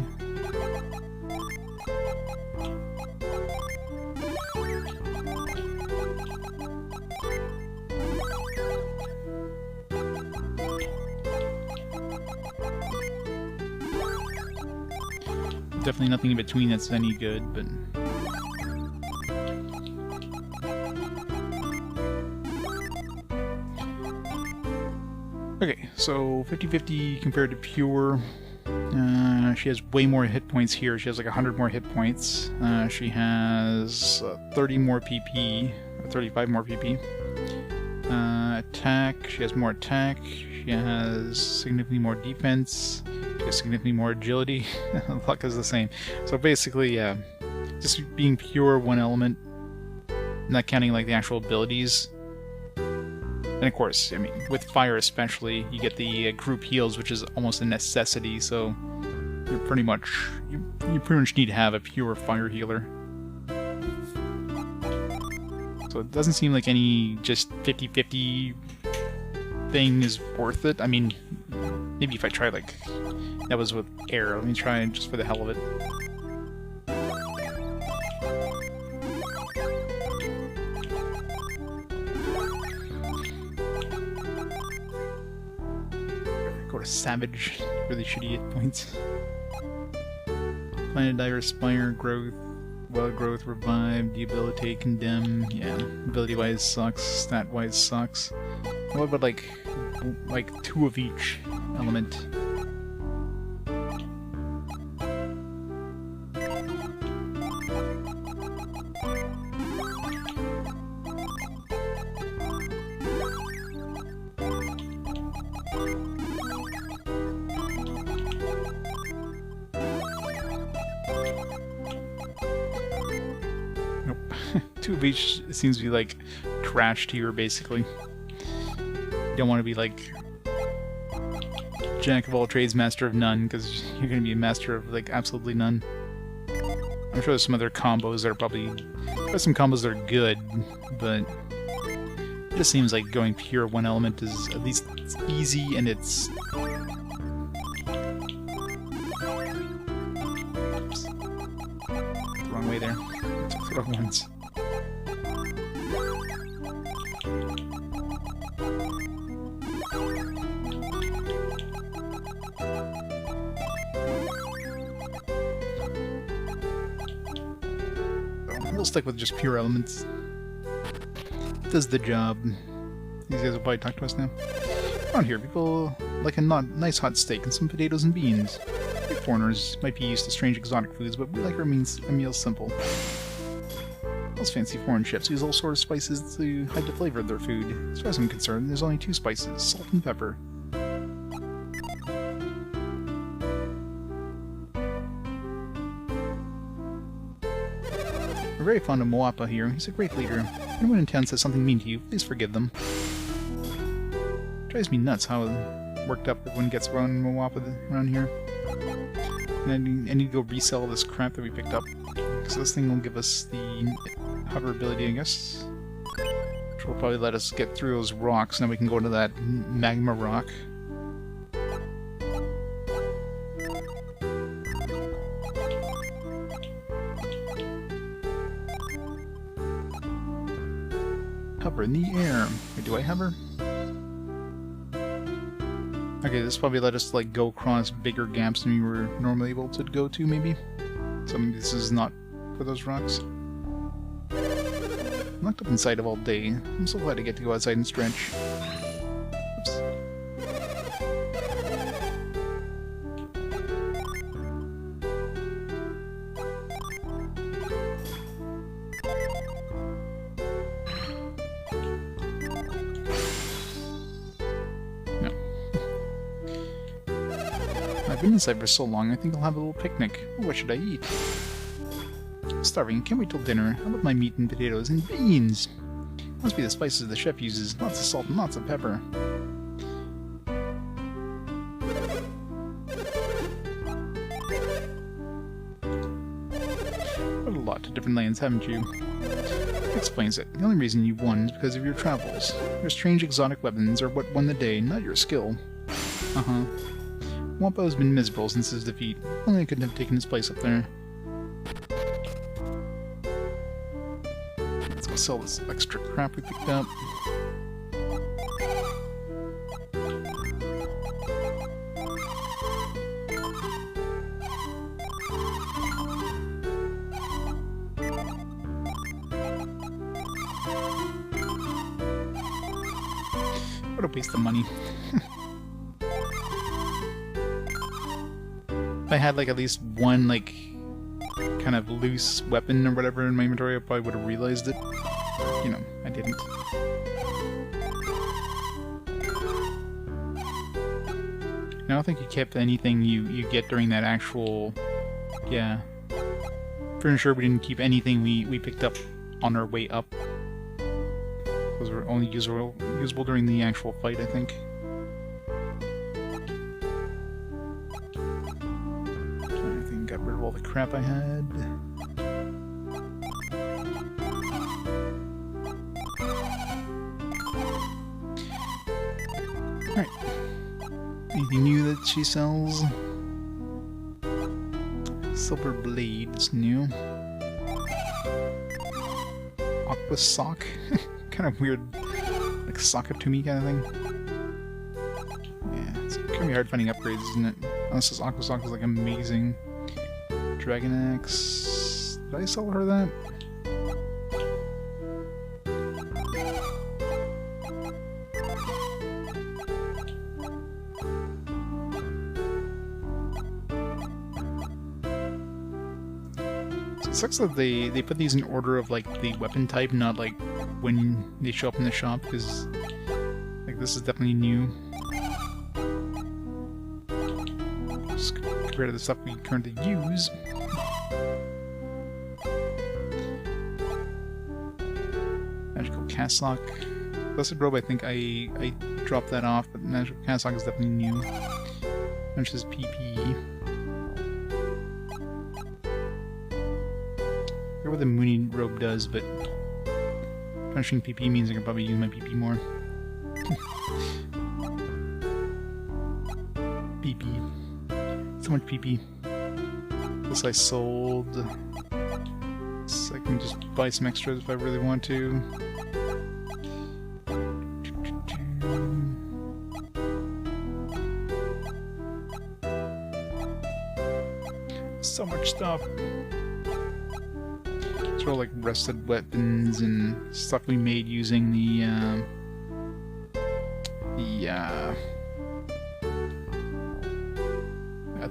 Definitely nothing in between that's any good, but... Okay, so 50-50 compared to pure. She has way more hit points here. She has like 100 more hit points. She has 30 more PP, or 35 more PP. Attack, she has more attack. She She has significantly more defense. She has significantly more agility. Luck is the same. So basically, yeah, just being pure one element, not counting like the actual abilities. And of course, I mean, with fire especially, you get the group heals, which is almost a necessity. So you're pretty much you pretty much need to have a pure fire healer. So it doesn't seem like any just 50-50 thing is worth it. I mean, maybe if I try like that was with air. Let me try it just for the hell of it. Go to Savage. Really shitty hit points. Planet Diver, Spire, Growth, Wild Growth, Revive, Debilitate, Condemn. Yeah, ability-wise sucks, stat-wise sucks. What about like 2 of each element? Nope. 2 of each seems to be like trash tier, basically. You don't want to be like Jack of all trades, master of none, because you're going to be a master of like absolutely none. I'm sure there's some other combos that are probably... There's some combos that are good, but it just seems like going pure one element is at least it's easy and it's... Oops. The wrong way there. Took the wrong ones. We'll stick with just pure elements. Does the job. These guys will probably talk to us now. Around here, people like a nice hot steak and some potatoes and beans. We foreigners might be used to strange exotic foods, but we like our meals simple. Those fancy foreign chefs use all sorts of spices to hide the flavor of their food. As far as I'm concerned, there's only 2 spices, salt and pepper. We're very fond of Moapa here. He's a great leader. If anyone in town says something mean to you, please forgive them. It drives me nuts how worked up everyone gets around Moapa around here. And I need to go resell this crap that we picked up. So this thing will give us the hover ability, I guess. Which will probably let us get through those rocks, and then we can go to that Magma Rock. Hover in the air. Wait, do I hover? Okay, this probably let us like go across bigger gaps than we were normally able to go to, maybe? So maybe this is not for those rocks. I'm locked up inside all day. I'm so glad to get to go outside and stretch. Oops. No. I've been inside for so long, I think I'll have a little picnic. What should I eat? Starving, can't wait till dinner. I love my meat and potatoes and beans. Must be the spices the chef uses. Lots of salt and lots of pepper. What a lot of different lands, haven't you? Explains it. The only reason you won is because of your travels. Your strange exotic weapons are what won the day, not your skill. Uh-huh. Wampa has been miserable since his defeat. Only I couldn't have taken his place up there. Let's go sell this extra crap we picked up. What a waste of money. If I had like at least one like kind of loose weapon or whatever in my inventory, I probably would have realized it. You know, I didn't. I don't think you kept anything you get during that actual... Yeah. Pretty sure we didn't keep anything we picked up on our way up. Those were only usable during the actual fight, I think. I think I got rid of all the crap I had. Alright. Anything new that she sells? Silver blade is new. Aqua sock? Kind of weird, like Sakatumi kind of thing. Yeah, it's gonna be hard finding upgrades, isn't it? Unless this Aqua sock is like amazing. Dragon Axe. Did I sell her that? It sucks that they put these in order of like the weapon type, not like when they show up in the shop, because like this is definitely new. Just compared to the stuff we currently use. Magical Cassock. Blessed Robe, I think I dropped that off, but Magical Cassock is definitely new. Which is PP. I forget what the Moony Robe does, but punishing PP means I can probably use my PP more. PP. So much PP. This I sold. So I can just buy some extras if I really want to. So much stuff. Throw like rusted weapons and stuff we made using the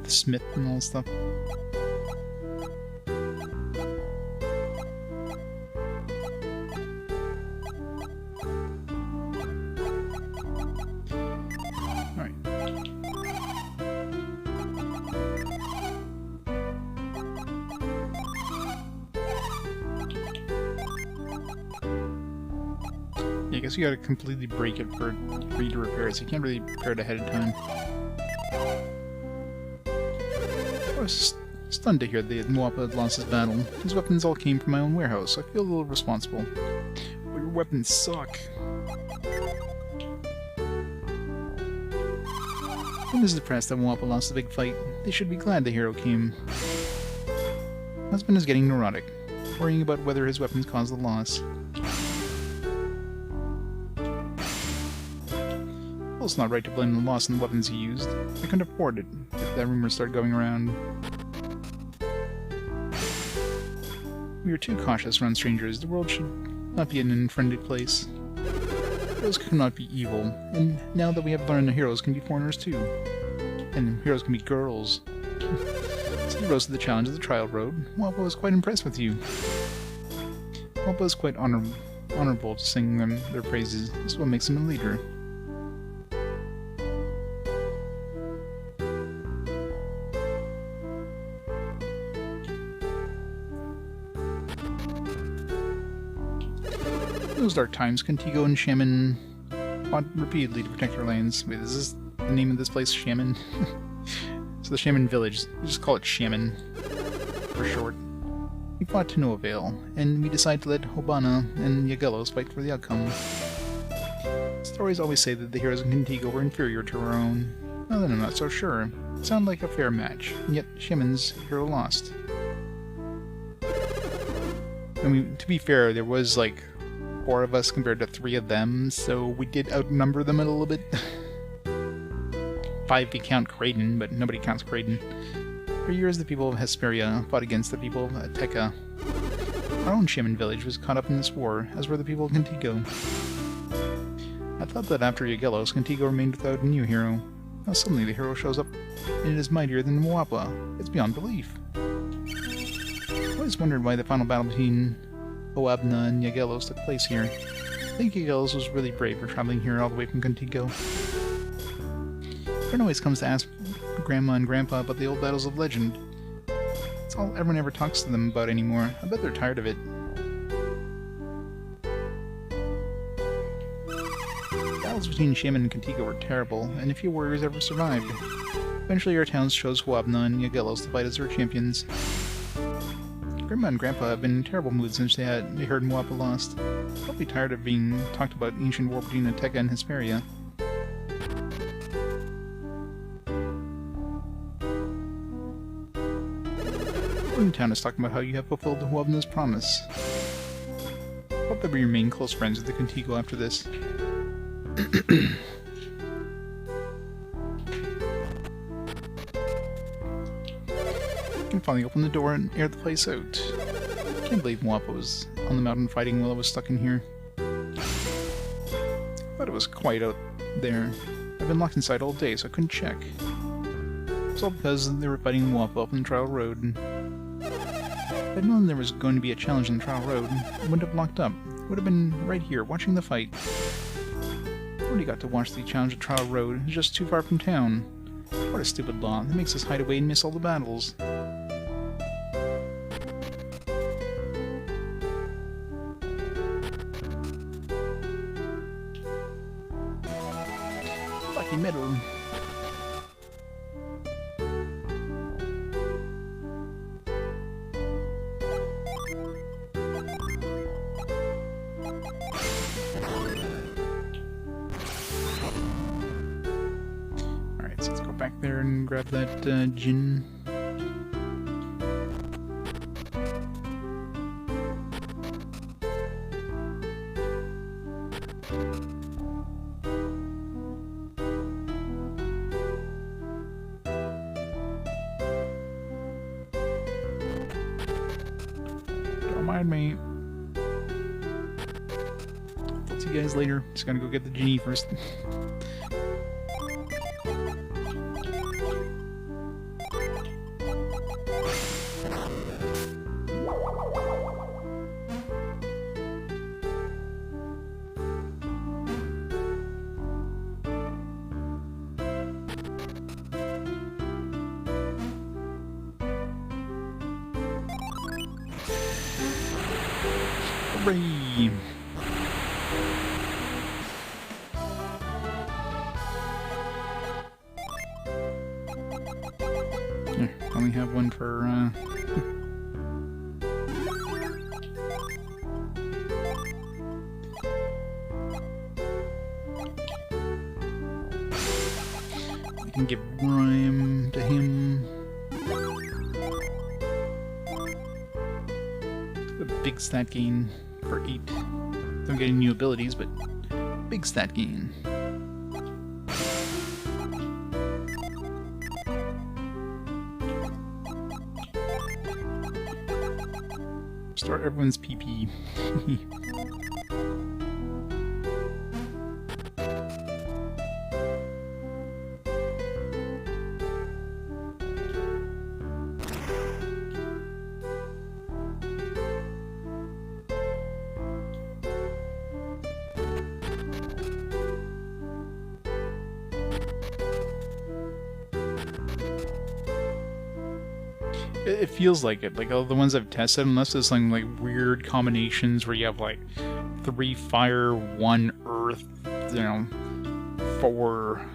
smith and all that stuff. Alright. Yeah, I guess you gotta completely break it for you to repair it, so you can't really repair it ahead of time. I was stunned to hear that Mwapa had lost his battle. His weapons all came from my own warehouse, so I feel a little responsible. But your weapons suck. I was depressed that Mwapa lost the big fight. They should be glad the hero came. Husband is getting neurotic, worrying about whether his weapons caused the loss. Well, it's not right to blame the loss on the weapons he used. I couldn't afford it if that rumor started going around. We are too cautious around strangers. The world should not be an unfriendly place. Heroes cannot be evil, and now that we have learned that heroes can be foreigners too. And heroes can be girls. So you rose to the challenge of the trial road. Mwapa was quite impressed with you. Mwapa is quite honorable to sing them their praises. This is what makes him a leader. In those dark times, Contigo and Shaman fought repeatedly to protect our lands. Wait, is this the name of this place? Shaman? So the Shaman village. We just call it Shaman for short. We fought to no avail, and we decided to let Hobana and Yagelos fight for the outcome. Stories always say that the heroes in Contigo were inferior to our own. Now then, I'm not so sure. It sounded like a fair match, and yet Shaman's hero lost. I mean, to be fair, there was like 4 of us compared to 3 of them, so we did outnumber them a little bit. 5 if you count Kraden, but nobody counts Kraden. For years, the people of Hesperia fought against the people of Ateka. Our own Shaman village was caught up in this war, as were the people of Contigo. I thought that after Yagelos, Contigo remained without a new hero. Now suddenly the hero shows up, and it is mightier than Mwapa. It's beyond belief. I always wondered why the final battle between Oabna and Yagelos took place here. I think Yagelos was really brave for traveling here all the way from Contigo. Everyone always comes to ask Grandma and Grandpa about the old battles of legend. It's all everyone ever talks to them about anymore. I bet they're tired of it. Battles between Sheba and Contigo were terrible, and a few warriors ever survived. Eventually our towns chose Huabna and Yagelos to fight as their champions. Grandma and Grandpa have been in terrible moods since they heard Mwapa lost. Probably tired of being talked about ancient war between Ateka and Hesperia. Town is talking about how you have fulfilled Huabna's promise. Hope that we remain close friends with the Contigo after this. I can finally open the door and air the place out. Can't believe Mwapa was on the mountain fighting while I was stuck in here. Thought it was quiet out there. I've been locked inside all day, so I couldn't check. It's all because they were fighting Mwapa up on the Trial Road. If I'd known there was going to be a challenge on the Trial Road, I wouldn't have locked up. I would have been right here, watching the fight. I already got to watch the challenge at Trial Road. It's just too far from town. What a stupid law. That makes us hide away and miss all the battles. Lucky medal. There and grab that gin. Don't mind me. I'll see you guys later. Just gotta go get the genie first. Hooray! Only have one for, I can give rhyme to him. A big stat gain for 8. Don't get any new abilities, but big stat gain. Start everyone's PP. It feels like it. Like all the ones I've tested, unless there's some like weird combinations where you have like 3 fire, 1 earth, 4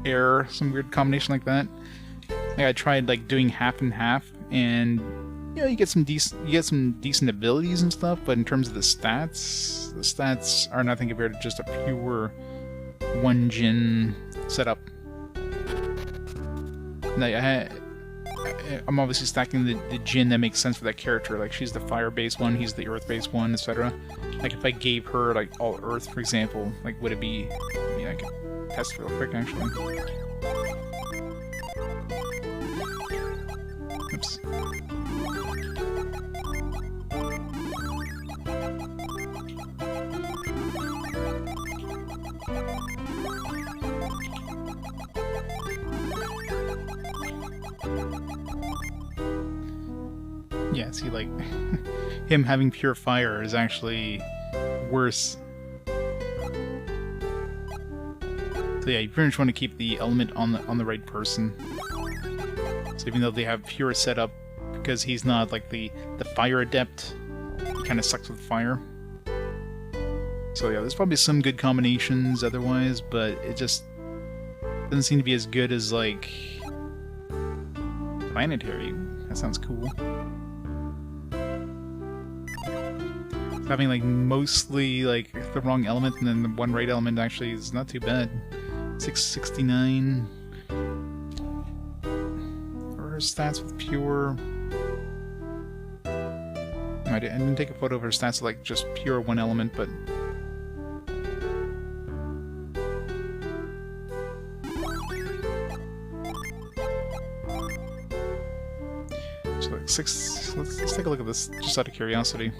air, some weird combination like that. Like I tried like doing half and half, and you get some decent abilities and stuff. But in terms of the stats are nothing compared to just a pure 1 Jin setup. Like, I'm obviously stacking the Jin that makes sense for that character. Like, she's the fire-based one, he's the earth-based one, etc. Like, if I gave her, like, all earth, for example, like, would it be... I mean, I could test real quick, actually. Oops. Yeah, see, like, him having pure fire is actually worse. So yeah, you pretty much want to keep the element on the right person. So even though they have pure setup, because he's not like the fire adept, he kind of sucks with fire. So yeah, there's probably some good combinations otherwise, but it just doesn't seem to be as good as like planetary. That sounds cool. Having like mostly like the wrong element and then the one right element actually is not too bad. 669. Her stats with pure. I didn't take a photo of her stats like just pure one element, but. So like 6. Let's take a look at this just out of curiosity.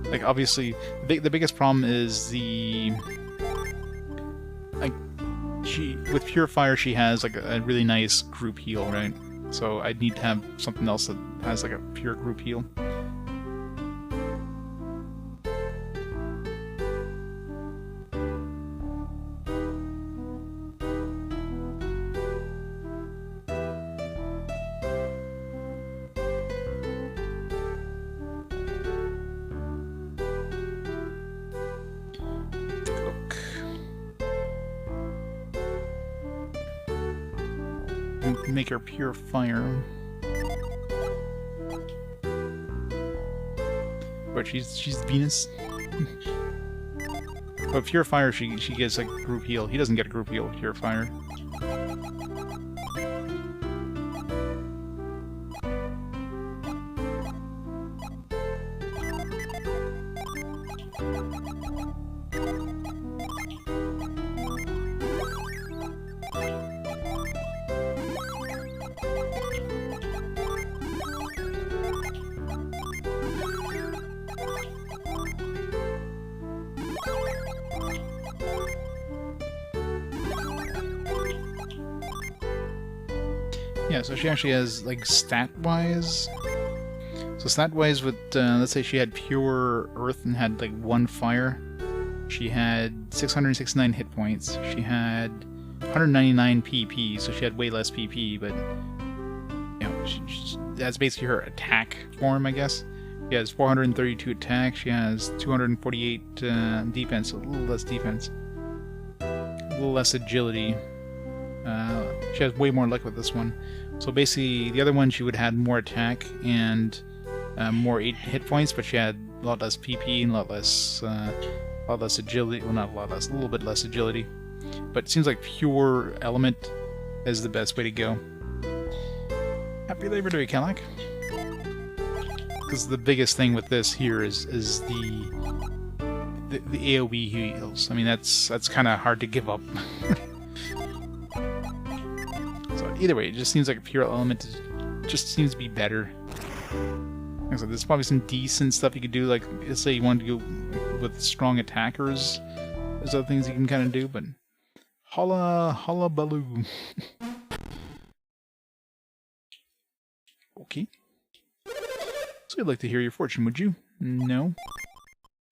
Like obviously, the biggest problem is the. Like, with pure fire, she has like a really nice group heal, right? So I'd need to have something else that has like a pure group heal. Make her pure fire. But she's Venus. But pure fire, she gets like group heal. He doesn't get a group heal with pure fire. Yeah, so she actually has, like, stat-wise... So stat-wise, with, let's say she had pure earth and had, like, 1 fire. She had 669 hit points. She had 199 PP, so she had way less PP, but... You know, that's basically her attack form, I guess. She has 432 attack, she has 248 defense, a little less defense. A little less agility. She has way more luck with this one. So basically, the other one she would have had more attack and more hit points, but she had a lot less PP and a lot less agility. Well, not a lot less, a little bit less agility. But it seems like pure element is the best way to go. Happy Labor Day, Kellock. Because the biggest thing with this here is the AoE heals. I mean, that's kind of hard to give up. Either way, it just seems like a pure element just seems to be better. Like I said, there's probably some decent stuff you could do, like, let's say you want to go with strong attackers. There's other things you can kind of do, but... Holla baloo. Okay. So I'd like to hear your fortune, would you? No?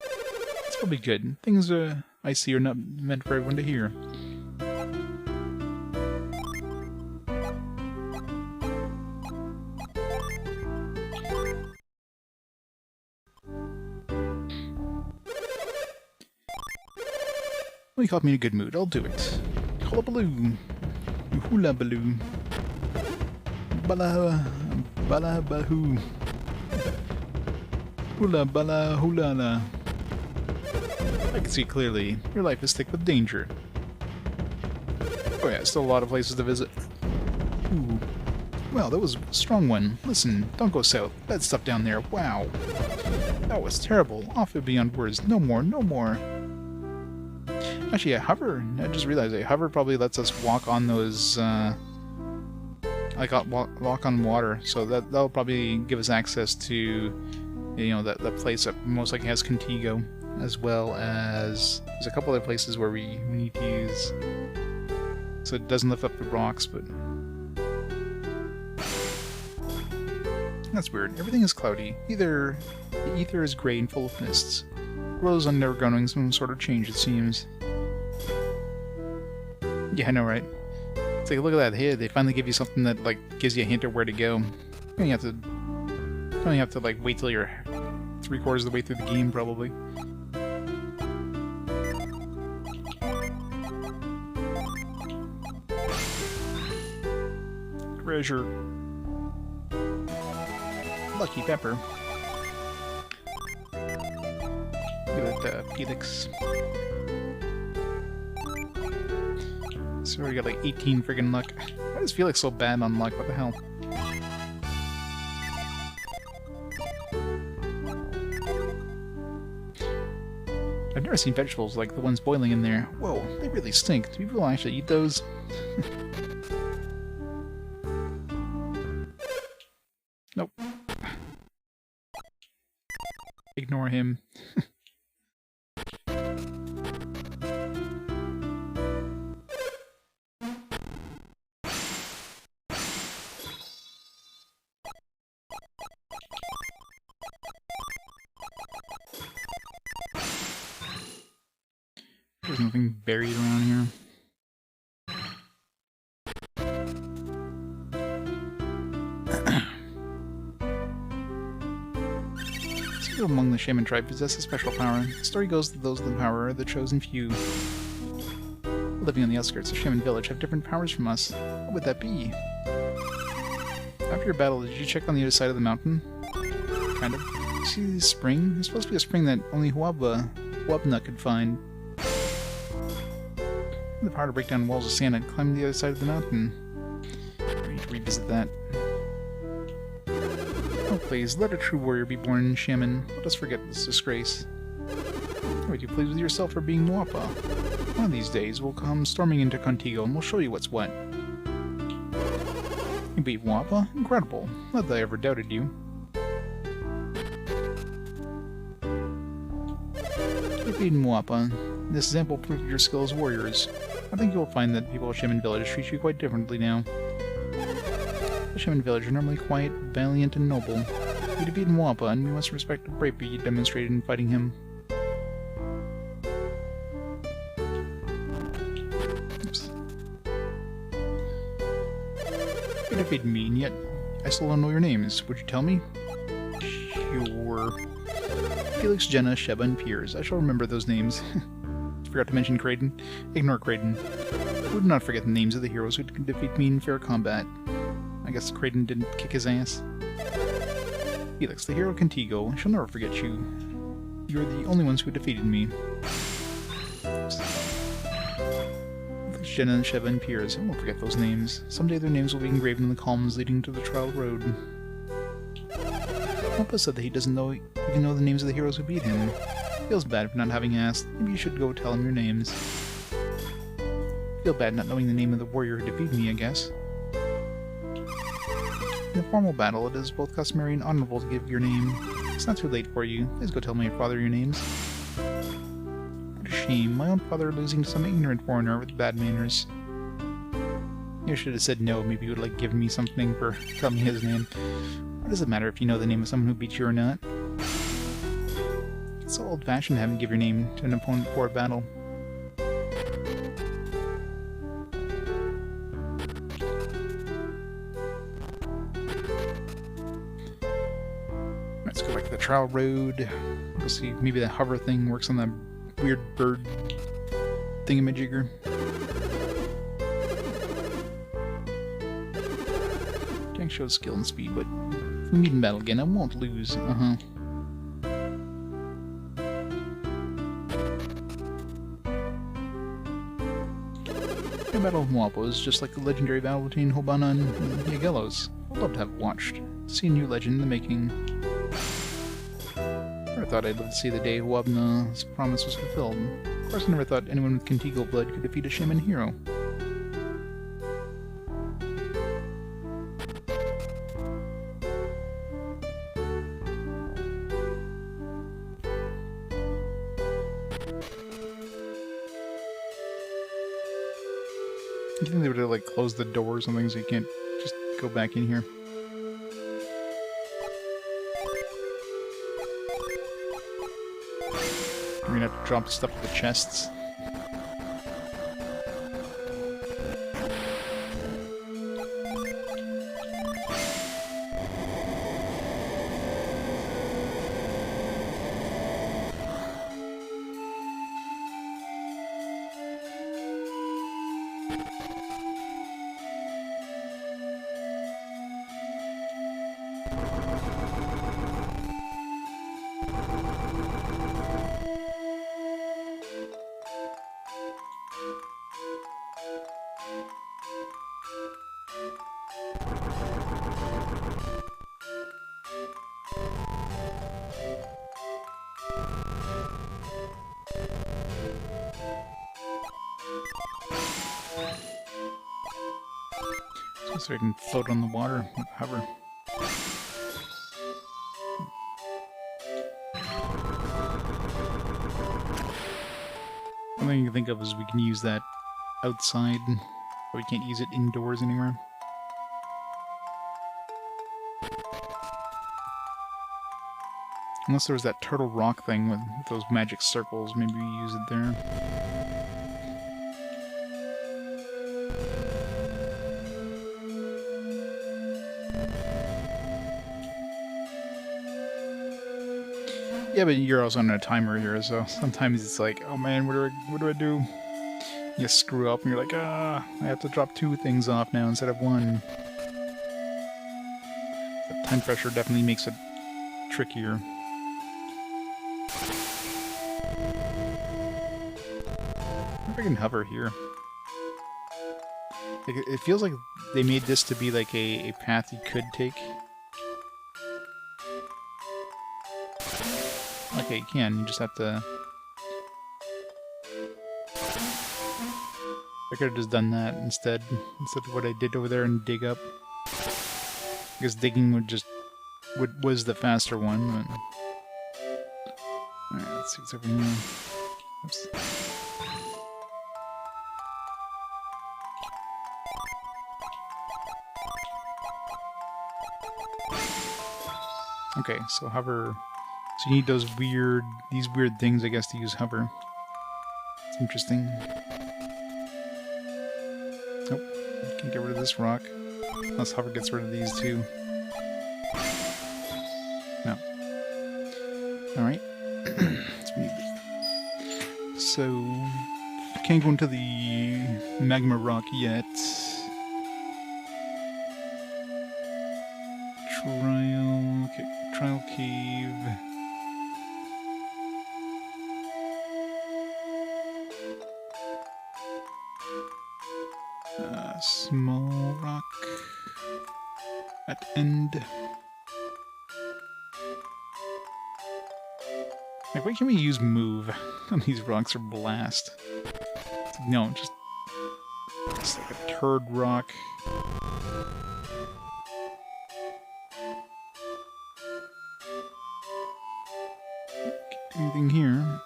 It's probably good. Things I see are not meant for everyone to hear. Well, you caught me in a good mood. I'll do it. Hullabaloo. Hula baloo. Bala bahoo. Hula bala hula la. I can see clearly. Your life is thick with danger. Oh yeah, still a lot of places to visit. Ooh. Well, that was a strong one. Listen, don't go south. Bad stuff down there. Wow. That was terrible. Awful beyond words. No more, no more. Actually, a hover. I just realized a hover probably lets us walk on those, like walk on water. So that'll probably give us access to, you know, that place that most likely has Contigo, as well as there's a couple other places where we need to use. So it doesn't lift up the rocks, but that's weird. Everything is cloudy. The ether is gray and full of mists. The world is undergoing some sort of change, it seems. Yeah, I know, right? It's like, look at that here. They finally give you something that, like, gives you a hint of where to go. You only have to, like, wait till you're 3/4 of the way through the game, probably. Treasure. Lucky pepper. Look at that, Felix. So we got like 18 friggin' luck. Why does Felix so bad on luck? What the hell? I've never seen vegetables like the ones boiling in there. Whoa, they really stink. Do people actually eat those? Nope. Ignore him. There's nothing buried around here. Few among the shaman tribe possess a special power. The story goes that those with the power are the chosen few. Living on the outskirts of Shaman Village have different powers from us. What would that be? After your battle, did you check on the other side of the mountain? Kind of. See this spring? There's supposed to be a spring that only Huabna could find. The power to break down walls of sand and climb the other side of the mountain. We need to revisit that. Oh please, let a true warrior be born, shaman. Let us forget this disgrace. Would you please with yourself for being Nwapa? One of these days we'll come storming into Contigo and we'll show you what's what. You beat Nwapa? Incredible. Not that I ever doubted you. You beat Nwapa. This is ample proof of your skill as warriors. I think you'll find that people of Shaman Village treat you quite differently now. The Shaman Village are normally quiet, valiant, and noble. You defeated Nwapa, and we must respect the bravery you demonstrated in fighting him. Oops. You defeated me, and yet I still don't know your names. Would you tell me? Sure. Felix, Jenna, Sheba, and Piers. I shall remember those names. Forgot to mention Kraden. Ignore Kraden. I would not forget the names of the heroes who could defeat me in fair combat. I guess Kraden didn't kick his ass. Felix, the hero of Contigo. I shall never forget you. You're the only ones who defeated me. Jenna, Sheba, and Piers. I won't forget those names. Someday their names will be engraved in the columns leading to the trial road. Papa said that he doesn't even know the names of the heroes who beat him. Feels bad for not having asked. Maybe you should go tell him your names. Feel bad not knowing the name of the warrior who defeated me, I guess. In a formal battle, it is both customary and honorable to give your name. It's not too late for you. Please go tell my father your names. What a shame. My own father losing to some ignorant foreigner with bad manners. You should have said no. Maybe you would like give me something for telling me his name. What does it matter if you know the name of someone who beat you or not? It's so old-fashioned to have him give your name to an opponent before a battle. Let's go back to the trial road. We'll see, maybe that hover thing works on that weird bird thingamajigger. Jack shows skill and speed, but if we meet in battle again, I won't lose. The Battle of Mwapa is just like the legendary battle between Hobana and Yagelos. I'd love to have watched. See a new legend in the making. Never thought I'd live to see the day Huabna's promise was fulfilled. Of course I never thought anyone with Contigo blood could defeat a shaman hero. Do you think they would have, like, closed the door or something so you can't just go back in here? We're gonna have to drop stuff to the chests. So I can float on the water, hover. One thing I can think of is we can use that outside, but we can't use it indoors anywhere. Unless there was that turtle rock thing with those magic circles, maybe we use it there. Yeah, but you're also on a timer here, so sometimes it's like, oh man, what do I do? You screw up and you're like, I have to drop 2 things off now instead of 1. The time pressure definitely makes it trickier. I wonder if I can hover here. Like, it feels like they made this to be like a path you could take. Okay, you can. You just have to... I could have just done that instead of what I did over there and dig up. I guess digging was the faster one, but... Alright, let's see what's over here. Oops. Okay, so hover... So you need these weird things, I guess, to use hover. It's interesting. Nope, you can get rid of this rock. Unless hover gets rid of these too. No. Alright. So, can't go into the Magma Rock yet. Trial Cave. Small rock at end. Like, why can't we use move on these rocks or blast? No, just like a turd rock. Anything here?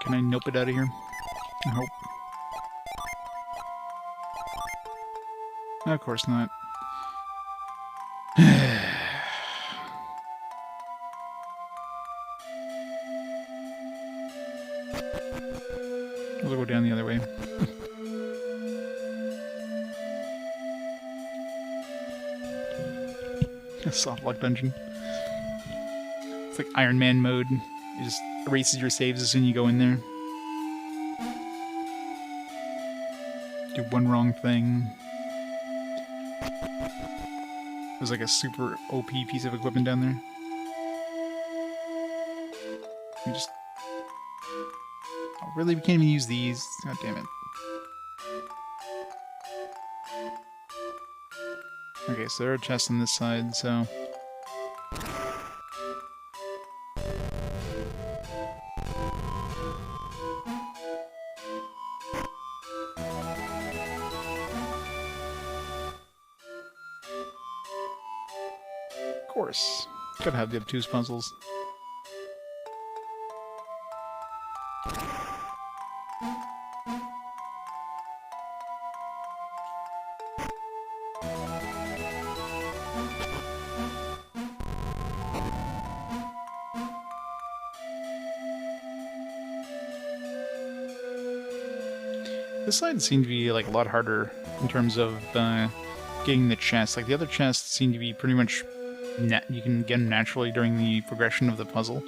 Can I nope it out of here? I hope. Of course not. We'll go down the other way. A soft lock dungeon. It's like Iron Man mode. It just erases your saves as soon as you go in there. Do one wrong thing. There's like a super OP piece of equipment down there. We just... Oh, really? We can't even use these? God damn it. Okay, so there are chests on this side, so... Of course. Gotta have the obtuse puzzles. This side seemed to be like a lot harder in terms of getting the chests. Like the other chests seem to be pretty much you can get them naturally during the progression of the puzzle.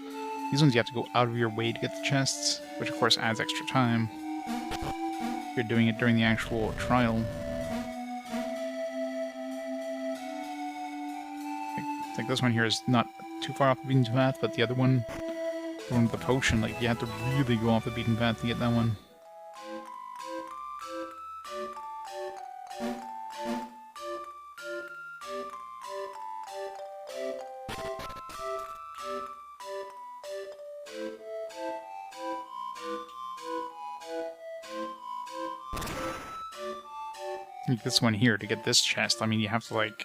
These ones you have to go out of your way to get the chests. which of course adds extra time if you're doing it during the actual trial. Like this one here is not too far off the beaten path, but the other one, the one with the potion, like you have to really go off the beaten path to get that one. Like this one here, to get this chest, I mean, you have to like...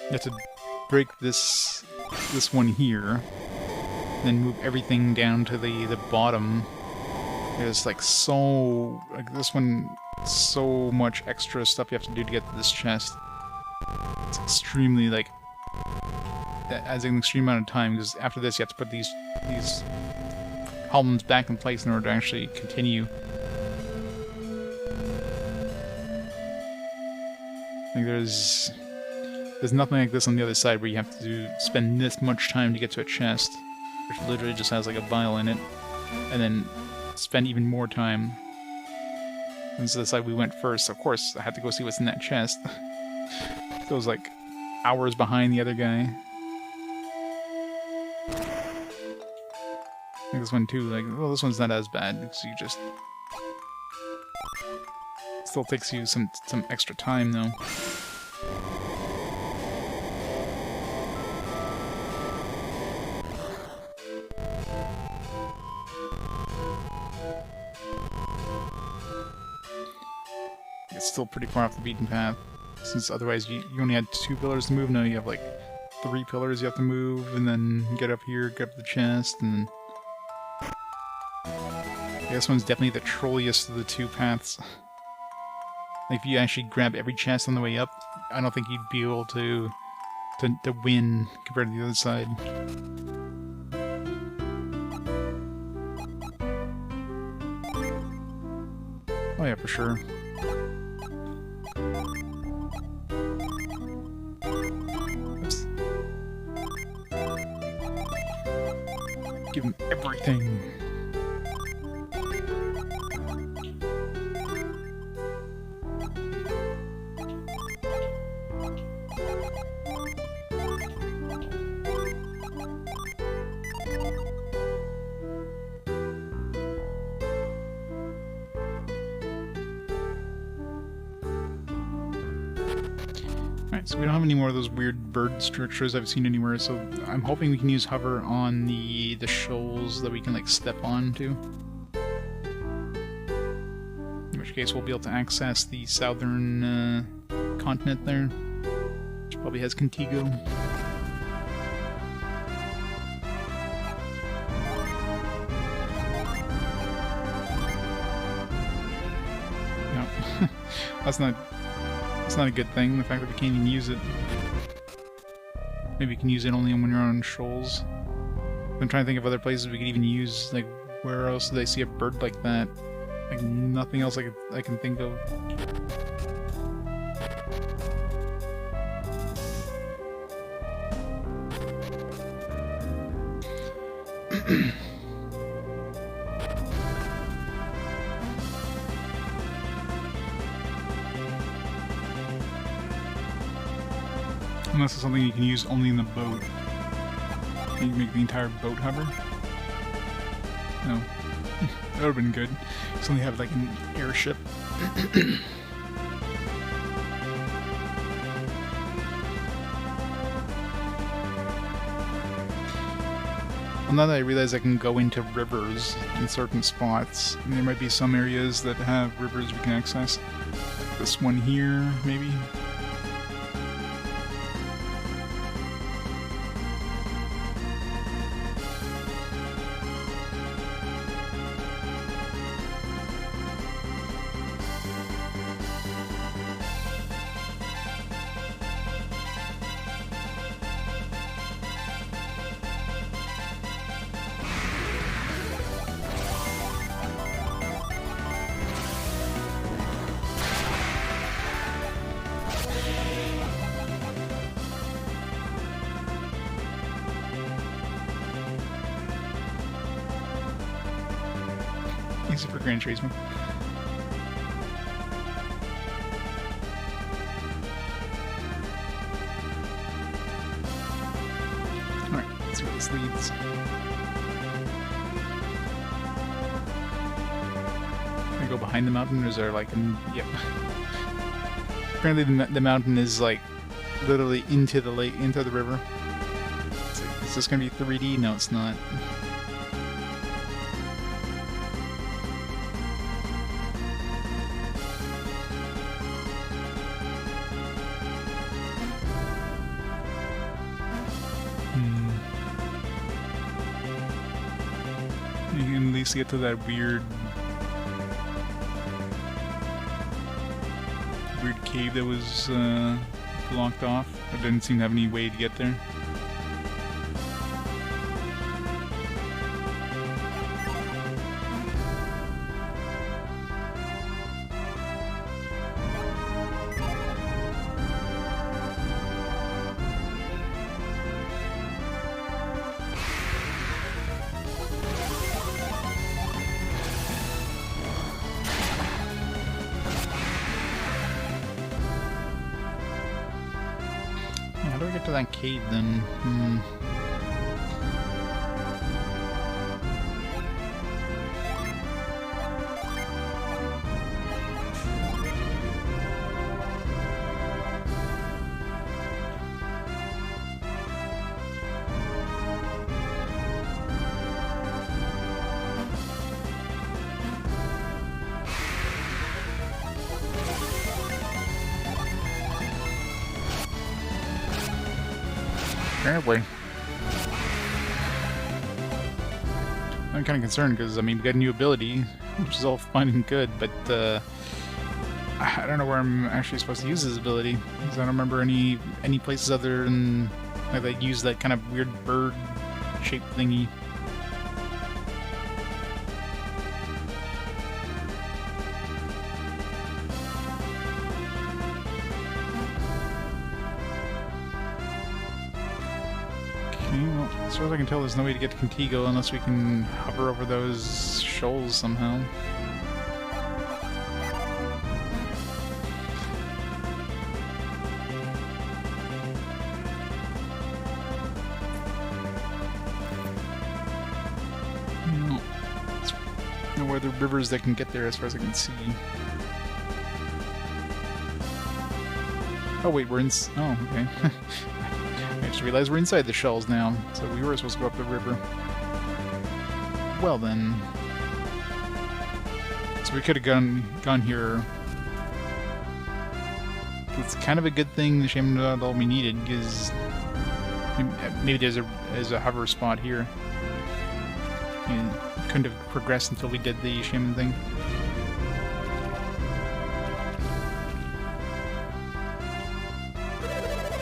You have to break this one here, then move everything down to the bottom. There's like so... like this one, so much extra stuff you have to do to get to this chest. It's extremely like... that adds an extreme amount of time, because after this you have to put these columns back in place in order to actually continue. Like there's nothing like this on the other side where you have to spend this much time to get to a chest, which literally just has like a vial in it, and then spend even more time. And so the side we went first, of course, I had to go see what's in that chest. It was like hours behind the other guy. Like this one too, like, well, this one's not as bad, because you just... It still takes you some extra time, though. It's still pretty far off the beaten path, since otherwise you only had 2 pillars to move. Now you have like 3 pillars you have to move, and then get up here, get up the chest, and then... This one's definitely the trolliest of the 2 paths. Like, if you actually grab every chest on the way up, I don't think you'd be able to win compared to the other side. Oh yeah, for sure. Oops. Give him everything. So we don't have any more of those weird bird structures I've seen anywhere, so I'm hoping we can use hover on the shoals that we can like step onto. In which case we'll be able to access the southern continent there, which probably has Contigo. No, that's not a good thing, the fact that we can't even use it. Maybe you can use it only when you're on shoals. I'm trying to think of other places we could even use, like, where else did I see a bird like that? Like, nothing else I can think of. Unless it's something you can use only in the boat. Can you make the entire boat hover? No. That would have been good. So only have like an airship. Well, now that I realize I can go into rivers in certain spots, and there might be some areas that have rivers we can access. This one here, maybe? Easy for Gran Turismo. Alright, let's see where this leads. Can I go behind the mountain, or is there like an... Yep. Apparently the mountain is like literally into the lake, into the river. It's like, is this gonna be 3D? No, it's not. You can at least get to that weird cave that was blocked off. I didn't seem to have any way to get there. How do I get to that cave then? Apparently. I'm kind of concerned because, I mean, we got a new ability, which is all fine and good, but I don't know where I'm actually supposed to use this ability, because I don't remember any places other than like they use that kind of weird bird-shaped thingy. Well, as far as I can tell, there's no way to get to Contigo unless we can hover over those shoals somehow. No other rivers that can get there as far as I can see. Oh wait, we're in... Oh, okay. I just realized we're inside the shells now, so we were supposed to go up the river. Well then... So we could have gone here. It's kind of a good thing the Shame not all we needed, because maybe there's a hover spot here. You couldn't have progressed until we did the Shaman thing.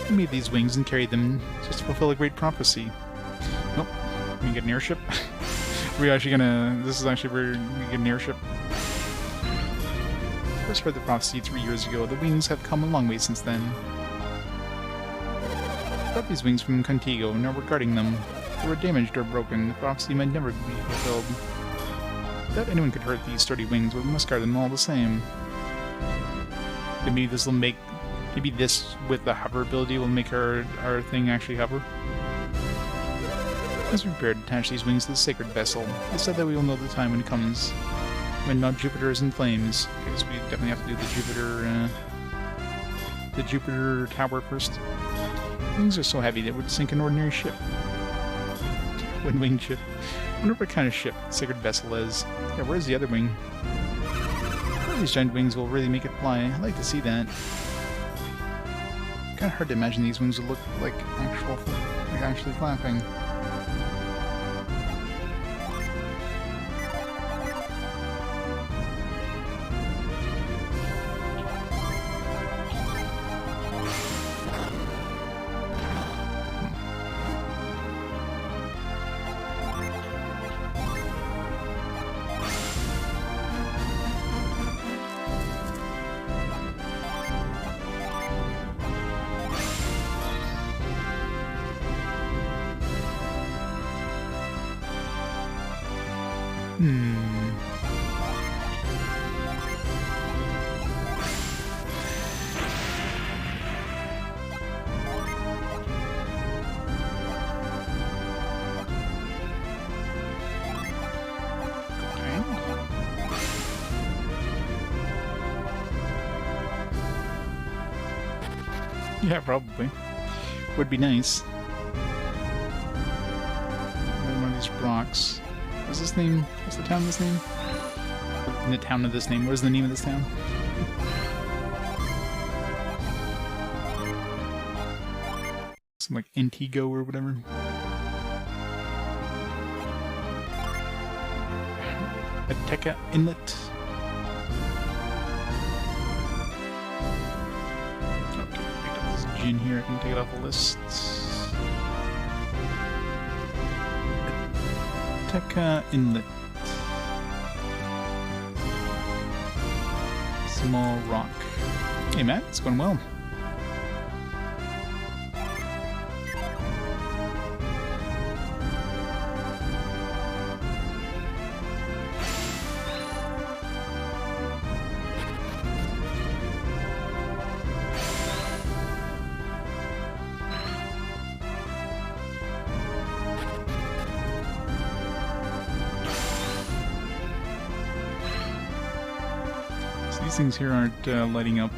We made these wings and carried them just to fulfill a great prophecy. Nope. We can get an airship. We're actually gonna... This is actually where we get an airship. First heard the prophecy 3 years ago. The wings have come a long way since then. I got these wings from Contigo, and now we're guarding them. They were damaged or broken. The prophecy might never be fulfilled. Without anyone could hurt these sturdy wings, but we must guard them all the same. Maybe this will make... Maybe this, with the hover ability, will make our thing actually hover. As we prepare to attach these wings to the sacred vessel, it said that we will know the time when it comes. When not Jupiter is in flames. Because we definitely have to do the Jupiter tower first. Wings are so heavy that it would sink an ordinary ship. One winged ship. I wonder what kind of ship sacred vessel is. Yeah, where's the other wing? These giant wings will really make it fly. I'd like to see that. Kind of hard to imagine these wings would look like actually flapping. Yeah, probably. Would be nice. One of these rocks. What's this name? What's the town of this name? The town of this name. What is the name of this town? Some like Antigo or whatever. Ateca Inlet. Okay, picked up this gin here. I can take it off the list. Ateca Inlet. Small rock. Hey Matt, it's going well. These things here aren't lighting up.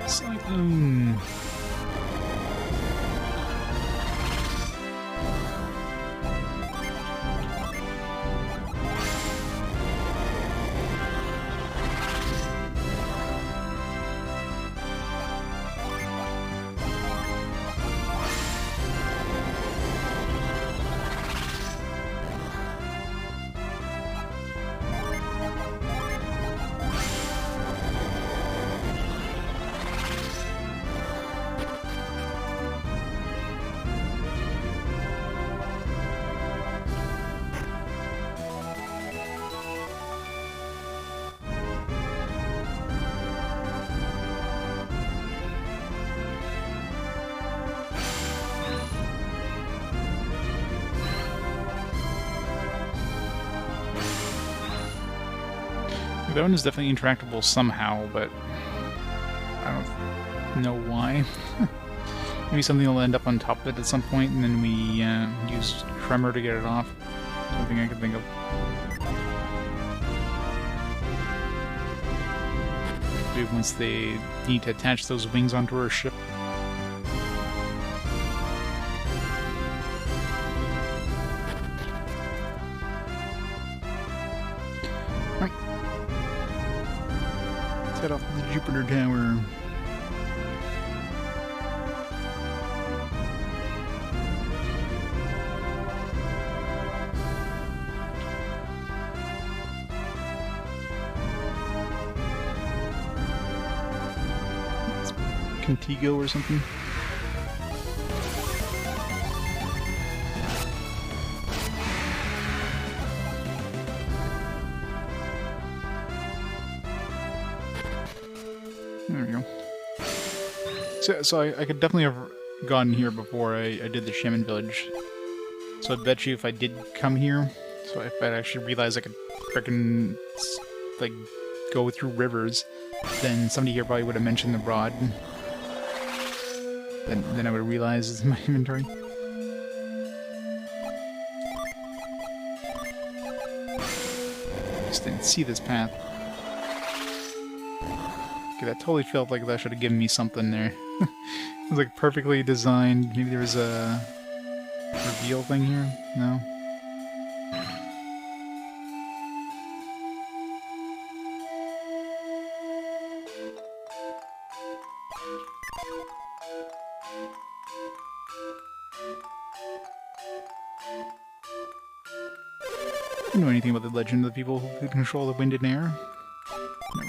Cyclone. That one is definitely interactable somehow, but I don't know why. Maybe something will end up on top of it at some point, and then we use Tremor to get it off. Something I can think of. Maybe once they need to attach those wings onto our ship. Head off the Jupiter Tower. It's Contigo or something. There we go. So I could definitely have gone here before I did the Shaman Village. So I bet you if I did come here, so if I actually realized I could frickin' like go through rivers, then somebody here probably would have mentioned the rod. Then I would have realized it's in my inventory. Just didn't see this path. Okay, that totally felt like that should have given me something there. It was like perfectly designed. Maybe there was a reveal thing here? No? I don't know anything about the legend of the people who could control the wind and air. No.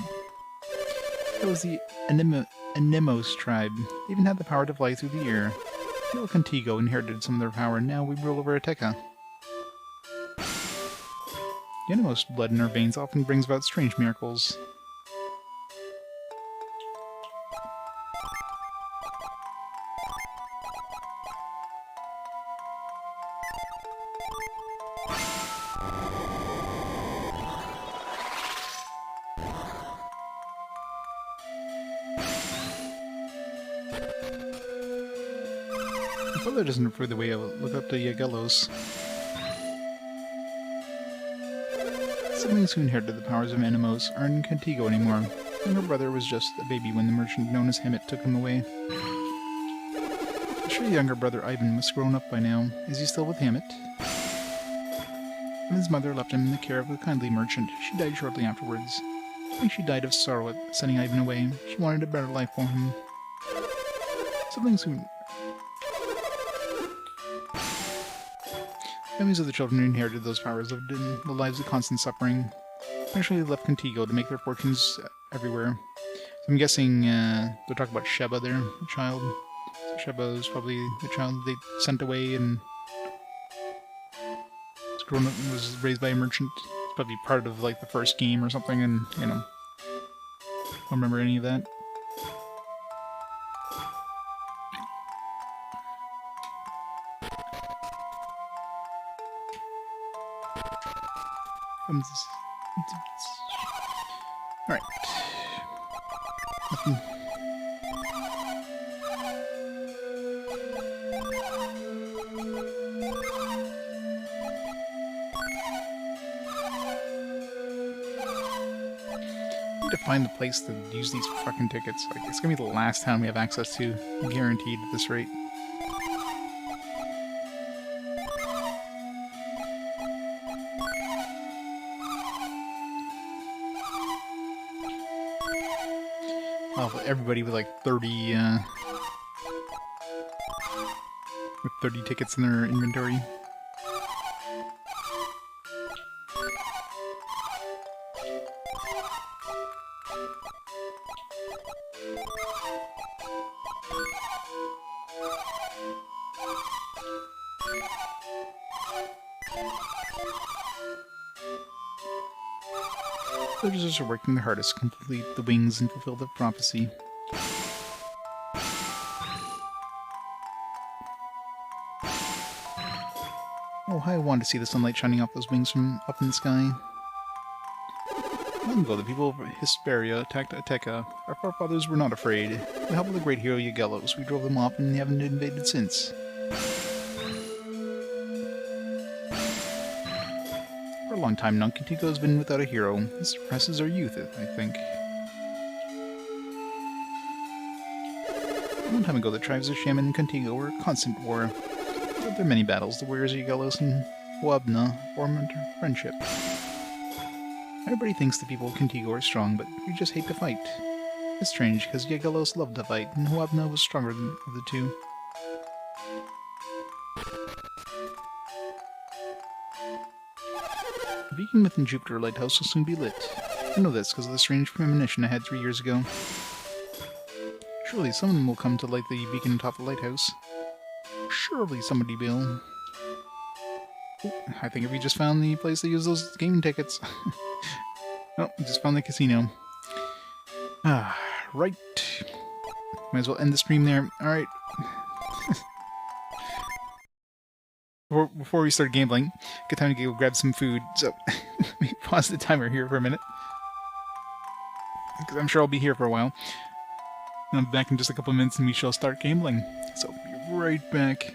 That was the Anemos tribe. They even had the power to fly through the air. Little Contigo inherited some of their power, and now we rule over Ateca. The Anemos blood in our veins often brings about strange miracles. I hope that doesn't improve the way I look up to Yagelos. Siblings who inherited the powers of Animos aren't in Contigo anymore. Younger brother was just a baby when the merchant known as Hemet took him away. I'm sure younger brother Ivan must have grown up by now. Is he still with Hemet? When his mother left him in the care of a kindly merchant, she died shortly afterwards. I think she died of sorrow at sending Ivan away. She wanted a better life for him. Siblings who... Families of the children who inherited those powers lived in the lives of constant suffering. Eventually they left Contigo to make their fortunes everywhere. So I'm guessing they're talking about Sheba there, the child. So Sheba is probably the child they sent away and was raised by a merchant. It's probably part of like the first game or something, and you know, don't remember any of that. Alright. Nothing. To find the place to use these fucking tickets. Like, it's gonna be the last town we have access to, guaranteed at this rate. Oh, everybody with like 30 tickets in their inventory. Villagers are working their hardest to complete the wings and fulfill the prophecy. Oh, how I want to see the sunlight shining off those wings from up in the sky. Long ago, the people of Hesperia attacked Ateca. Our forefathers were not afraid. With the help of the great hero Yagelos, we drove them off and they haven't invaded since. For a long time now, Contigo has been without a hero. This suppresses our youth, I think. A long time ago, the tribes of Shaman and Contigo were at constant war. After many battles, the warriors Yagelos and Huabna formed a friendship. Everybody thinks the people of Contigo are strong, but we just hate to fight. It's strange, because Yagelos loved to fight, and Huabna was stronger of the two. The beacon within Jupiter Lighthouse will soon be lit. I know this because of the strange premonition I had 3 years ago. Surely someone will come to light the beacon atop the lighthouse. Surely somebody will. Oh, I think we just found the place to use those gaming tickets. Oh, we just found the casino. Ah, right. Might as well end the stream there. Alright. Before we start gambling, good time to go grab some food. So, let me pause the timer here for a minute. Because I'm sure I'll be here for a while. And I'm back in just a couple of minutes and we shall start gambling. So, be right back.